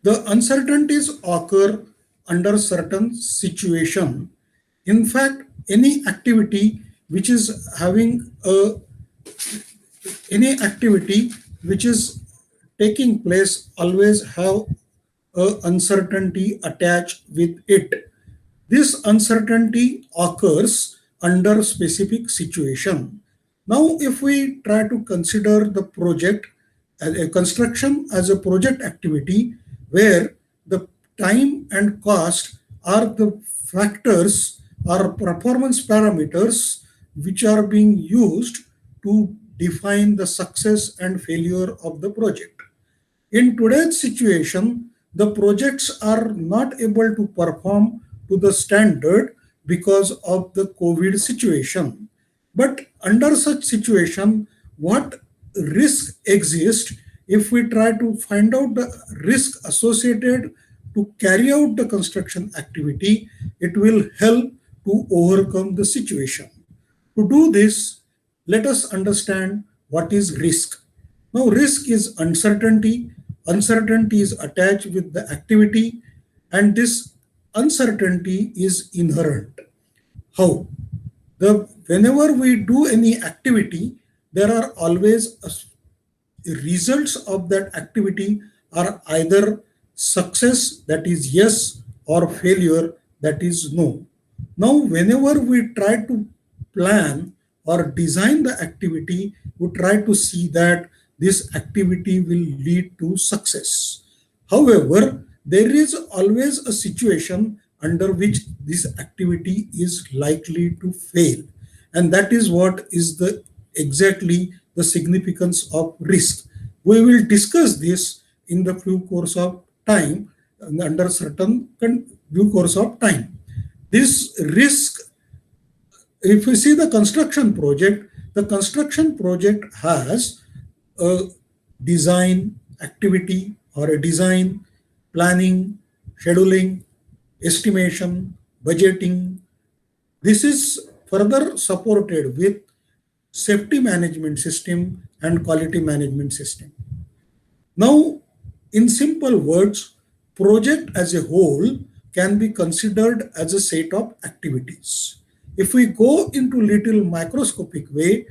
The uncertainties occur under certain situation. In fact, any activity which is having any activity which is taking place always have uncertainty attached with it. This uncertainty occurs under specific situation. Now, if we try to consider the project as a construction as a project activity, where the time and cost are the factors or performance parameters which are being used to define the success and failure of the project. In today's situation, the projects are not able to perform to the standard because of the COVID situation. But under such situation, what risk exists if we try to find out the risk associated to carry out the construction activity, it will help to overcome the situation. To do this, let us understand what is risk. Now, risk is uncertainty. Uncertainty is attached with the activity, and this uncertainty is inherent. How? Whenever we do any activity, there are always results of that activity are either success, that is yes, or failure, that is no. Now, whenever we try to plan or design the activity, we try to see that this activity will lead to success. However, there is always a situation under which this activity is likely to fail. And that is what is the exactly the significance of risk. We will discuss this in the due course of time, under certain due course of time. This risk, if we see the construction project has a design activity or a design, planning, scheduling, estimation, budgeting. This is further supported with safety management system and quality management system. Now, in simple words, project as a whole can be considered as a set of activities. If we go into little microscopic way,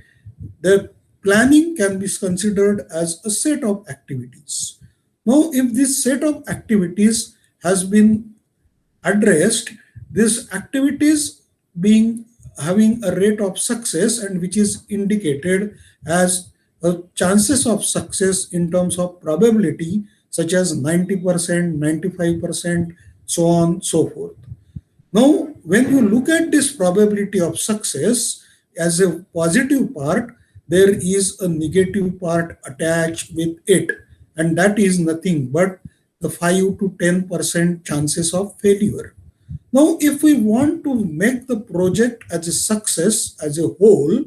the planning can be considered as a set of activities. Now, if this set of activities has been addressed, these activities being having a rate of success and which is indicated as chances of success in terms of probability, such as 90%, 95%, so on, so forth. Now, when you look at this probability of success as a positive part, there is a negative part attached with it, and that is nothing but the 5 to 10% chances of failure. Now, if we want to make the project as a success as a whole,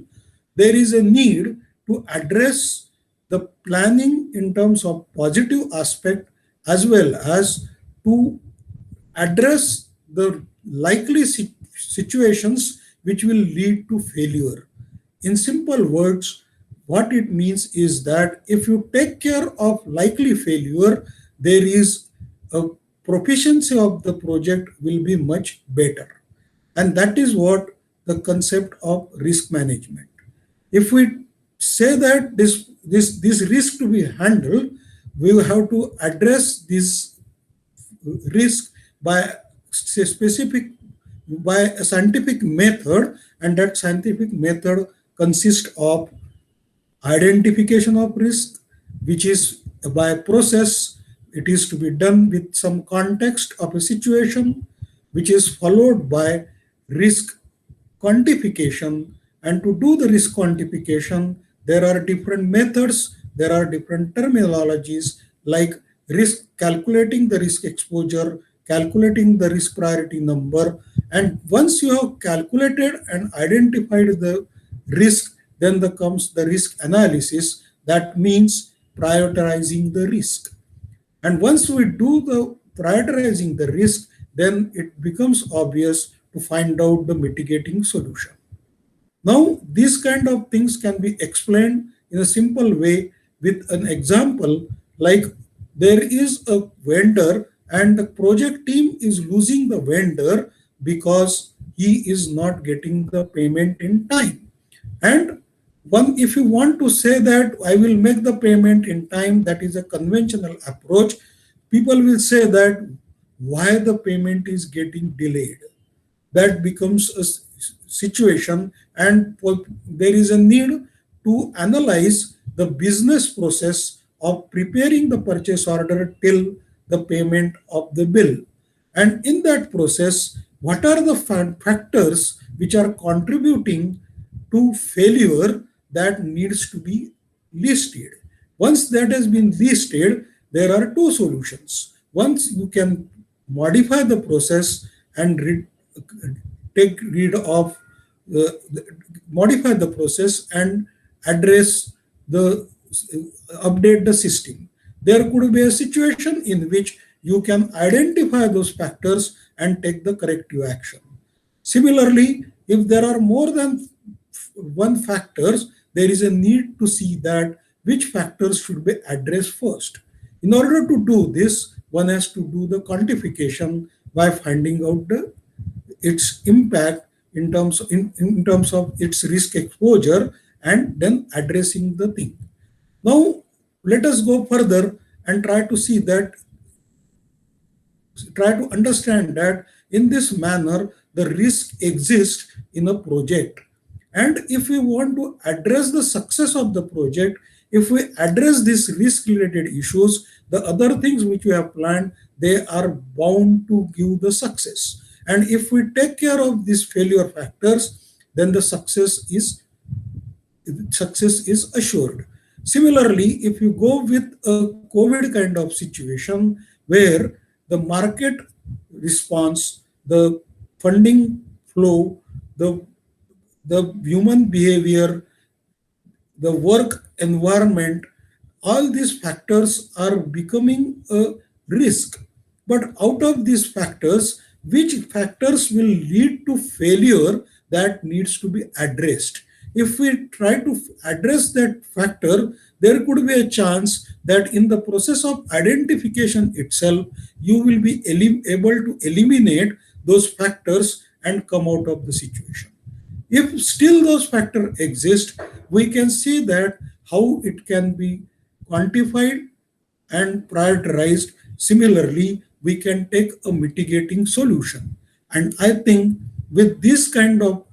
there is a need to address the planning in terms of positive aspect as well as to address the likely situations which will lead to failure. In simple words, what it means is that if you take care of likely failure, there is a proficiency of the project will be much better. And that is what the concept of risk management. If we say that this risk to be handled, we will have to address this risk by a scientific method, and that scientific method consists of identification of risk, which is by process. It is to be done with some context of a situation, which is followed by risk quantification. And to do the risk quantification, there are different methods, there are different terminologies like calculating the risk exposure, calculating the risk priority number. And once you have calculated and identified the risk, then comes the risk analysis. That means prioritizing the risk. And once we do the prioritizing the risk, then it becomes obvious to find out the mitigating solution. Now, these kind of things can be explained in a simple way with an example, like there is a vendor and the project team is losing the vendor because he is not getting the payment in time. And if you want to say that I will make the payment in time, that is a conventional approach. People will say that why the payment is getting delayed. That becomes a situation, and there is a need to analyze the business process of preparing the purchase order till the payment of the bill. And in that process, what are the factors which are contributing to failure that needs to be listed? Once that has been listed, there are two solutions. Once you can modify the process and take rid of modify the process and address the update the system. There could be a situation in which you can identify those factors and take the corrective action. Similarly, if there are more than one factors, there is a need to see that which factors should be addressed first. In order to do this, one has to do the quantification by finding out its impact in terms of its risk exposure and then addressing the thing. Now, let us go further and try to understand that in this manner the risk exists in a project, and if we want to address the success of the project, if we address these risk related issues, the other things which we have planned, they are bound to give the success. And if we take care of these failure factors, then the success is assured. Similarly, if you go with a COVID kind of situation where the market response, the funding flow, the human behavior, the work environment, all these factors are becoming a risk. But out of these factors, which factors will lead to failure that needs to be addressed? If we try to address that factor, there could be a chance that in the process of identification itself, you will be able to eliminate those factors and come out of the situation. If still those factors exist, we can see that how it can be quantified and prioritized. Similarly, we can take a mitigating solution. And I think with this kind of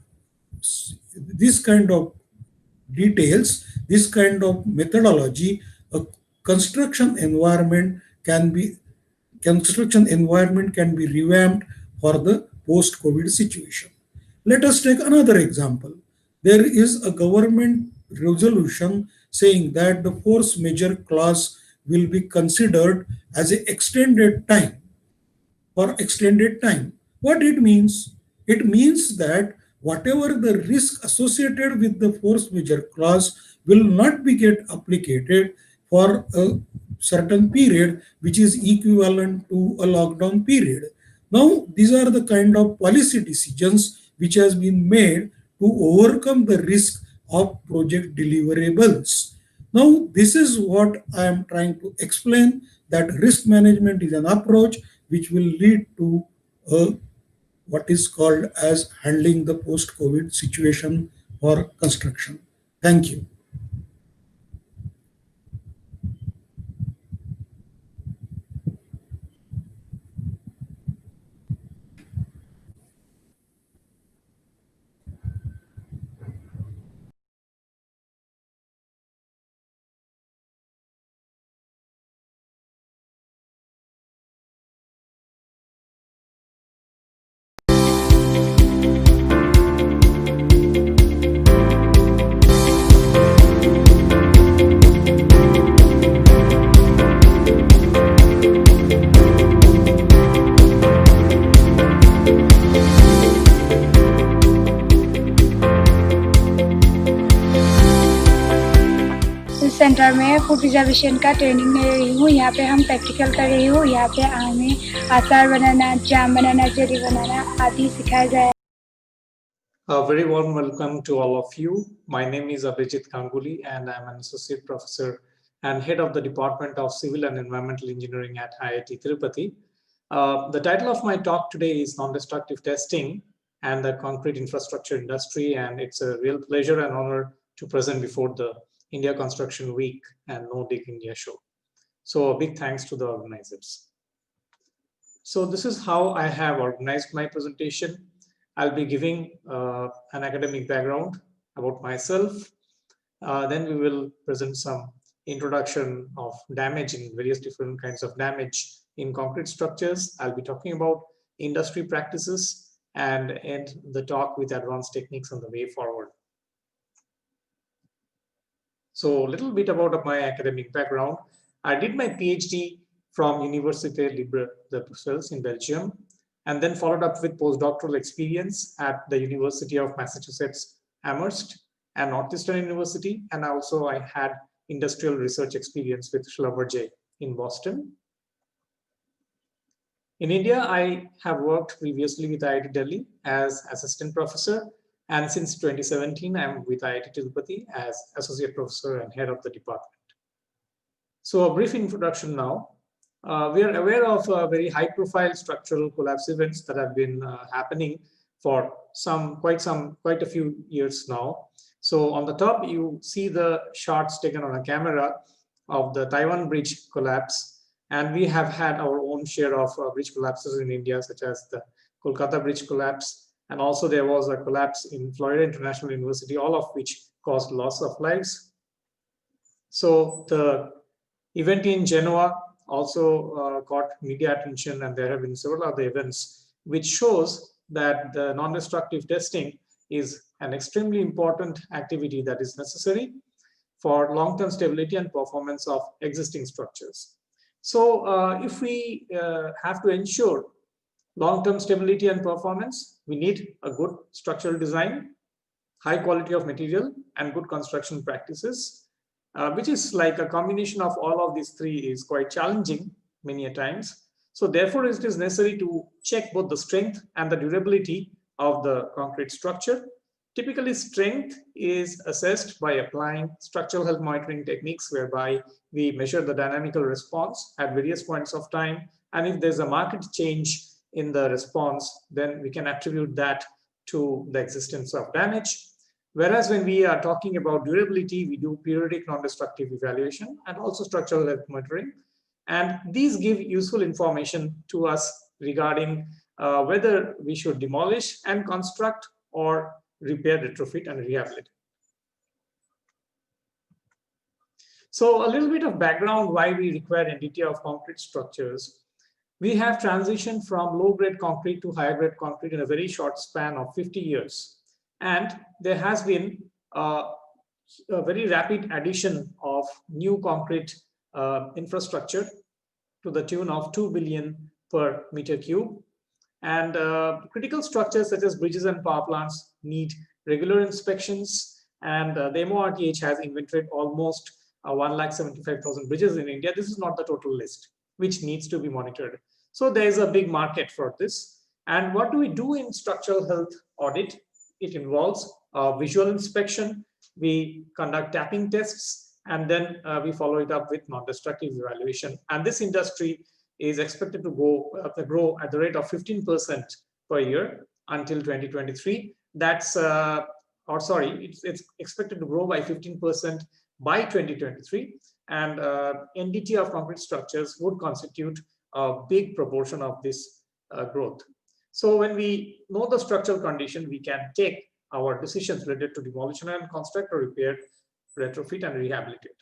details, this kind of methodology, a construction environment can be revamped for the post-COVID situation. Let us take another example. There is a government resolution saying that the force majeure clause will be considered as an extended time. For extended time. What it means? It means that whatever the risk associated with the force majeure clause will not be get applicated for a certain period which is equivalent to a lockdown period. Now, these are the kind of policy decisions which has been made to overcome the risk of project deliverables. Now, this is what I am trying to explain, that risk management is an approach which will lead to what is called as handling the post-COVID situation for construction. Thank you. Centre में food preservation का training ले रही हूँ। यहाँ पे हम practical कर रही हूँ। यहाँ पे हमें अचार बनाना, जाम बनाना, जेली बनाना आदि सिखाया जाए। A very warm welcome to all of you. My name is Abhijit Ganguly and I'm an associate professor and head of the Department of Civil and Environmental Engineering at IIT Tirupati. The title of my talk today is Non-Destructive Testing and the Concrete Infrastructure Industry, and it's a real pleasure and honor to present before the India Construction Week and No Dig India show. So a big thanks to the organizers. So this is how I have organized my presentation. I'll be giving an academic background about myself. Then we will present some introduction of damage in various different kinds of damage in concrete structures. I'll be talking about industry practices and end the talk with advanced techniques on the way forward. So a little bit about my academic background. I did my PhD from Université Libre de Bruxelles in Belgium, and then followed up with postdoctoral experience at the University of Massachusetts Amherst and Northeastern University, and also I had industrial research experience with Schlumberger in Boston. In India, I have worked previously with IIT Delhi as assistant professor, and since 2017, I'm with IIT Tirupati as associate professor and head of the department. So a brief introduction now. We are aware of very high-profile structural collapse events that have been happening for quite a few years now. So on the top, you see the shots taken on a camera of the Taiwan bridge collapse, and we have had our own share of bridge collapses in India, such as the Kolkata bridge collapse, and also there was a collapse in Florida International University, all of which caused loss of lives. So the event in Genoa also got media attention, and there have been several other events, which shows that the non-destructive testing is an extremely important activity that is necessary for long-term stability and performance of existing structures. So if we have to ensure long-term stability and performance, we need a good structural design, high quality of material, and good construction practices, which is like a combination of all of these three is quite challenging many a times. So therefore, it is necessary to check both the strength and the durability of the concrete structure. Typically, strength is assessed by applying structural health monitoring techniques, whereby we measure the dynamical response at various points of time. And if there's a marked change in the response, then we can attribute that to the existence of damage. Whereas when we are talking about durability, we do periodic non-destructive evaluation and also structural health monitoring. And these give useful information to us regarding whether we should demolish and construct or repair, retrofit, and rehabilitate. So a little bit of background why we require NDT of concrete structures. We have transitioned from low-grade concrete to higher-grade concrete in a very short span of 50 years. And there has been a very rapid addition of new concrete infrastructure to the tune of 2 billion per meter cube. And critical structures such as bridges and power plants need regular inspections. And the MORTH has inventoried almost 175,000 bridges in India. This is not the total list, which needs to be monitored. So there is a big market for this. And what do we do in structural health audit? It involves visual inspection. We conduct tapping tests, and then we follow it up with non-destructive evaluation. And this industry is expected to grow at the rate of 15% per year until 2023. That's, it's expected to grow by 15% by 2023. And NDT of concrete structures would constitute a big proportion of this growth. So when we know the structural condition, we can take our decisions related to demolition and construct or repair, retrofit, and rehabilitate.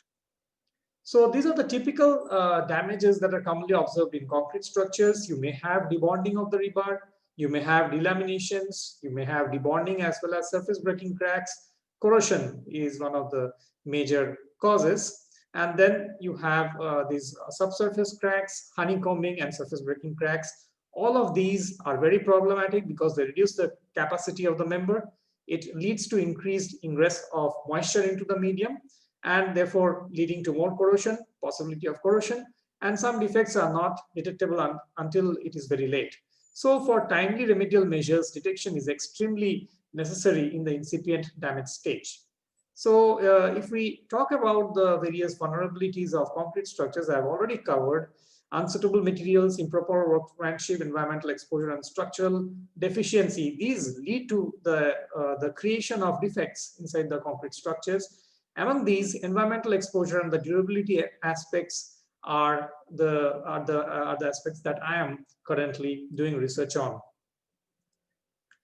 So these are the typical damages that are commonly observed in concrete structures. You may have debonding of the rebar, you may have delaminations, you may have debonding as well as surface breaking cracks. Corrosion is one of the major causes. And then you have these subsurface cracks, honeycombing, and surface breaking cracks. All of these are very problematic because they reduce the capacity of the member. It leads to increased ingress of moisture into the medium, and therefore leading to more corrosion, possibility of corrosion, and some defects are not detectable until it is very late. So for timely remedial measures, detection is extremely necessary in the incipient damage stage. So if we talk about the various vulnerabilities of concrete structures, I've already covered unsuitable materials, improper workmanship, environmental exposure, and structural deficiency. These lead to the creation of defects inside the concrete structures. Among these, environmental exposure and the durability aspects are the aspects that I am currently doing research on.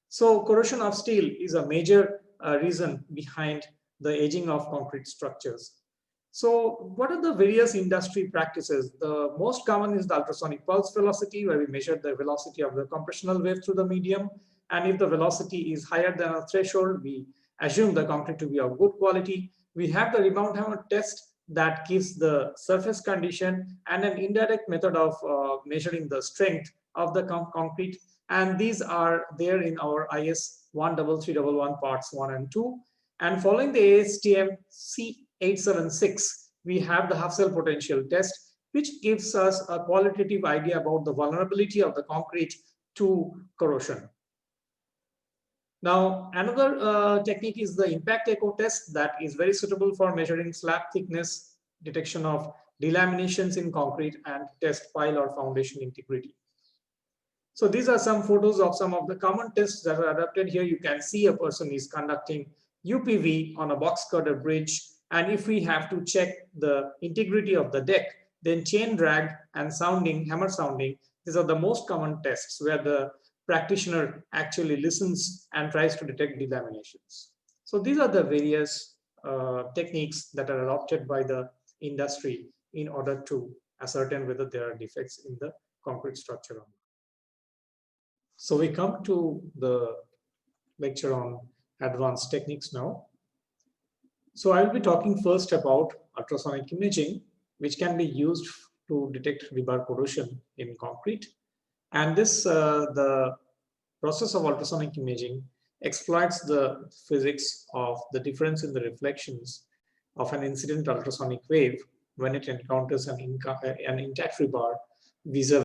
So corrosion of steel is a major reason behind the aging of concrete structures. So what are the various industry practices? The most common is the ultrasonic pulse velocity, where we measure the velocity of the compressional wave through the medium. And if the velocity is higher than a threshold, we assume the concrete to be of good quality. We have the rebound hammer test that gives the surface condition, and an indirect method of measuring the strength of the concrete. And these are there in our IS 13311 parts 1 and 2. And following the ASTM C876, we have the half cell potential test, which gives us a qualitative idea about the vulnerability of the concrete to corrosion. Now, another technique is the impact echo test that is very suitable for measuring slab thickness, detection of delaminations in concrete, and test pile or foundation integrity. So these are some photos of some of the common tests that are adapted here. You can see a person is conducting UPV on a box cutter bridge. And if we have to check the integrity of the deck, then chain drag and sounding, hammer sounding, these are the most common tests where the practitioner actually listens and tries to detect delaminations. So these are the various techniques that are adopted by the industry in order to ascertain whether there are defects in the concrete structure or not. So we come to the lecture on advanced techniques now. So I'll be talking first about ultrasonic imaging, which can be used to detect rebar corrosion in concrete. And this, the process of ultrasonic imaging exploits the physics of the difference in the reflections of an incident ultrasonic wave when it encounters an intact rebar vis-a-vis